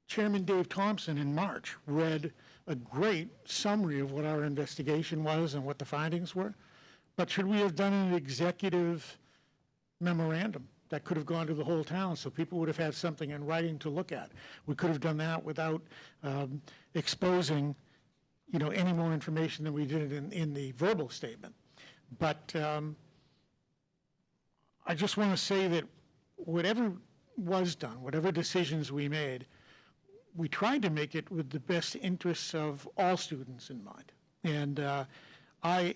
Chairman Dave Thompson in March read a great summary of what our investigation was and what the findings were. But should we have done an executive memorandum that could have gone to the whole town so people would have had something in writing to look at? We could have done that without exposing, you know, any more information than we did in the verbal statement. But I just want to say that whatever was done, whatever decisions we made, we tried to make it with the best interests of all students in mind. And I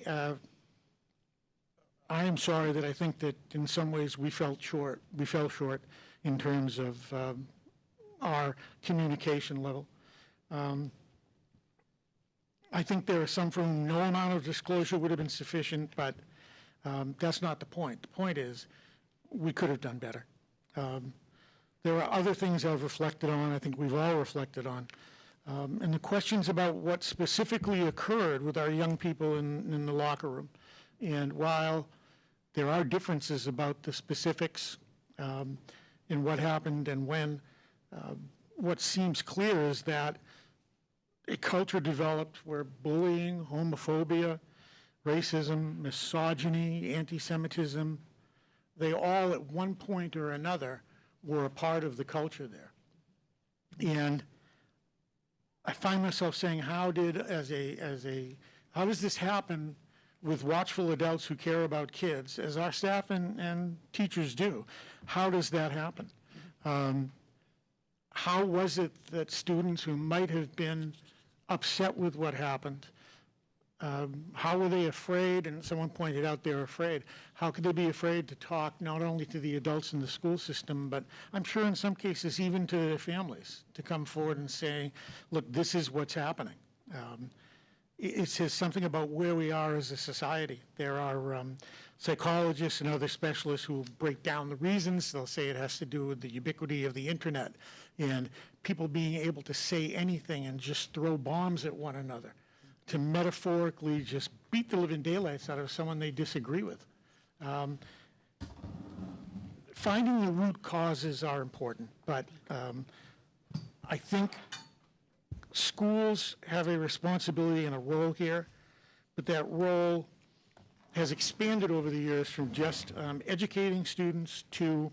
am sorry that I think that in some ways we fell short in terms of our communication level. I think there are some for whom no amount of disclosure would have been sufficient, but that's not the point. The point is we could have done better. There are other things I've reflected on, I think we've all reflected on. And the questions about what specifically occurred with our young people in the locker room. And while there are differences about the specifics in what happened and when, what seems clear is that a culture developed where bullying, homophobia, racism, misogyny, anti-Semitism, they all at one point or another were a part of the culture there. And I find myself saying, how does this happen with watchful adults who care about kids, as our staff and teachers do? How does that happen? How was it that students who might have been upset with what happened, how were they afraid? And someone pointed out they're afraid. How could they be afraid to talk not only to the adults in the school system, but I'm sure in some cases even to their families, to come forward and say, look, this is what's happening. It says something about where we are as a society. There are psychologists and other specialists who will break down the reasons. They'll say it has to do with the ubiquity of the internet and people being able to say anything and just throw bombs at one another, to metaphorically just beat the living daylights out of someone they disagree with. Finding the root causes are important, but I think schools have a responsibility and a role here, but that role has expanded over the years from just educating students to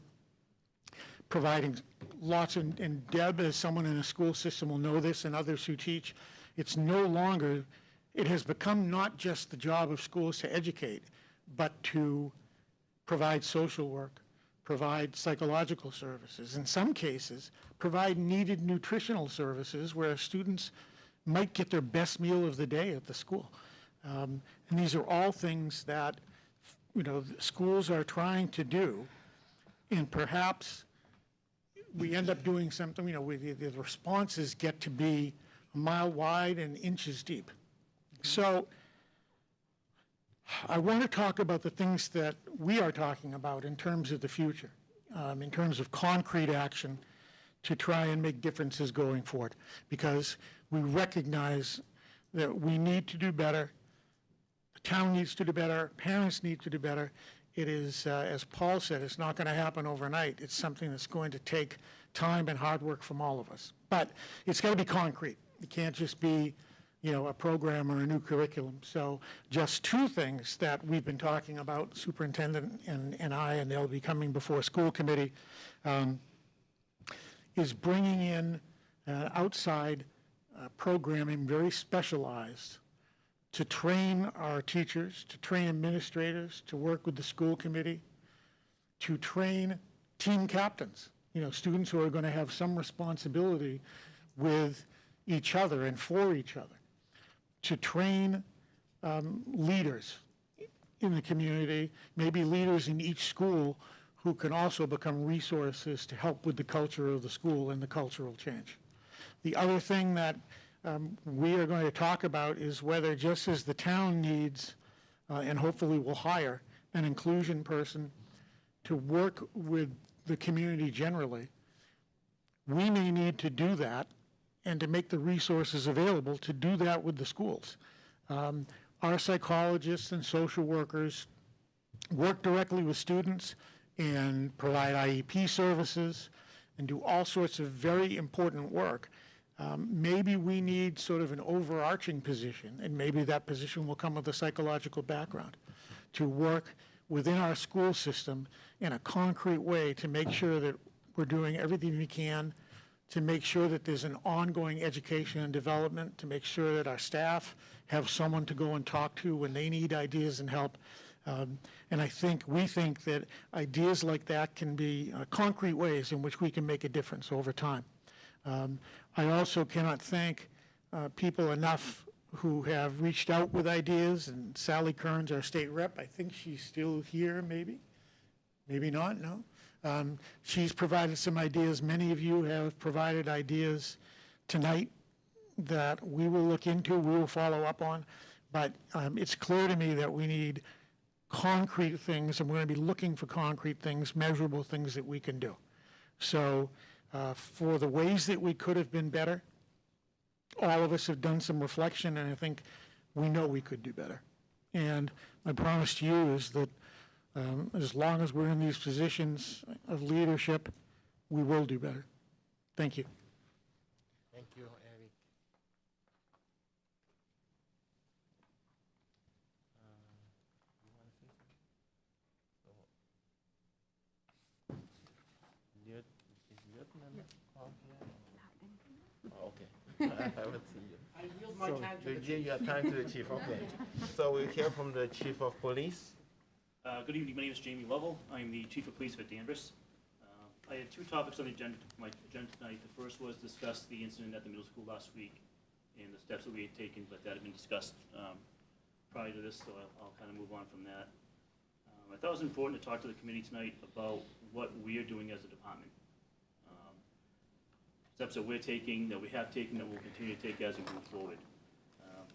providing lots of, and Deb, as someone in a school system will know this, and others who teach, it's no longer, it has become not just the job of schools to educate, but to provide social work, provide psychological services, in some cases, provide needed nutritional services where students might get their best meal of the day at the school. And these are all things that, schools are trying to do, and perhaps we end up doing something, the responses get to be a mile wide and inches deep. So I want to talk about the things that we are talking about in terms of the future, in terms of concrete action to try and make differences going forward, because we recognize that we need to do better, the town needs to do better, parents need to do better. It is, as Paul said, it's not going to happen overnight. It's something that's going to take time and hard work from all of us. But it's got to be concrete. It can't just be, a program or a new curriculum. So just two things that we've been talking about, superintendent and I, and they'll be coming before school committee, is bringing in outside programming, very specialized, to train our teachers, to train administrators, to work with the school committee, to train team captains, students who are going to have some responsibility with each other and for each other, to train leaders in the community, maybe leaders in each school who can also become resources to help with the culture of the school and the cultural change. The other thing that we are going to talk about is whether, just as the town needs, and hopefully will hire, an inclusion person to work with the community generally, we may need to do that and to make the resources available to do that with the schools. Our psychologists and social workers work directly with students and provide IEP services and do all sorts of very important work. Maybe we need sort of an overarching position, and maybe that position will come with a psychological background, to work within our school system in a concrete way to make sure that we're doing everything we can to make sure that there's an ongoing education and development, to make sure that our staff have someone to go and talk to when they need ideas and help, And we think that ideas like that can be concrete ways in which we can make a difference over time. I also cannot thank people enough who have reached out with ideas, and Sally Kearns, our state rep, I think she's still here, maybe not, no? She's provided some ideas. Many of you have provided ideas tonight that we will look into, we will follow up on, but it's clear to me that we need concrete things, and we're going to be looking for concrete things, measurable things that we can do. So for the ways that we could have been better, all of us have done some reflection, and I think we know we could do better. And my promise to you is that as long as we're in these positions of leadership, we will do better. Thank you. Thank you, Eric. Oh, okay. I will see you. I yield my time to the You chief. your time to the chief, okay. So we'll hear from the chief of police. Good evening, my name is Jamie Lovell. I'm the chief of police for Danvers. I have two topics on the agenda, my agenda tonight. The first was discuss the incident at the middle school last week and the steps that we had taken, but that had been discussed prior to this, so I'll kind of move on from that. I thought it was important to talk to the committee tonight about what we are doing as a department. Steps that we're taking, that we have taken, that we'll continue to take as we move forward.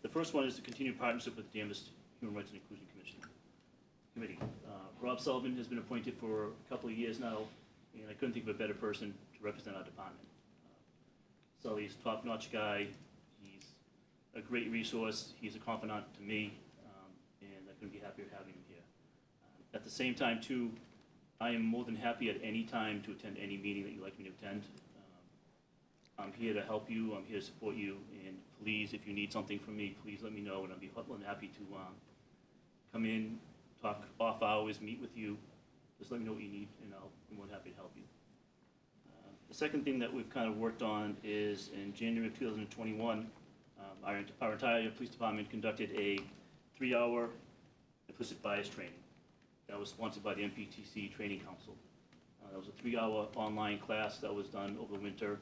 The first one is the continued partnership with the Danvers Human Rights and Inclusion Committee. Rob Sullivan has been appointed for a couple of years now, and I couldn't think of a better person to represent our department. Sully's a top-notch guy. He's a great resource. He's a confidant to me, and I couldn't be happier having him here. At the same time, too, I am more than happy at any time to attend any meeting that you'd like me to attend. I'm here to help you. I'm here to support you, and please, if you need something from me, please let me know, and I'll be happy to come in, talk off hours, meet with you. Just let me know what you need, and I'm more than happy to help you. The second thing that we've kind of worked on is in January of 2021, our entire police department conducted a 3-hour implicit bias training that was sponsored by the MPTC Training Council. That was a 3-hour online class that was done over the winter.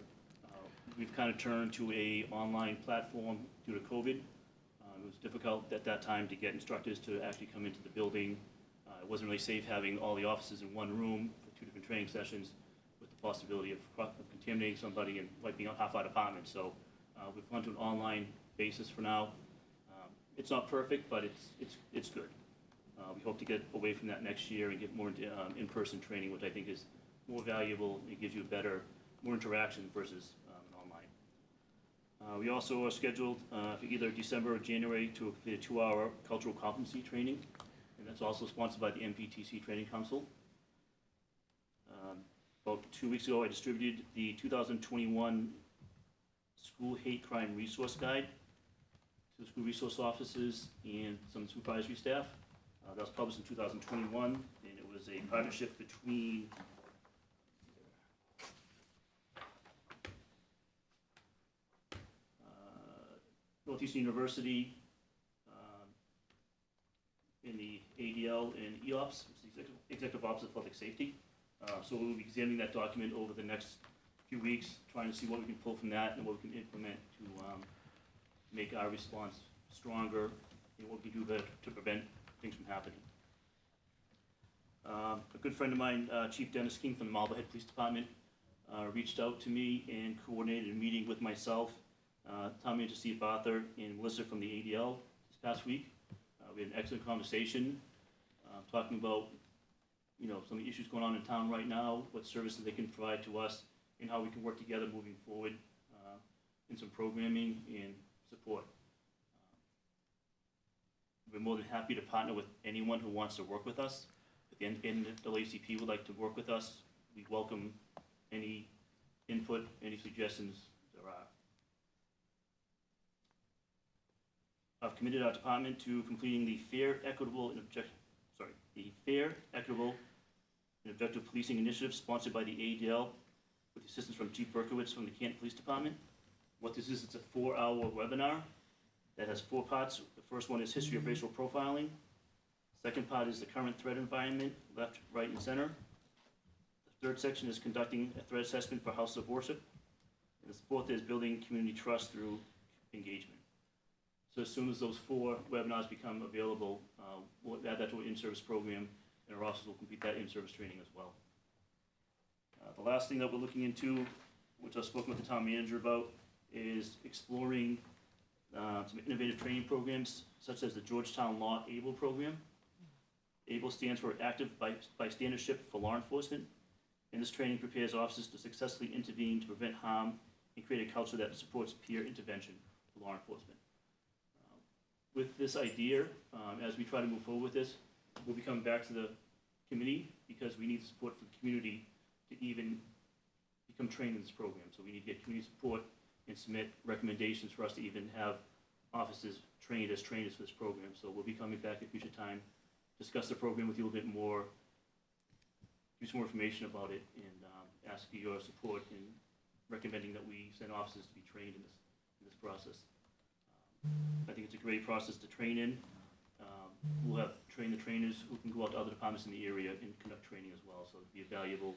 We've kind of turned to a online platform due to COVID. It was difficult at that time to get instructors to actually come into the building. It wasn't really safe having all the officers in one room for 2 different training sessions with the possibility of contaminating somebody and wiping out half our department. So we've gone to an online basis for now. It's not perfect, but it's good. We hope to get away from that next year and get more in-person training, which I think is more valuable. It gives you more interaction versus online. We also are scheduled for either December or January to complete a 2-hour cultural competency training, and that's also sponsored by the MPTC Training Council. About 2 weeks ago, I distributed the 2021 School Hate Crime Resource Guide to the school resource officers and some supervisory staff. That was published in 2021, and it was a partnership between Northeastern University, in the ADL and EOPS, which is the Executive Office of Public Safety. So we'll be examining that document over the next few weeks, trying to see what we can pull from that and what we can implement to make our response stronger and what we can do to prevent things from happening. A good friend of mine, Chief Dennis King from the Marblehead Police Department, reached out to me and coordinated a meeting with myself, Tom Manager Steve Arthur, and Melissa from the ADL this past week. We had an excellent conversation talking about some of the issues going on in town right now, what services they can provide to us, and how we can work together moving forward in some programming and support. We're more than happy to partner with anyone who wants to work with us. If the NAACP would like to work with us, we welcome any input, any suggestions there are. I've committed our department to completing the fair, equitable, and objective policing initiative sponsored by the ADL with assistance from Chief Berkowitz from the Canton Police Department. What this is, it's a 4-hour webinar that has 4 parts. The first one is history of racial profiling. Second part is the current threat environment, left, right, and center. The third section is conducting a threat assessment for houses of worship. And the fourth is building community trust through engagement. So as soon as those 4 webinars become available, we'll add that to our in-service program, and our officers will complete that in-service training as well. The last thing that we're looking into, which I've spoken with the town manager about, is exploring some innovative training programs, such as the Georgetown Law ABLE program. ABLE stands for Active Bystandership for Law Enforcement, and this training prepares officers to successfully intervene to prevent harm and create a culture that supports peer intervention for law enforcement. With this idea, as we try to move forward with this, we'll be coming back to the committee because we need support from the community to even become trained in this program. So we need to get community support and submit recommendations for us to even have officers trained as trainers for this program. So we'll be coming back at future time, discuss the program with you a little bit more, give some more information about it, and ask for your support in recommending that we send officers to be trained in this process. I think it's a great process to train in. We'll have train the trainers who can go out to other departments in the area and conduct training as well. So it'll be a valuable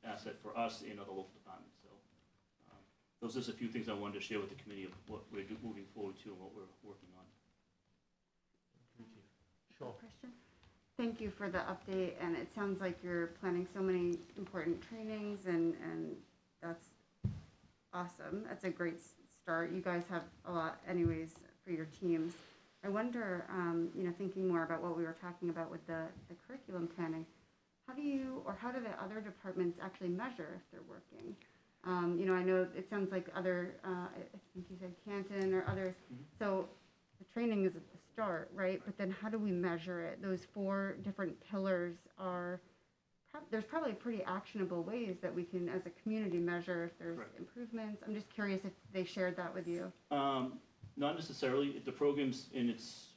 asset for us and other local departments. So those are just a few things I wanted to share with the committee of what we're moving forward to and what we're working on. Sure. Question? Thank you for the update, and it sounds like you're planning so many important trainings, and that's awesome. That's a great start. You guys have a lot anyways for your teams. I wonder, thinking more about what we were talking about with the curriculum planning, how do the other departments actually measure if they're working? I know it sounds like other, I think you said Canton or others. So the training is at the start, right? But then how do we measure it? Those 4 different pillars are, there's probably pretty actionable ways that we can, as a community, measure if there's improvements. I'm just curious if they shared that with you. Not necessarily. The program's in its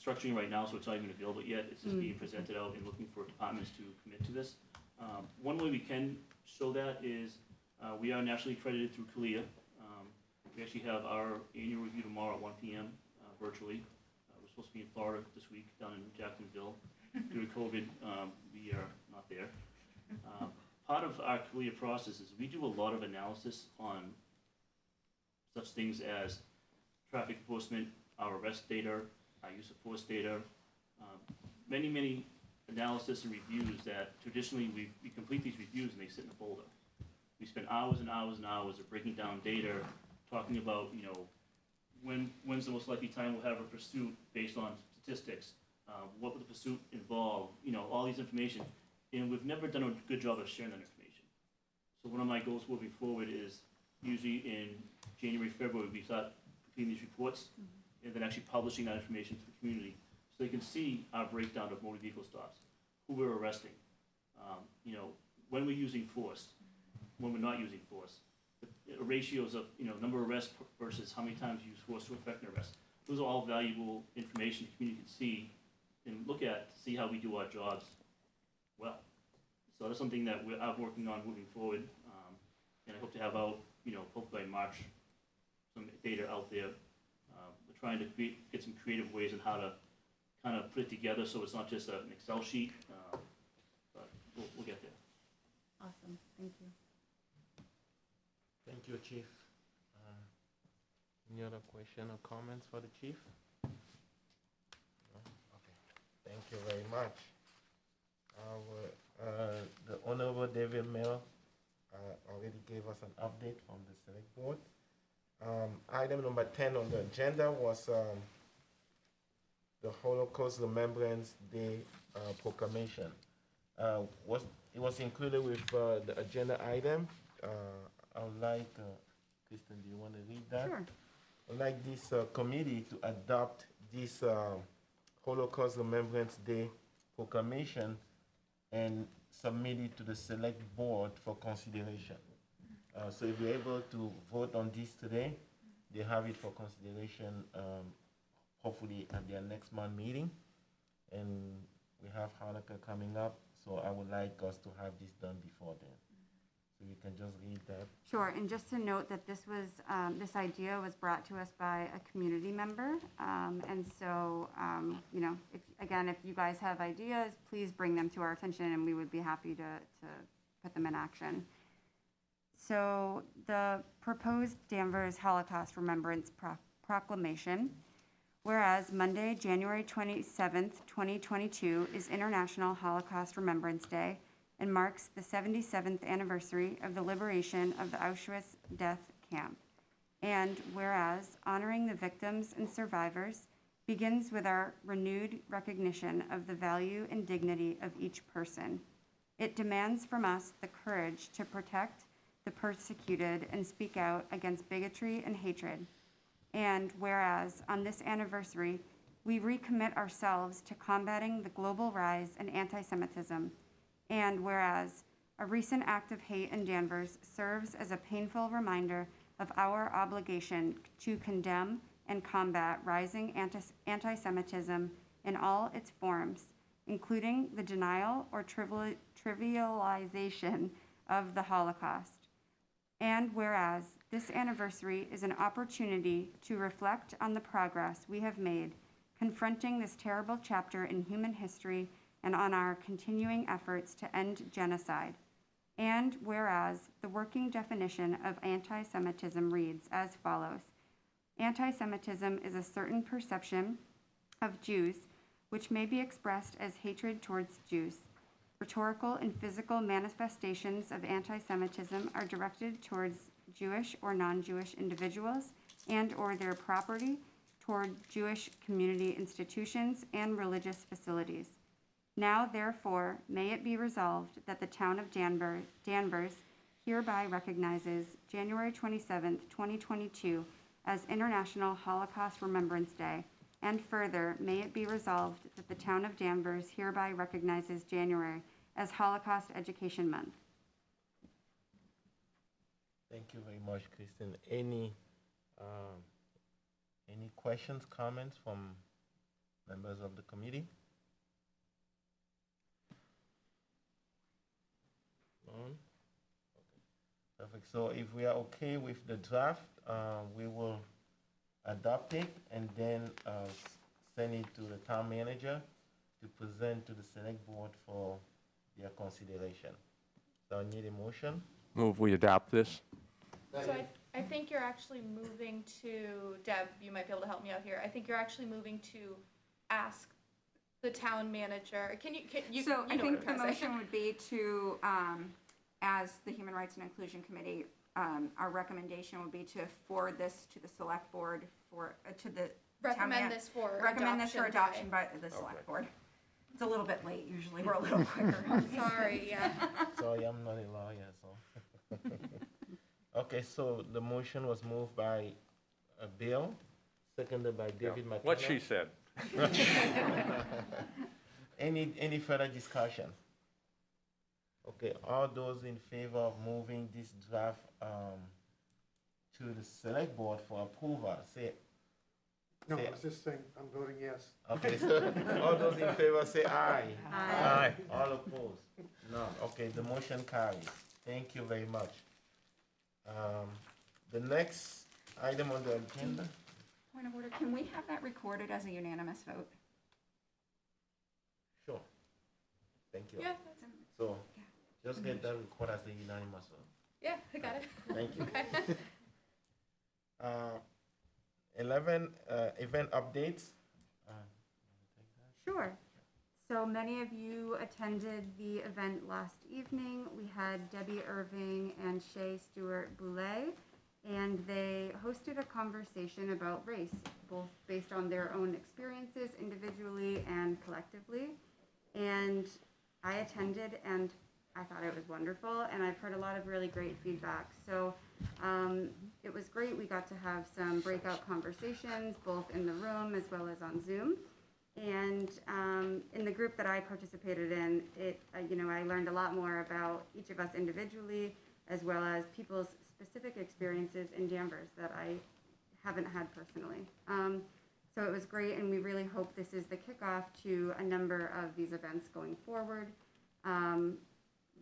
structuring right now, so it's not even available yet. It's just being presented out and looking for departments to commit to this. One way we can show that is we are nationally accredited through CALIA. We actually have our annual review tomorrow at 1 p.m. Virtually. We're supposed to be in Florida this week, down in Jacksonville. Due to COVID, we are not there. Part of our CALIA process is we do a lot of analysis on such things as traffic enforcement, our arrest data, our use of force data, many analysis and reviews that traditionally we complete these reviews and they sit in a folder. We spend hours and hours and hours of breaking down data, talking about, when's the most likely time we'll have a pursuit based on statistics, what would the pursuit involve, all these information, and we've never done a good job of sharing that information. So one of my goals moving forward is usually in January, February, we start completing these reports and then actually publishing that information to the community so they can see our breakdown of motor vehicle stops, who we're arresting, when we're using force, when we're not using force, the ratios of, number of arrests versus how many times you use force to effect an arrest. Those are all valuable information the community can see and look at to see how we do our jobs well. So that's something that I'm working on moving forward, and I hope to have out, hopefully by March, some data out there. We're trying to get some creative ways on how to kind of put it together so it's not just an Excel sheet, but we'll get there. Awesome, thank you. Thank you, Chief. Any other question or comments for the Chief? No? Okay. Thank you very much. The Honorable David Mill already gave us an update from the Select Board. Item number 10 on the agenda was the Holocaust Remembrance Day proclamation. It was included with the agenda item. I would like, Kristen, do you want to read that? Sure. I'd like this committee to adopt this Holocaust Remembrance Day proclamation and submit it to the Select Board for consideration. So if you're able to vote on this today, they have it for consideration hopefully at their next month meeting. And we have Hanukkah coming up, so I would like us to have this done before then. So you can just read that. Sure, and just to note that this was, this idea was brought to us by a community member. And so, you know, if you guys have ideas, please bring them to our attention and we would be happy to put them in action. So the proposed Danvers Holocaust Remembrance Proclamation, whereas Monday, January 27th, 2022 is International Holocaust Remembrance Day and marks the 77th anniversary of the liberation of the Auschwitz death camp. And whereas honoring the victims and survivors begins with our renewed recognition of the value and dignity of each person, it demands from us the courage to protect the persecuted and speak out against bigotry and hatred. And whereas on this anniversary, we recommit ourselves to combating the global rise in anti-Semitism. And whereas a recent act of hate in Danvers serves as a painful reminder of our obligation to condemn and combat rising anti-Semitism in all its forms, including the denial or trivialization of the Holocaust. And whereas this anniversary is an opportunity to reflect on the progress we have made confronting this terrible chapter in human history and on our continuing efforts to end genocide. And whereas the working definition of anti-Semitism reads as follows: anti-Semitism is a certain perception of Jews which may be expressed as hatred towards Jews. Rhetorical and physical manifestations of anti-Semitism are directed towards Jewish or non-Jewish individuals and or their property, toward Jewish community institutions and religious facilities. Now, therefore, may it be resolved that the town of Danvers hereby recognizes January 27th, 2022 as International Holocaust Remembrance Day, and further, may it be resolved that the town of Danvers hereby recognizes January as Holocaust Education Month. Thank you very much, Kristen. Any questions, comments from members of the committee? None? Okay. Perfect. So if we are okay with the draft, we will adopt it and then send it to the town manager to present to the select board for their consideration. So I need a motion. Move we adopt this. So I think you're actually moving to, Deb, you might be able to help me out here. I think you're actually moving to ask the town manager, So I think the motion would be to, as the Human Rights and Inclusion Committee, our recommendation would be to forward this to the select board to the Recommend this for adoption by the select board. It's a little bit late, usually we're a little quicker. Sorry, yeah. Sorry, I'm not a lawyer, so. Okay, so the motion was moved by Bill, seconded by David McKenna. What she said. Any further discussion? Okay, all those in favor of moving this draft to the select board for approval, say. No, I was just saying, I'm voting yes. Okay, so all those in favor say aye. Aye. All opposed? No. Okay, the motion carries. Thank you very much. The next item on the agenda. Point of order, can we have that recorded as a unanimous vote? Sure. Thank you. Yeah. So just get that recorded as a unanimous vote. Yeah, I got it. Thank you. Okay. 11, event updates. Sure. So many of you attended the event last evening. We had Debbie Irving and Shay Stewart-Boulay, and they hosted a conversation about race, both based on their own experiences individually and collectively. And I attended, and I thought it was wonderful, and I've heard a lot of really great feedback. So it was great. We got to have some breakout conversations, both in the room as well as on Zoom. And in the group that I participated in, I learned a lot more about each of us individually, as well as people's specific experiences in Danvers that I haven't had personally. So it was great, and we really hope this is the kickoff to a number of these events going forward.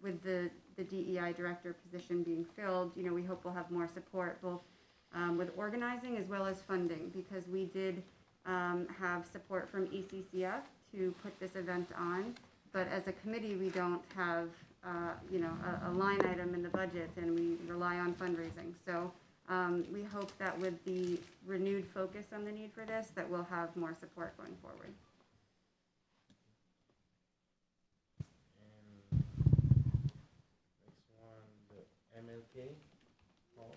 with the DEI director position being filled, you know, we hope we'll have more support both with organizing as well as funding, because we did have support from ECCF to put this event on, but as a committee, we don't have, you know, a line item in the budget, and we rely on fundraising. So we hope that with the renewed focus on the need for this, that we'll have more support going forward. Next one, the MLK. Paul?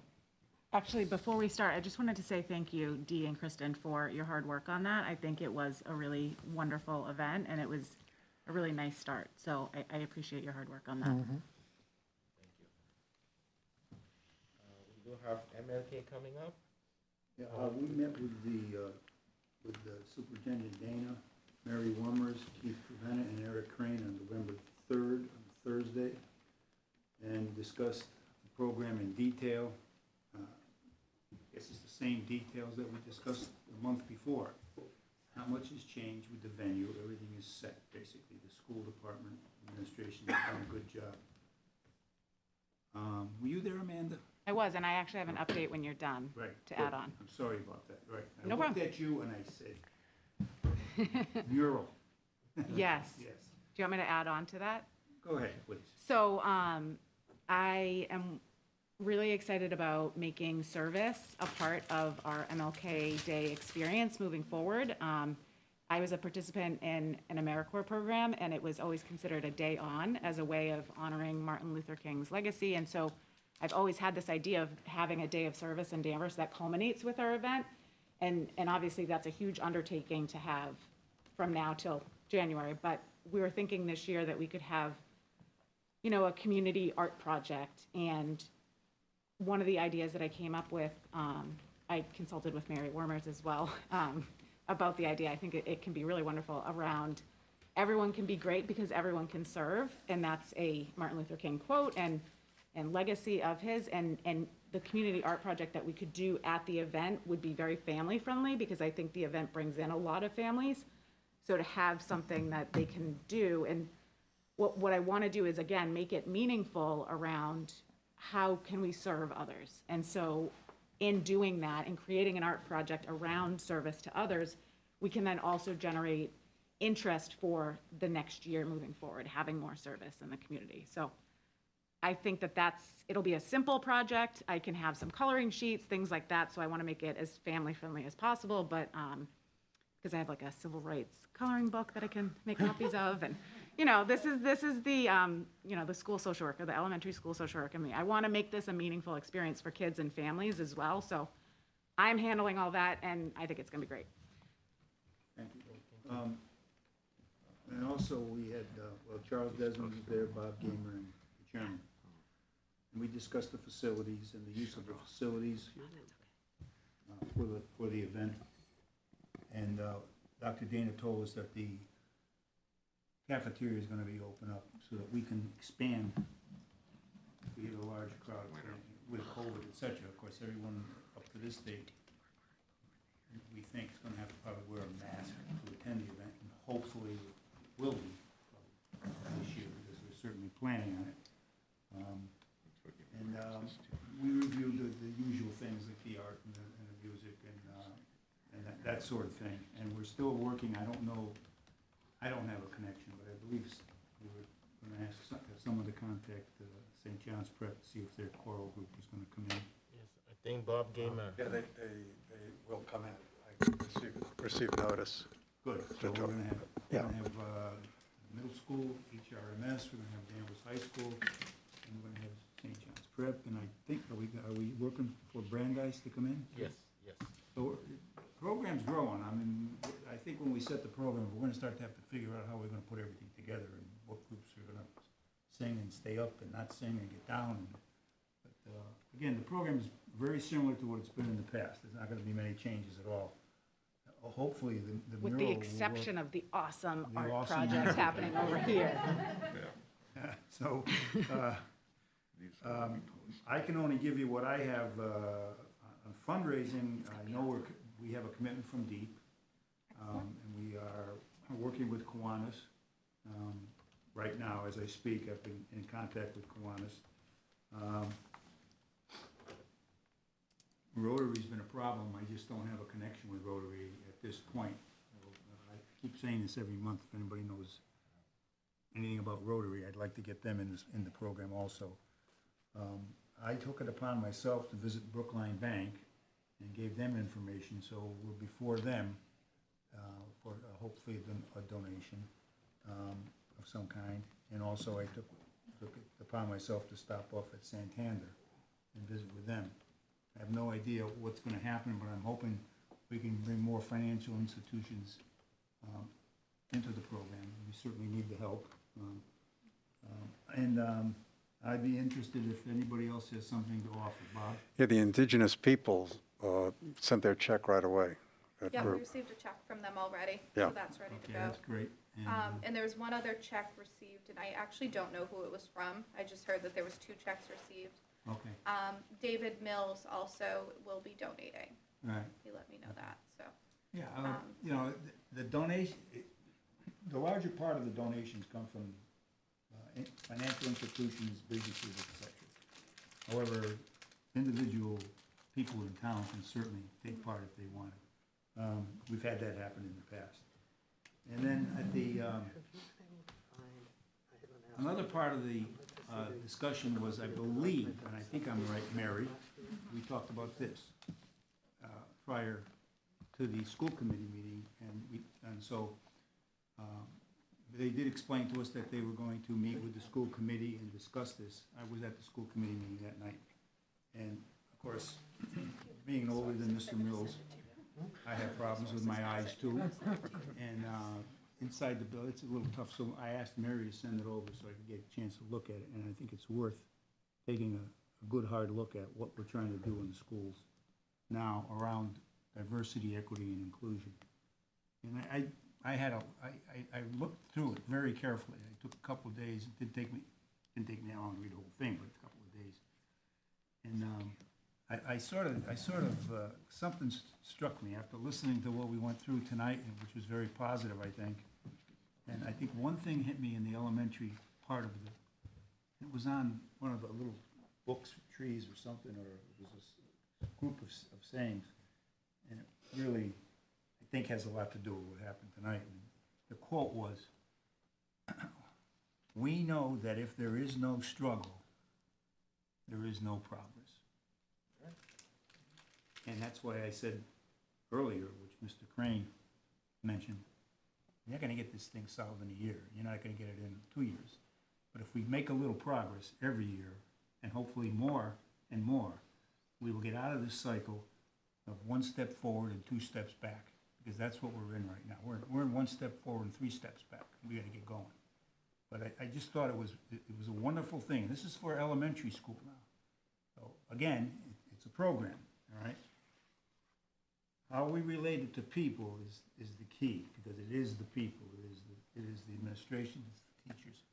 Actually, before we start, I just wanted to say thank you, Dee and Kristen, for your hard work on that. I think it was a really wonderful event, and it was a really nice start. So I appreciate your hard work on that. Thank you. We do have MLK coming up. Yeah, we met with the Superintendent Dana, Mary Wummers, Keith Prevena, and Eric Crane on November 3rd, on Thursday, and discussed the program in detail. I guess it's the same details that we discussed the month before. Not much has changed with the venue. Everything is set, basically. The school department administration has done a good job. Were you there, Amanda? I was, and I actually have an update when you're done to add on. I'm sorry about that, right. No I looked problem. at you and I said, mural. Yes. Yes. Do you want me to add on to that? Go ahead, please. So I am really excited about making service a part of our MLK Day experience moving forward. I was a participant in an AmeriCorps program, and it was always considered a day on as a way of honoring Martin Luther King's legacy. And so I've always had this idea of having a day of service in Danvers that culminates with our event. And obviously that's a huge undertaking to have from now till January. But we were thinking this year that we could have, you know, a community art project. And one of the ideas that I came up with, I consulted with Mary Wormers as well about the idea. I think it can be really wonderful around everyone can be great because everyone can serve. And that's a Martin Luther King quote and legacy of his. And the community art project that we could do at the event would be very family friendly, because I think the event brings in a lot of families. So to have something that they can do, and what I want to do is, again, make it meaningful around how can we serve others. And so in doing that and creating an art project around service to others, we can then also generate interest for the next year moving forward, having more service in the community. So I think it'll be a simple project. I can have some coloring sheets, things like that. So I want to make it as family friendly as possible, but because I have like a civil rights coloring book that I can make copies of. And, you know, this is the, you know, the school social worker, the elementary school social worker in me. I want to make this a meaningful experience for kids and families as well. So I'm handling all that, and I think it's going to be great. Thank you. And also we had, Charles Desmond was there, Bob Gamer, and the chairman. And we discussed the facilities and the use of the facilities for the event. And Dr. Dana told us that the cafeteria is going to be open up so that we can expand. We get a large crowd with COVID, et cetera. Of course, everyone up to this date, we think is going to have to probably wear a mask to attend the event, and hopefully will be this year, because we're certainly planning on it. We reviewed the usual things like the art and the music and that sort of thing. And we're still working. I don't know. I don't have a connection, but I believe we were going to ask someone to contact St. John's Prep to see if their choral group was going to come in. Yes, I think Bob Gamer. Yeah, they will come in. I received notice. Good. So we're going to have middle school, HRMS. We're going to have Danvers High School, and we're going to have St. John's Prep. And I think are we working for Brandeis to come in? Yes, yes. So the program's growing. I mean, I think when we set the program, we're going to start to have to figure out how we're going to put everything together and what groups are going to sing and stay up and not sing and get down. But again, the program is very similar to what it's been in the past. There's not going to be many changes at all. Hopefully, the With mural the exception of the awesome The art awesome project art. happening over here. So, I can only give you what I have on fundraising. I know we have a commitment from DEEP, and we are working with Kiwanis. right now as I speak. I've been in contact with Kiwanis. Rotary's been a problem. I just don't have a connection with Rotary at this point. I keep saying this every month. If anybody knows anything about Rotary, I'd like to get them in the program also. I took it upon myself to visit Brookline Bank and gave them information, so we're before them for hopefully a donation of some kind. And also I took it upon myself to stop off at Santander and visit with them. I have no idea what's going to happen, but I'm hoping we can bring more financial institutions into the program. We certainly need the help. I'd be interested if anybody else has something to offer. Bob? Yeah, the indigenous people sent their check right away. that Yeah, we group. received a check from them already, Yeah. so that's ready to Okay, go. that's great. And there's one other check received, and I actually don't know who it was from. I just heard that there was 2 checks received. Okay, David Mills also will be donating. right. He let me know that, so. Yeah, you know, the donation, the larger part of the donations come from financial institutions, businesses, et cetera. However, individual people in town can certainly take part if they want it. We've had that happen in the past. And then at the, another part of the discussion was, I believe, and I think I'm right, Mary, we talked about this prior to the school committee meeting, and so they did explain to us that they were going to meet with the school committee and discuss this. I was at the school committee meeting that night. And of course, being older than Mr. Mills, I have problems with my eyes too. And inside the bill, it's a little tough, so I asked Mary to send it over so I could get a chance to look at it. And I think it's worth taking a good hard look at what we're trying to do in the schools now around diversity, equity, and inclusion. And I looked through it very carefully. I took a couple of days. It didn't take me that long to read the whole thing, but a couple of days. And I sort of something struck me after listening to what we went through tonight, and which was very positive, I think. And I think one thing hit me in the elementary part of it was on one of the little books, trees or something, or it was a group of sayings. And it really, I think, has a lot to do with what happened tonight. And the quote was, "We know that if there is no struggle, there is no progress." And that's why I said earlier, which Mr. Crane mentioned, you're not going to get this thing solved in a year. You're not going to get it in 2 years. But if we make a little progress every year, and hopefully more and more, we will get out of this cycle of 1 step forward and 2 steps back, because that's what we're in right now. We're in 1 step forward and 3 steps back. We got to get going. But I just thought it was a wonderful thing. This is for elementary school now. So again, it's a program, all right? How we relate it to people is the key, because it is the people, it is the administration, it's the teachers.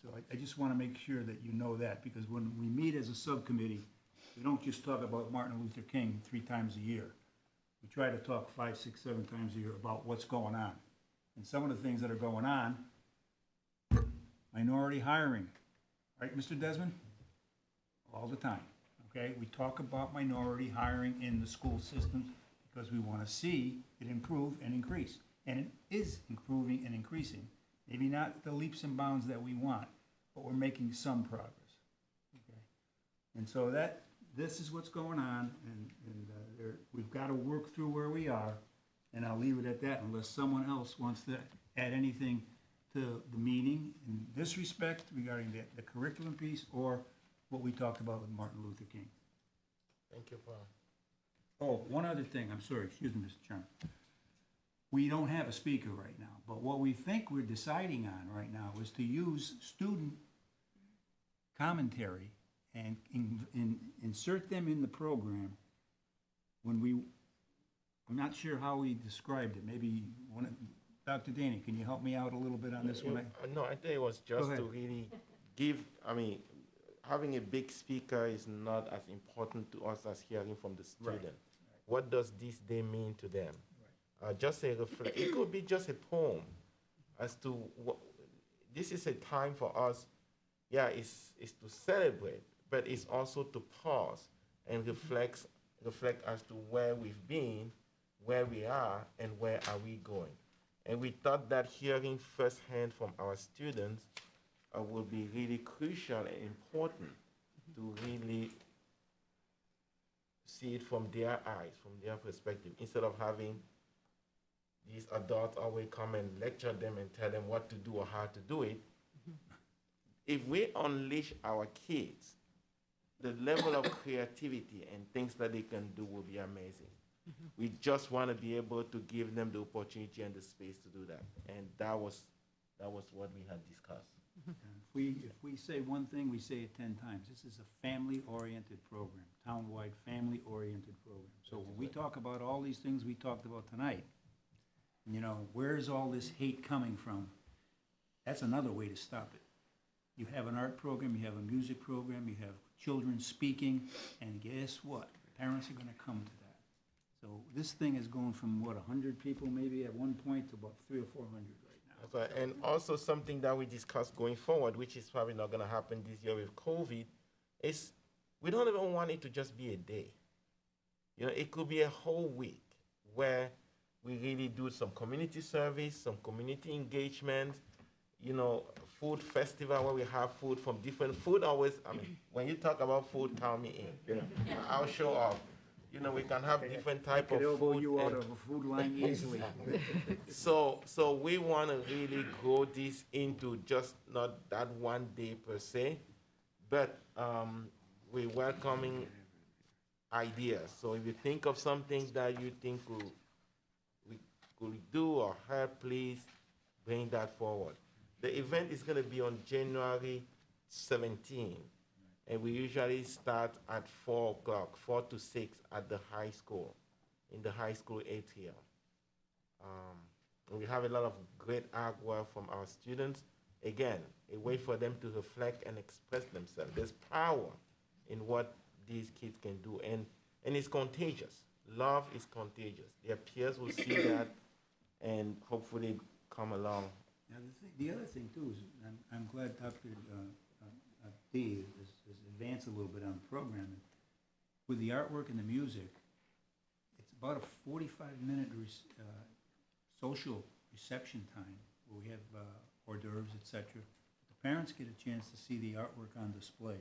So I just want to make sure that you know that, because when we meet as a subcommittee, we don't just talk about Martin Luther King 3 times a year. We try to talk 5, 6, 7 times a year about what's going on. And some of the things that are going on, minority hiring, right, Mr. Desmond? All the time, okay? We talk about minority hiring in the school systems because we want to see it improve and increase. And it is improving and increasing. Maybe not the leaps and bounds that we want, but we're making some progress, okay? And so this is what's going on, and we've got to work through where we are, and I'll leave it at that unless someone else wants to add anything to the meeting in this respect regarding the curriculum piece or what we talked about with Martin Luther King. Thank you, Paul. Oh, one other thing, I'm sorry, excuse me, Mr. Chairman. We don't have a speaker right now, but what we think we're deciding on right now is to use student commentary and insert them in the program when I'm not sure how we described it, maybe Dr. Danny, can you help me out a little bit on this one? No, I think it was just to really give, having a big speaker is not as important to us as hearing from the student. Right. What does this day mean to them? Right. Just a reflect. It could be just a poem as to what this is a time for us, yeah, it's to celebrate, but it's also to pause and reflect as to where we've been, where we are, and where are we going. And we thought that hearing firsthand from our students will be really crucial and important to really see it from their eyes, from their perspective, instead of having these adults always come and lecture them and tell them what to do or how to do it. If we unleash our kids, the level of creativity and things that they can do will be amazing. We just want to be able to give them the opportunity and the space to do that. And that was what we had discussed. If we say one thing, we say it 10 times. This is a family-oriented program, town-wide family-oriented program. So when we talk about all these things we talked about tonight, you know, where's all this hate coming from? That's another way to stop it. You have an art program, you have a music program, you have children speaking, and guess what? Parents are going to come to that. So this thing is going from, what, 100 people maybe at one point to about 300 or 400 right now. That's right. And also something that we discussed going forward, which is probably not going to happen this year with COVID, is we don't even want it to just be a day. You know, it could be a whole week where we really do some community service, some community engagement, you know, food festival where we have food from different food. Always, I mean, when you talk about food, count me in. You know, I'll show up. You know, we can have different type of elbow food. you out of a food line easily. So we want to really grow this into just not that one day per se, but we're welcoming ideas. So if you think of something that you think we could do or help, please bring that forward. The event is going to be on January 17, and we usually start at 4 o'clock, 4 to 6 at the high school, in the high school atrium. We have a lot of great artwork from our students. Again, a way for them to reflect and express themselves. There's power in what these kids can do, and it's contagious. Love is contagious. Their peers will see that and hopefully come along. Now, the other thing too is, I'm glad Dr. D has advanced a little bit on the program. With the artwork and the music, it's about a 45-minute social reception time where we have hors d'oeuvres, etc. The parents get a chance to see the artwork on display,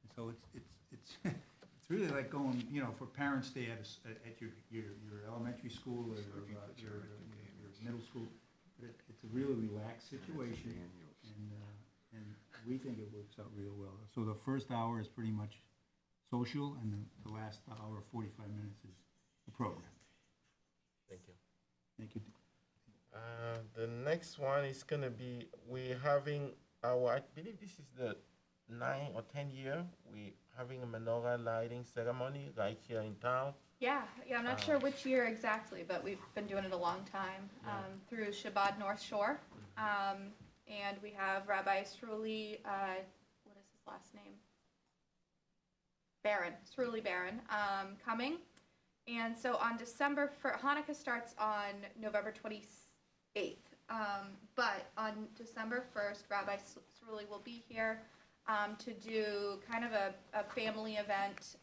and so it's it's really like going, you know, for Parents' Day at your elementary school or your middle school. It's a really relaxed situation, and we think it works out real well. So the first hour is pretty much social, and the last hour, 45 minutes, is the program. Thank you. Thank you. The next one is going to be, we're having our, I believe this is the 9 or 10 year, we're having a menorah lighting ceremony right here in town. Yeah, I'm not sure which year exactly, but we've been doing it a long time, through Shabbat North Shore. And we have Rabbi Sruli, what is his last name? Sruli Barron, coming. And so on Hanukkah starts on November 28th. But on December 1st, Rabbi Sruli will be here to do kind of a family event.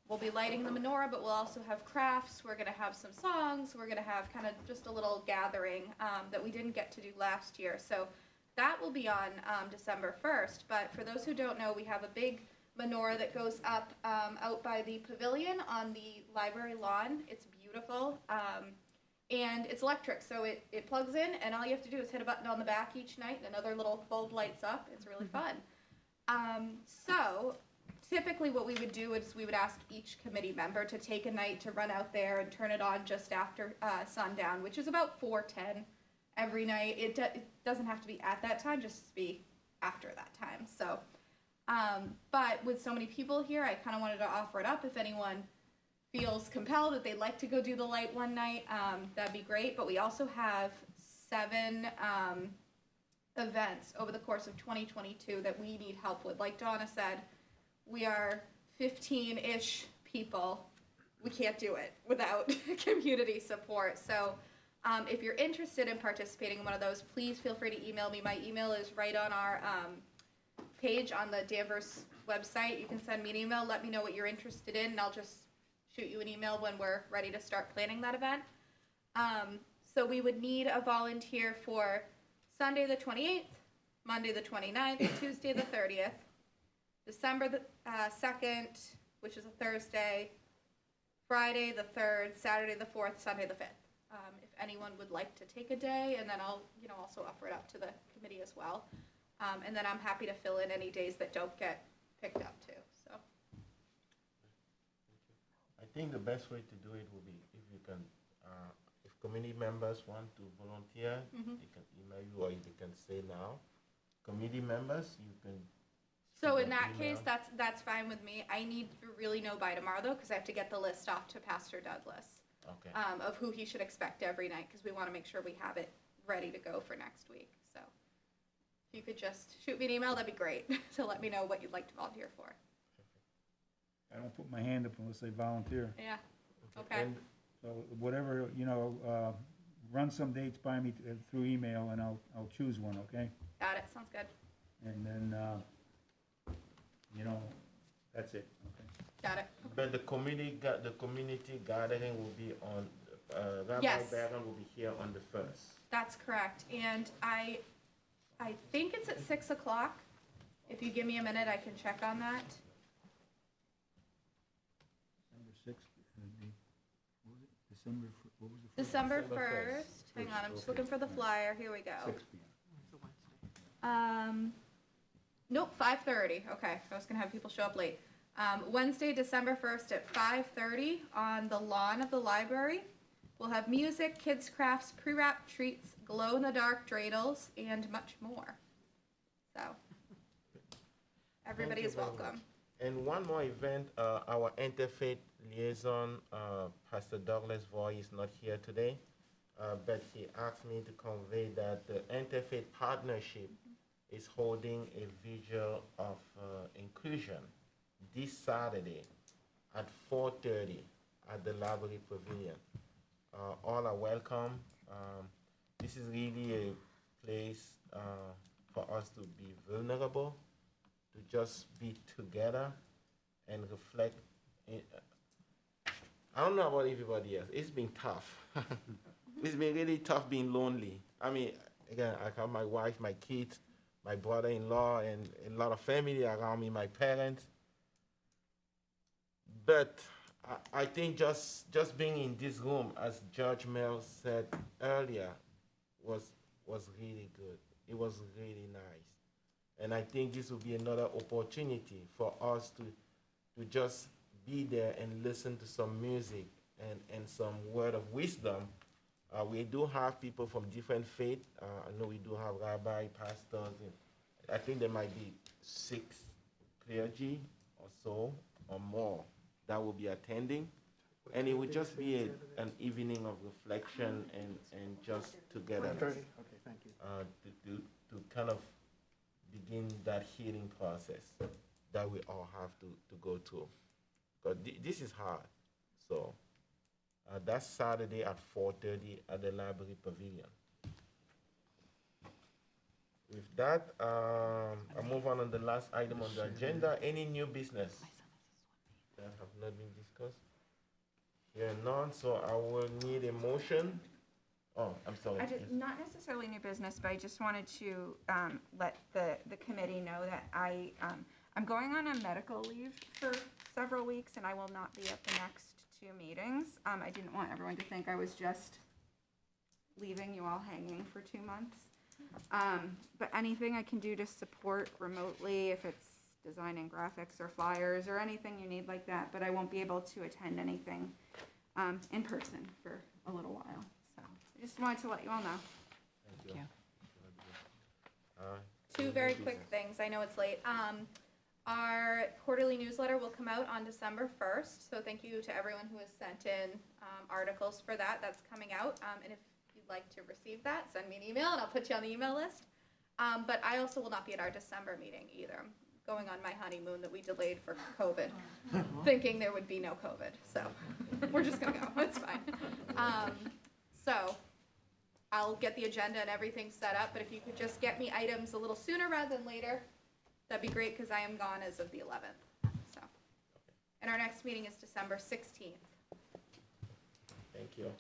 We'll be lighting the menorah, but we'll also have crafts. We're going to have some songs. We're going to have kind of just a little gathering that we didn't get to do last year. So that will be on December 1st. But for those who don't know, we have a big menorah that goes up out by the pavilion on the library lawn. It's beautiful. And it's electric, so it plugs in, and all you have to do is hit a button on the back each night, and another little bulb lights up. It's really fun. So typically what we would do is we would ask each committee member to take a night to run out there and turn it on just after sundown, which is about 4:10 every night. It doesn't have to be at that time, just to be after that time. So, but with so many people here, I kind of wanted to offer it up. If anyone feels compelled that they'd like to go do the light one night, that'd be great. But we also have 7 events over the course of 2022 that we need help with. Like Donna said, we are 15-ish people. We can't do it without community support. So If you're interested in participating in one of those, please feel free to email me. My email is right on our page on the Danvers website. You can send me an email, let me know what you're interested in, and I'll just shoot you an email when we're ready to start planning that event. So we would need a volunteer for Sunday the 28th, Monday the 29th, Tuesday the 30th, December the 2nd, which is a Thursday, Friday the 3rd, Saturday the 4th, Sunday the 5th. If anyone would like to take a day, and then I'll also offer it up to the committee as well. And then I'm happy to fill in any days that don't get picked up too. So. I think the best way to do it will be if you can, if community members want to volunteer, they can email you or they can say now. Committee members, you can. So in that case, that's fine with me. I need to really know by tomorrow though, because I have to get the list off to Pastor Douglas. Okay. Of who he should expect every night, because we want to make sure we have it ready to go for next week. So if you could just shoot me an email, that'd be great to let me know what you'd like to volunteer for. I don't put my hand up unless they volunteer. Yeah, okay. So whatever, run some dates by me through email and I'll choose one, okay? Got it, sounds good. And then, that's it, okay? Got it. But the community gathering will be on, Rabbi Yes. Barron will be here on the 1st. That's correct, and I think it's at 6 o'clock. If you give me a minute, I can check on that. December 6th, what was it? December, what was the? December December 1st. Hang on, I'm just looking for the flyer. Here we go. 6 p.m. Nope, 5:30. Okay, I was gonna have people show up late. Wednesday, December 1st at 5:30 on the lawn of the library. We'll have music, kids crafts, pre-wrapped treats, glow-in-the-dark dreidels, and much more. So, everybody is welcome. And one more event, our interfaith liaison, Pastor Douglas Voy is not here today, but he asked me to convey that the interfaith partnership is holding a vigil of inclusion this Saturday at 4:30 at the Library Pavilion. All are welcome. This is really a place for us to be vulnerable, to just be together and reflect. I don't know about everybody else. It's been tough. It's been really tough being lonely. I mean, again, I have my wife, my kids, my brother-in-law, and a lot of family around me, my parents. But I think just being in this room, as Judge Mel said earlier, was really good. It was really nice. And I think this will be another opportunity for us to just be there and listen to some music and some word of wisdom. We do have people from different faiths. I know we do have rabbi, pastors, and I think there might be 6 clergy or so or more that will be attending. And it would just be an evening of reflection and just togetherness. Okay, thank you. To kind of begin that healing process that we all have to go through. Because this is hard. So that's Saturday at 4:30 at the Library Pavilion. With that, I move on the last item on the agenda. Any new business that have not been discussed? Here none, so I will need a motion. Oh, I'm sorry. Not necessarily new business, but I just wanted to let the committee know that I'm going on a medical leave for several weeks, and I will not be at the next 2 meetings. I didn't want everyone to think I was just leaving you all hanging for 2 months. But anything I can do to support remotely, if it's designing graphics or flyers or anything you need like that, but I won't be able to attend anything in person for a little while. So I just wanted to let you all know. Thank you. 2 very quick things. I know it's late. Our quarterly newsletter will come out on December 1st. So thank you to everyone who has sent in articles for that. That's coming out. And if you'd like to receive that, send me an email and I'll put you on the email list. But I also will not be at our December meeting either. I'm going on my honeymoon that we delayed for COVID, thinking there would be no COVID. So we're just going to go. It's fine. So I'll get the agenda and everything set up, but if you could just get me items a little sooner rather than later, that'd be great, because I am gone as of the 11th, so. And our next meeting is December 16th. Thank you.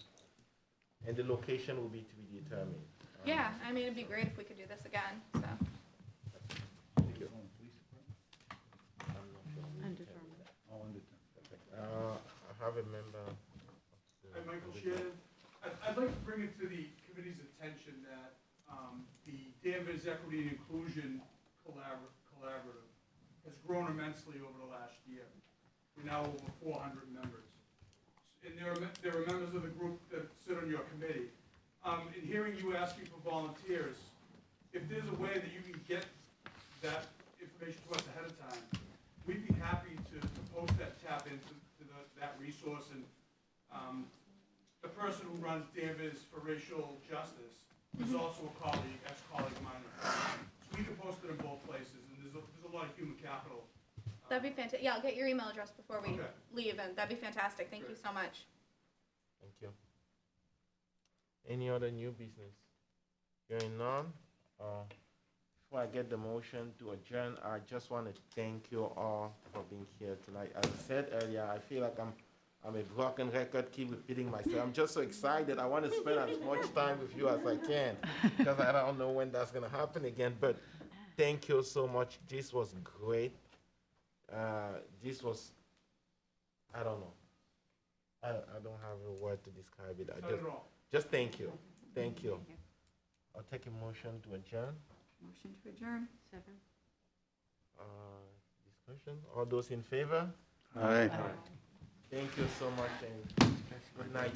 And the location will be to be determined. Yeah, I mean, it'd be great if we could do this again, so. Thank you. I have a member. Hi, Michael Shannon. I'd like to bring it to the committee's attention that the Danvers Equity and Inclusion Collaborative has grown immensely over the last year. We're now over 400 members. And there are members of the group that sit on your committee. In hearing you asking for volunteers, if there's a way that you can get that information to us ahead of time, we'd be happy to post that, tap into that resource. And the person who runs Danvers for Racial Justice is also a colleague, ex-colleague of mine. So we can post it in both places, and there's a lot of human capital. That'd be fantastic. Yeah, I'll get your email address before we Okay. leave, and that'd be fantastic. Thank you so much. Thank you. Any other new business? Hearing none. Before I get the motion to adjourn, I just want to thank you all for being here tonight. As I said earlier, I feel like I'm a broken record, keep repeating myself. I'm just so excited. I want to spend as much time with you as I can, because I don't know when that's going to happen again. But thank you so much. This was great. This was, I don't know. I don't have a word to describe it. Just thank you. Thank you. I'll take a motion to adjourn. Motion to adjourn. Second. Discussion. All those in favor? Aye. Thank you so much, and good night.